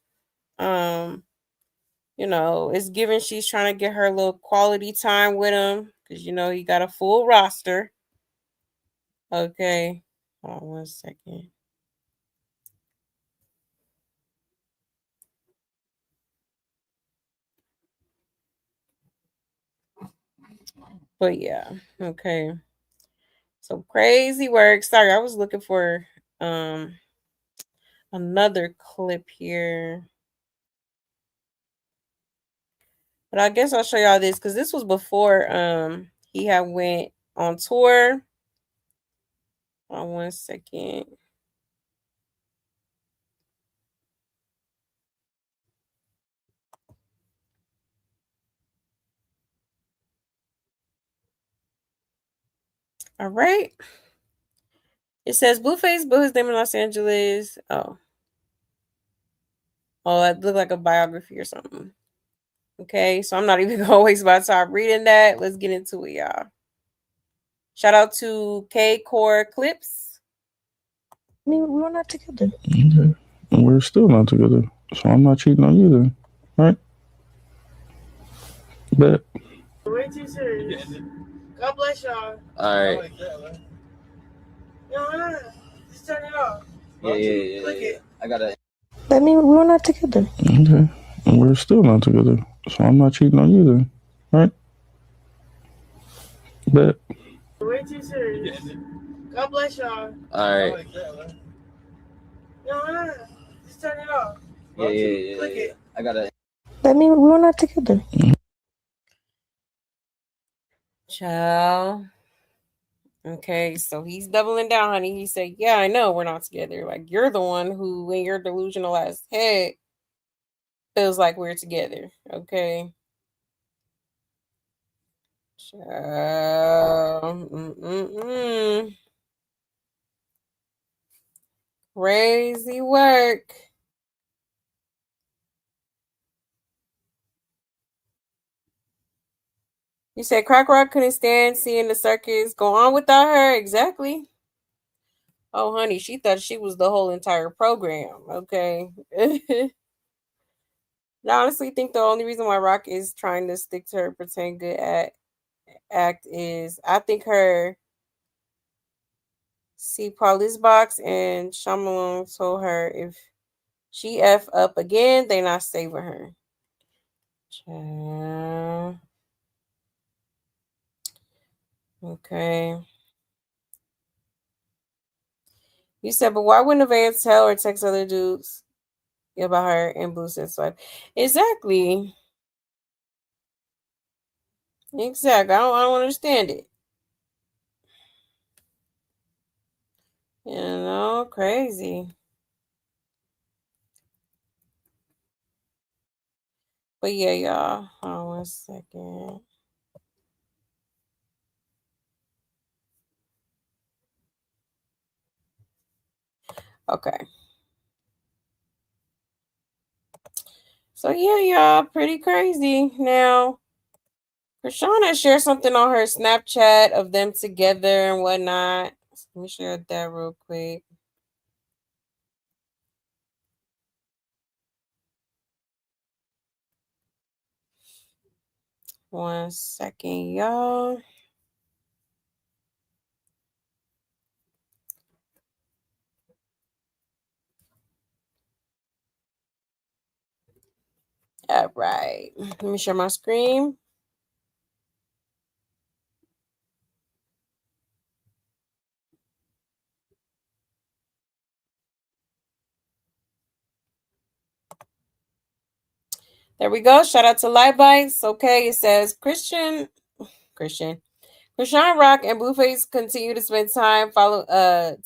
It's given she's trying to get her little quality time with him because he got a full roster. Okay, hold on 1 second. But yeah, okay. So crazy work. Sorry, I was looking for another clip here. But I guess I'll show y'all this because this was before he had went on tour. On 1 second. All right. It says Blueface built his name in Los Angeles. Oh, it looked like a biography or something. Okay, so I'm not even going to waste my time reading that. Let's get into it, y'all. Shout out to K Core Clips. I mean, we're not together. Okay. And we're still not together. So I'm not cheating on you then. Right? Bet. Way too serious. God bless y'all. Alright. No. Just turn it off. Yeah. Click it. I gotta. I mean, we're not together. Okay. And we're still not together. So I'm not cheating on you then. Right? Bet. Way too serious. God bless y'all. Alright. No. Just turn it off. Yeah. Click it. I gotta. I mean, we're not together. Ciao. Okay, so he's doubling down, honey. He said, yeah, I know we're not together. Like, you're the one who, in your delusional ass head, feels like we're together. Okay. Ciao. Crazy work. You said Crack Rock couldn't stand seeing the circus go on without her? Exactly. Oh, honey, she thought she was the whole entire program. Okay. I honestly think the only reason why Rock is trying to stick to her pretend good act is I think her see Paul's box and Shyamalan told her if she F up again, they not saving her. Okay. You said, but why wouldn't Nevaeh tell or text other dudes about her and Blue Sense life? Exactly. Exactly. I don't understand it. Crazy. But yeah, y'all. Hold on 1 second. Okay. So yeah, y'all, pretty crazy. Now, Chrisean shared something on her Snapchat of them together and whatnot. Let me share that real quick. One second, y'all. All right. Let me share my screen. There we go. Shout out to Light Bites. Okay, it says Chrisean Rock and Blueface continue to spend time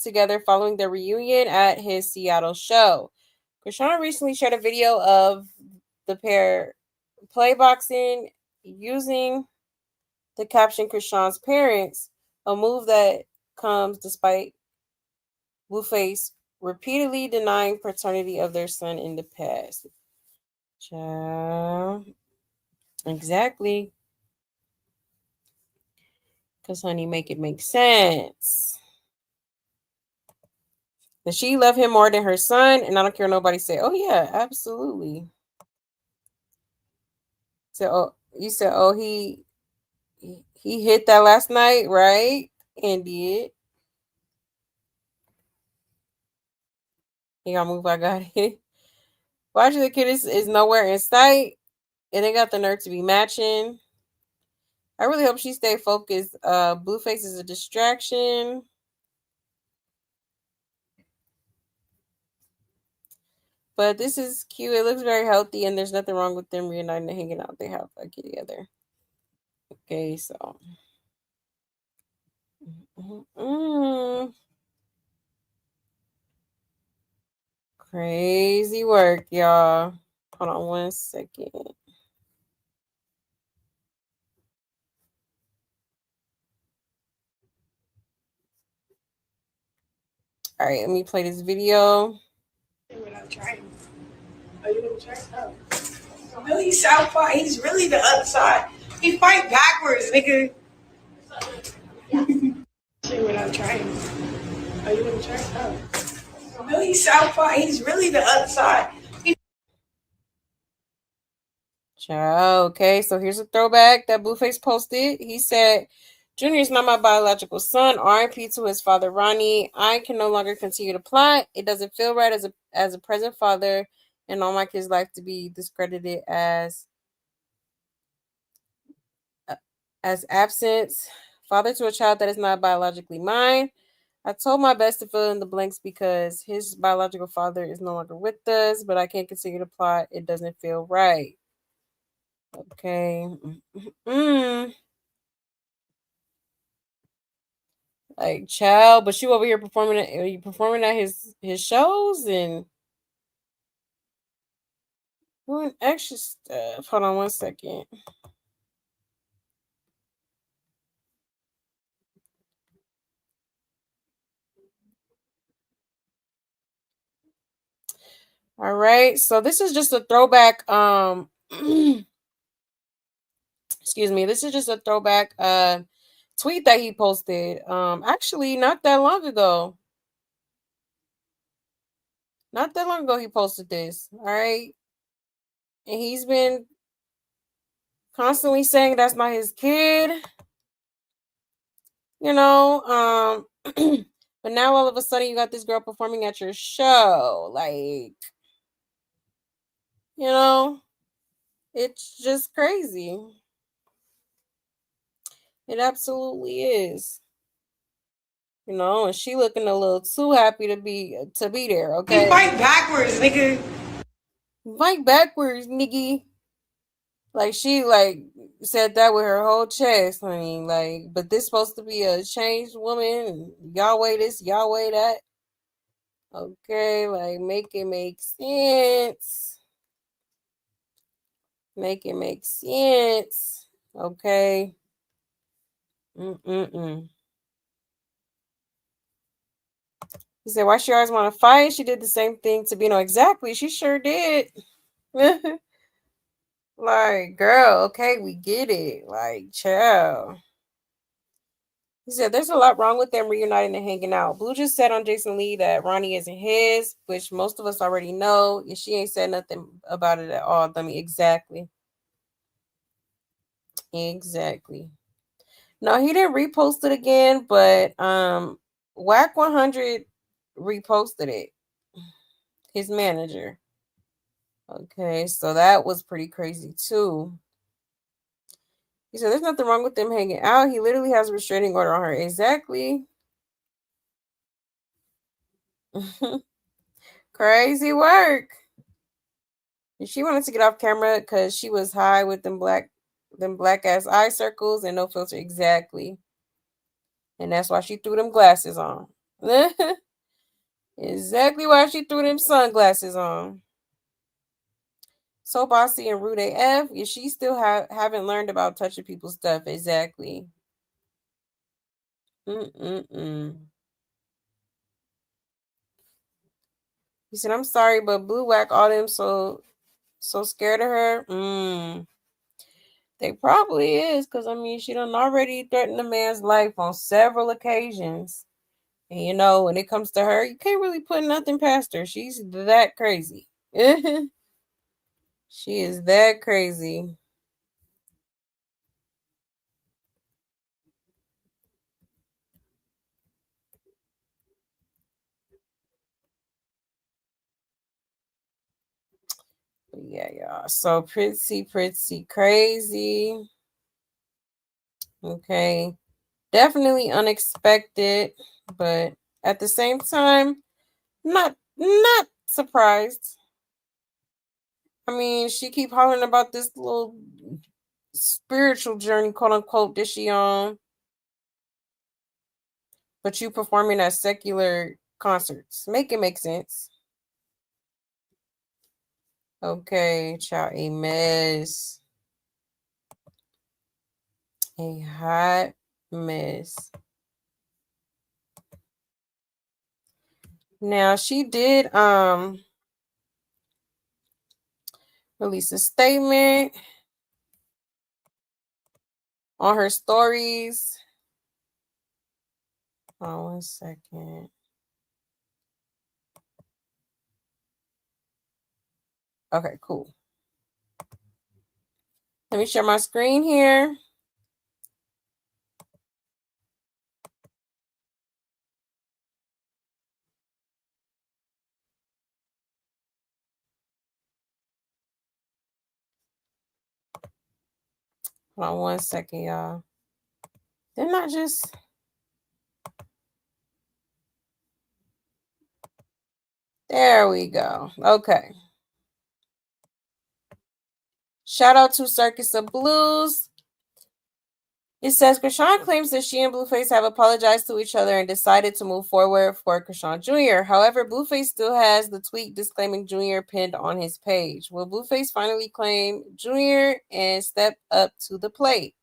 together following their reunion at his Seattle show. Chrisean recently shared a video of the pair playboxing using the caption Chrisean's parents, a move that comes despite Blueface repeatedly denying paternity of their son in the past. Child. Exactly. Because, honey, make it make sense. Does she love him more than her son? And I don't care nobody say, oh, yeah, absolutely. So, you said, oh, he hit that last night, right? And did. He got moved. I got it. Watch the kid is nowhere in sight. And they got the nerve to be matching. I really hope she stay focused. Blueface is a distraction. But this is cute. It looks very healthy, and there's nothing wrong with them reuniting and hanging out. They have a kid together. Okay, so. Crazy work, y'all. Hold on 1 second. All right, let me play this video. Without trying. Are you gonna try? Oh. Really southpaw. He's really the other side. He fight backwards, nigga. Without trying. Are you gonna try? Oh. Really southpaw. He's really the other side. Ciao. Okay, so here's a throwback that Blueface posted. He said, Junior is not my biological son. R.I.P. to his father, Ronnie. I can no longer continue to plot. It doesn't feel right as a present father and all my kids' life to be discredited as absence. Father to a child that is not biologically mine. I told my best to fill in the blanks because his biological father is no longer with us, but I can't continue to plot. It doesn't feel right. Okay. Like, child, but you over here performing at his shows and doing extra stuff. Hold on 1 second. All right, so this is just a throwback. Excuse me. This is just a throwback tweet that he posted. Actually, not that long ago. Not that long ago, he posted this. All right, and he's been constantly saying that's not his kid. You know, but now all of a sudden you got this girl performing at your show. Like, you know, it's just crazy. It absolutely is. You know, and she looking a little too happy to be there, okay? He fight backwards, nigga. Fight backwards, nigga. Like, she said that with her whole chest. I mean, but this supposed to be a changed woman, and Yahweh this, Yahweh that. Okay, make it make sense. Make it make sense. Okay. He said, why she always want to fight? She did the same thing to Bino. Exactly. She sure did. Like, girl, okay, we get it. Like, chill. He said, there's a lot wrong with them reuniting and hanging out. Blue just said on Jason Lee that Ronnie isn't his, which most of us already know. And she ain't said nothing about it at all. I mean, exactly. Exactly. No, he didn't repost it again, but Whack 100 reposted it. His manager. Okay, so that was pretty crazy too. He said there's nothing wrong with them hanging out. He literally has a restraining order on her. Exactly. Crazy work. And she wanted to get off camera because she was high with them black ass eye circles and no filter. Exactly. And that's why she threw them glasses on. Exactly why she threw them sunglasses on. So bossy and rude AF. Yeah, she still haven't learned about touching people's stuff. Exactly. He said, I'm sorry, but Blue Whack all them so scared of her. They probably is, because I mean she done already threatened a man's life on several occasions. And you know, when it comes to her, you can't really put nothing past her. She's that crazy. She is that crazy. Yeah, y'all. So pretty crazy. Okay. Definitely unexpected, but at the same time, not surprised. I mean, she keep hollering about this little spiritual journey, quote unquote, that she on. But you performing at secular concerts. Make it make sense. Okay, child, a mess. A hot mess. Now she did release a statement on her stories. Oh, 1 second. Okay, cool. Let me share my screen here. Hold on 1 second, y'all. They're not just... There we go. Okay. Shout out to Circus of Blues. It says Chrisean claims that she and Blueface have apologized to each other and decided to move forward for Chrisean Jr. However, Blueface still has the tweet disclaiming Jr. pinned on his page. Will Blueface finally claim Jr. and step up to the plate?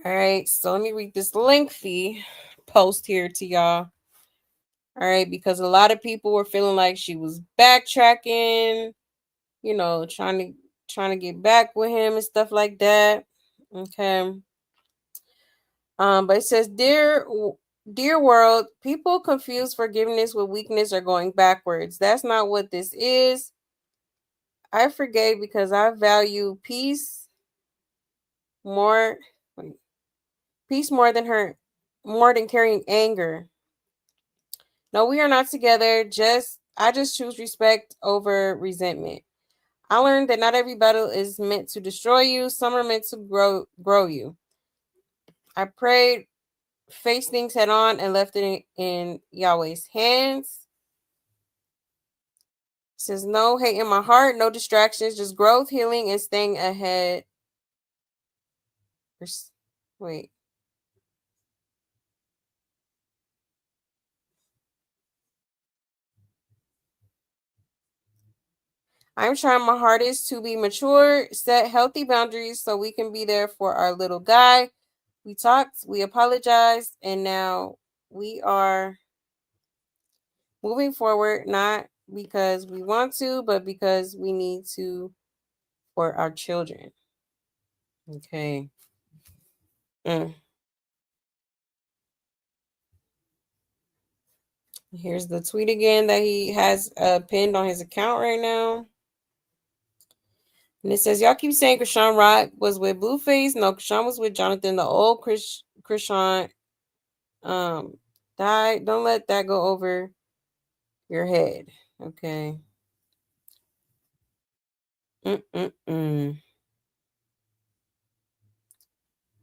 All right, so let me read this lengthy post here to y'all. All right, because a lot of people were feeling like she was backtracking, you know, trying to get back with him and stuff like that. Okay. But it says, dear world, people confuse forgiveness with weakness or going backwards. That's not what this is. I forgave because I value peace more than carrying anger. No, we are not together. I just choose respect over resentment. I learned that not every battle is meant to destroy you. Some are meant to grow you. I prayed, faced things head on, and left it in Yahweh's hands. It says no hate in my heart, no distractions, just growth, healing, and staying ahead. Wait. I'm trying my hardest to be mature, set healthy boundaries so we can be there for our little guy. We talked, we apologized, and now we are moving forward, not because we want to, but because we need to for our children. Okay. Here's the tweet again that he has pinned on his account right now. And it says, y'all keep saying Chrisean Rock was with Blueface. No, Chrisean was with Jonathan. The old Chrisean died. Don't let that go over your head. Okay.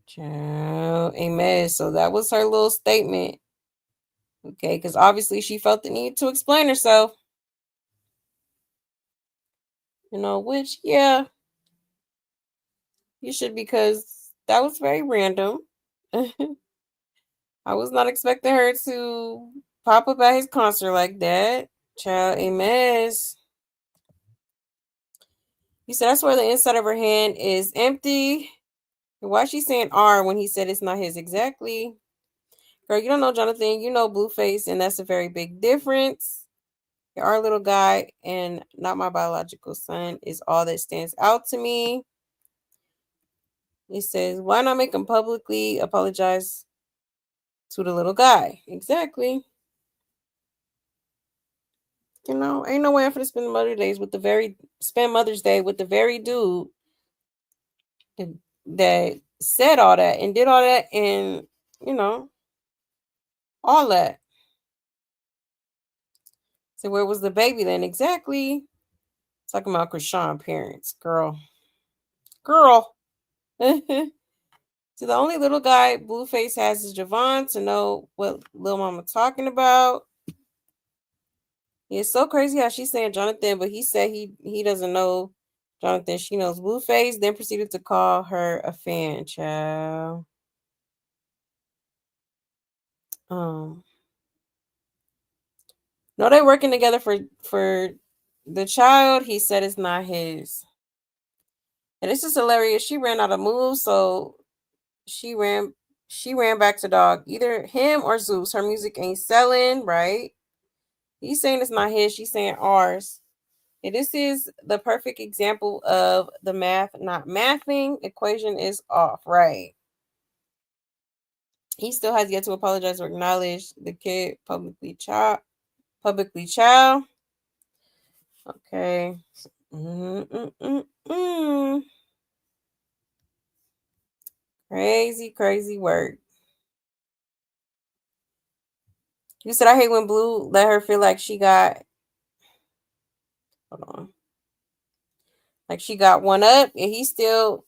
Child, amen. So that was her little statement. Okay, because obviously she felt the need to explain herself. You know, which, yeah, you should, because that was very random. I was not expecting her to pop up at his concert like that. Child, a mess. He said, I swear the inside of her hand is empty. Why is she saying R when he said it's not his? Exactly. Girl, you don't know Jonathan. You know Blueface, and that's a very big difference. Our little guy and not my biological son is all that stands out to me. He says, why not make him publicly apologize to the little guy? Exactly. You know, ain't no way I'm gonna spend Mother's Day with the very dude that said all that and did all that and, you know, all that. So where was the baby then? Exactly. Talking about Chrisean parents. Girl. So the only little guy Blueface has is Javon to know what Lil Mama talking about. It's so crazy how she's saying Jonathan, but he said he doesn't know Jonathan. She knows Blueface, then proceeded to call her a fan, child. No, they're working together for the child. He said it's not his. And this is hilarious. She ran out of moves, so she ran back to dog. Either him or Zeus. Her music ain't selling, right? He's saying it's not his, she's saying ours. And this is the perfect example of the math not mathing. Equation is off, right? He still has yet to apologize or acknowledge the kid publicly, child. Okay. Crazy work. You said I hate when Blue let her feel like she got, hold on, like she got one up, and he still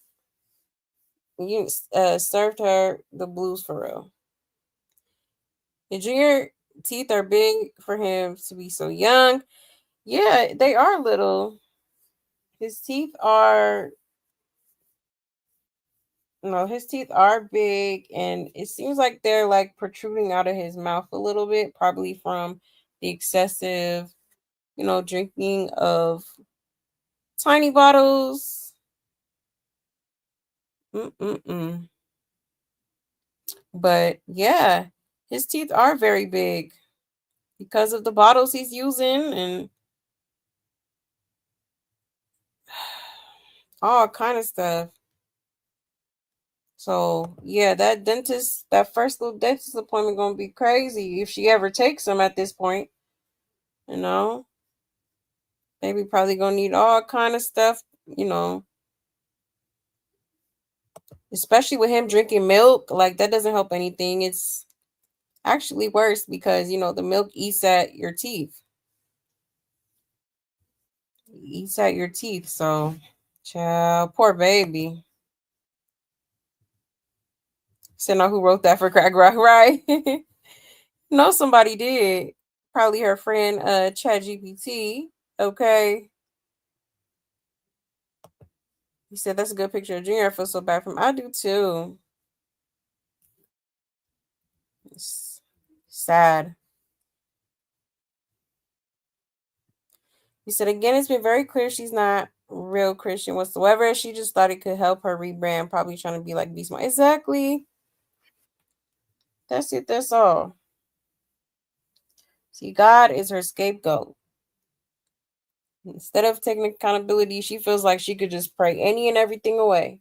served her the blues for real. The junior teeth are big for him to be so young. Yeah, they are little. His teeth are, no, his teeth are big, and it seems like they're like protruding out of his mouth a little bit, probably from the excessive, drinking of tiny bottles. But yeah, his teeth are very big because of the bottles he's using and all kind of stuff. So yeah, that first little dentist appointment gonna be crazy if she ever takes him at this point. Maybe probably gonna need all kind of stuff, especially with him drinking milk. Like that doesn't help anything. It's actually worse because the milk eats at your teeth. Eats at your teeth. So, child, poor baby. So know who wrote that for Crack Rock, right? No, somebody did. Probably her friend, ChatGPT. Okay. He said that's a good picture of Junior. I feel so bad for him. I do too. It's sad. He said again, it's been very clear she's not real Christian whatsoever. She just thought it could help her rebrand, probably trying to be like Be Smart. Exactly. That's it. That's all. See, God is her scapegoat. Instead of taking accountability, she feels like she could just pray any and everything away.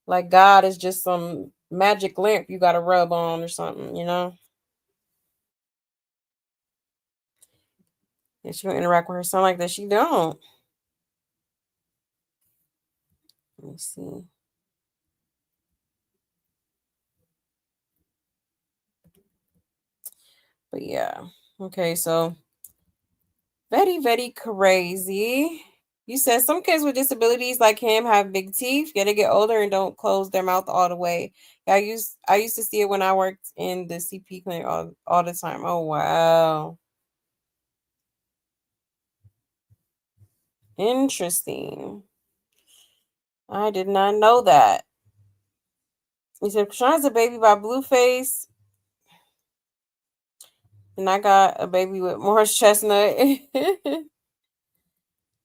Like God is just some magic lamp you got to rub on or something, And she don't interact with her son like that. She don't. Let me see. But yeah. Okay, so very, very crazy. You said some kids with disabilities like him have big teeth. Yeah, they get older and don't close their mouth all the way. Yeah, I used to see it when I worked in the CP clinic all the time. Oh wow. Interesting. I did not know that. He said Krishan's a baby by Blueface. And I got a baby with Morris Chestnut.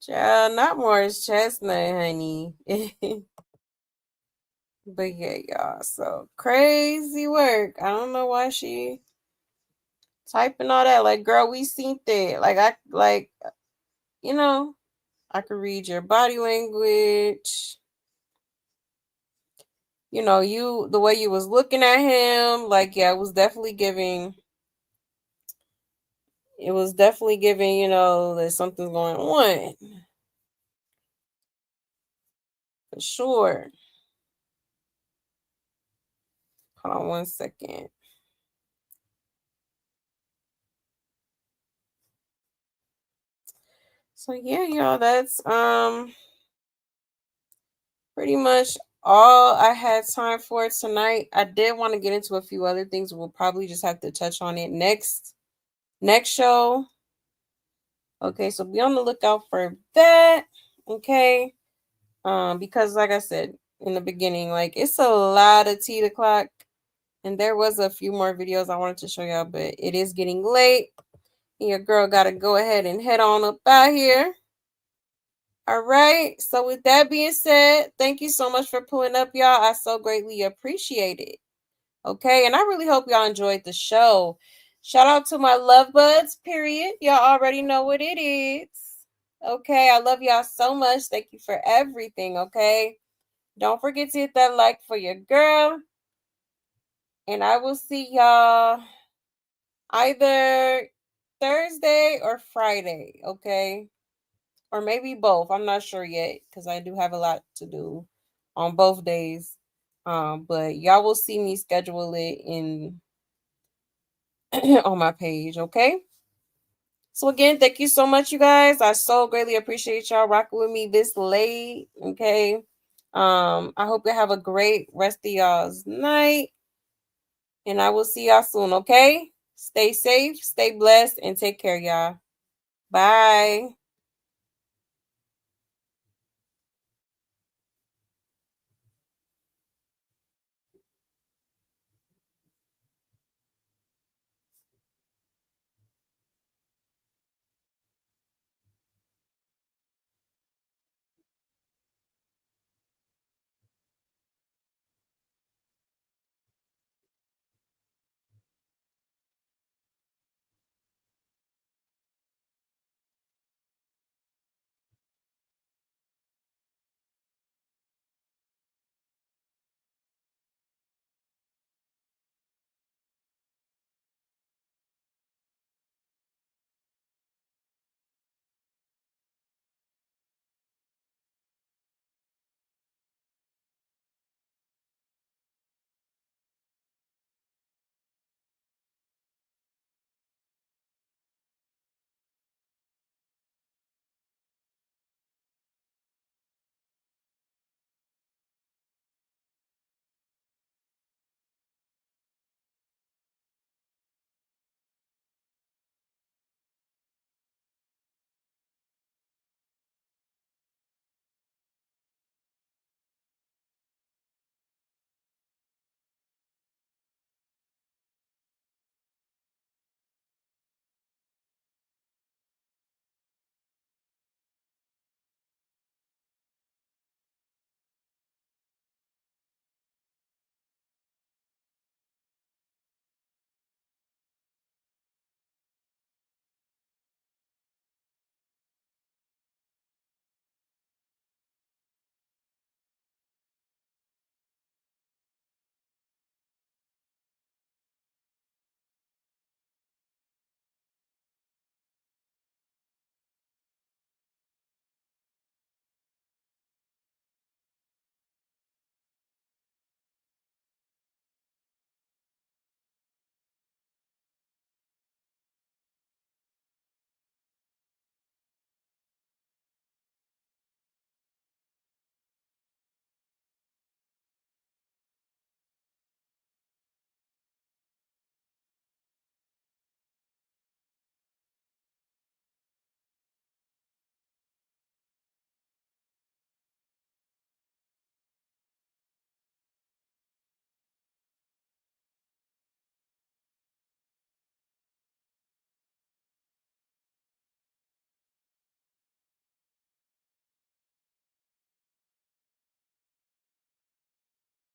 Child, not Morris Chestnut, honey. But yeah, y'all. So crazy work. I don't know why she typing all that. Like, girl, we seen that. I could read your body language. The way you was looking at him, like, yeah, it was definitely giving, that something's going on. For sure. Hold on 1 second. So yeah, y'all, that's pretty much all I had time for tonight. I did want to get into a few other things. We'll probably just have to touch on it next show. Okay, so be on the lookout for that. Okay. Because like I said in the beginning, like it's a lot of tea to clock. And there was a few more videos I wanted to show y'all, but it is getting late. And your girl got to go ahead and head on up out here. All right. So with that being said, thank you so much for pulling up, y'all. I so greatly appreciate it. Okay. And I really hope y'all enjoyed the show. Shout out to my love buds, period. Y'all already know what it is. Okay. I love y'all so much. Thank you for everything. Okay. Don't forget to hit that like for your girl. And I will see y'all either Thursday or Friday, okay? Or maybe both. I'm not sure yet because I do have a lot to do on both days. But y'all will see me schedule it in on my page, okay? So again, thank you so much, you guys. I so greatly appreciate y'all rocking with me this late, okay? I hope you have a great rest of y'all's night. And I will see y'all soon, okay? Stay safe, stay blessed, and take care, y'all. Bye.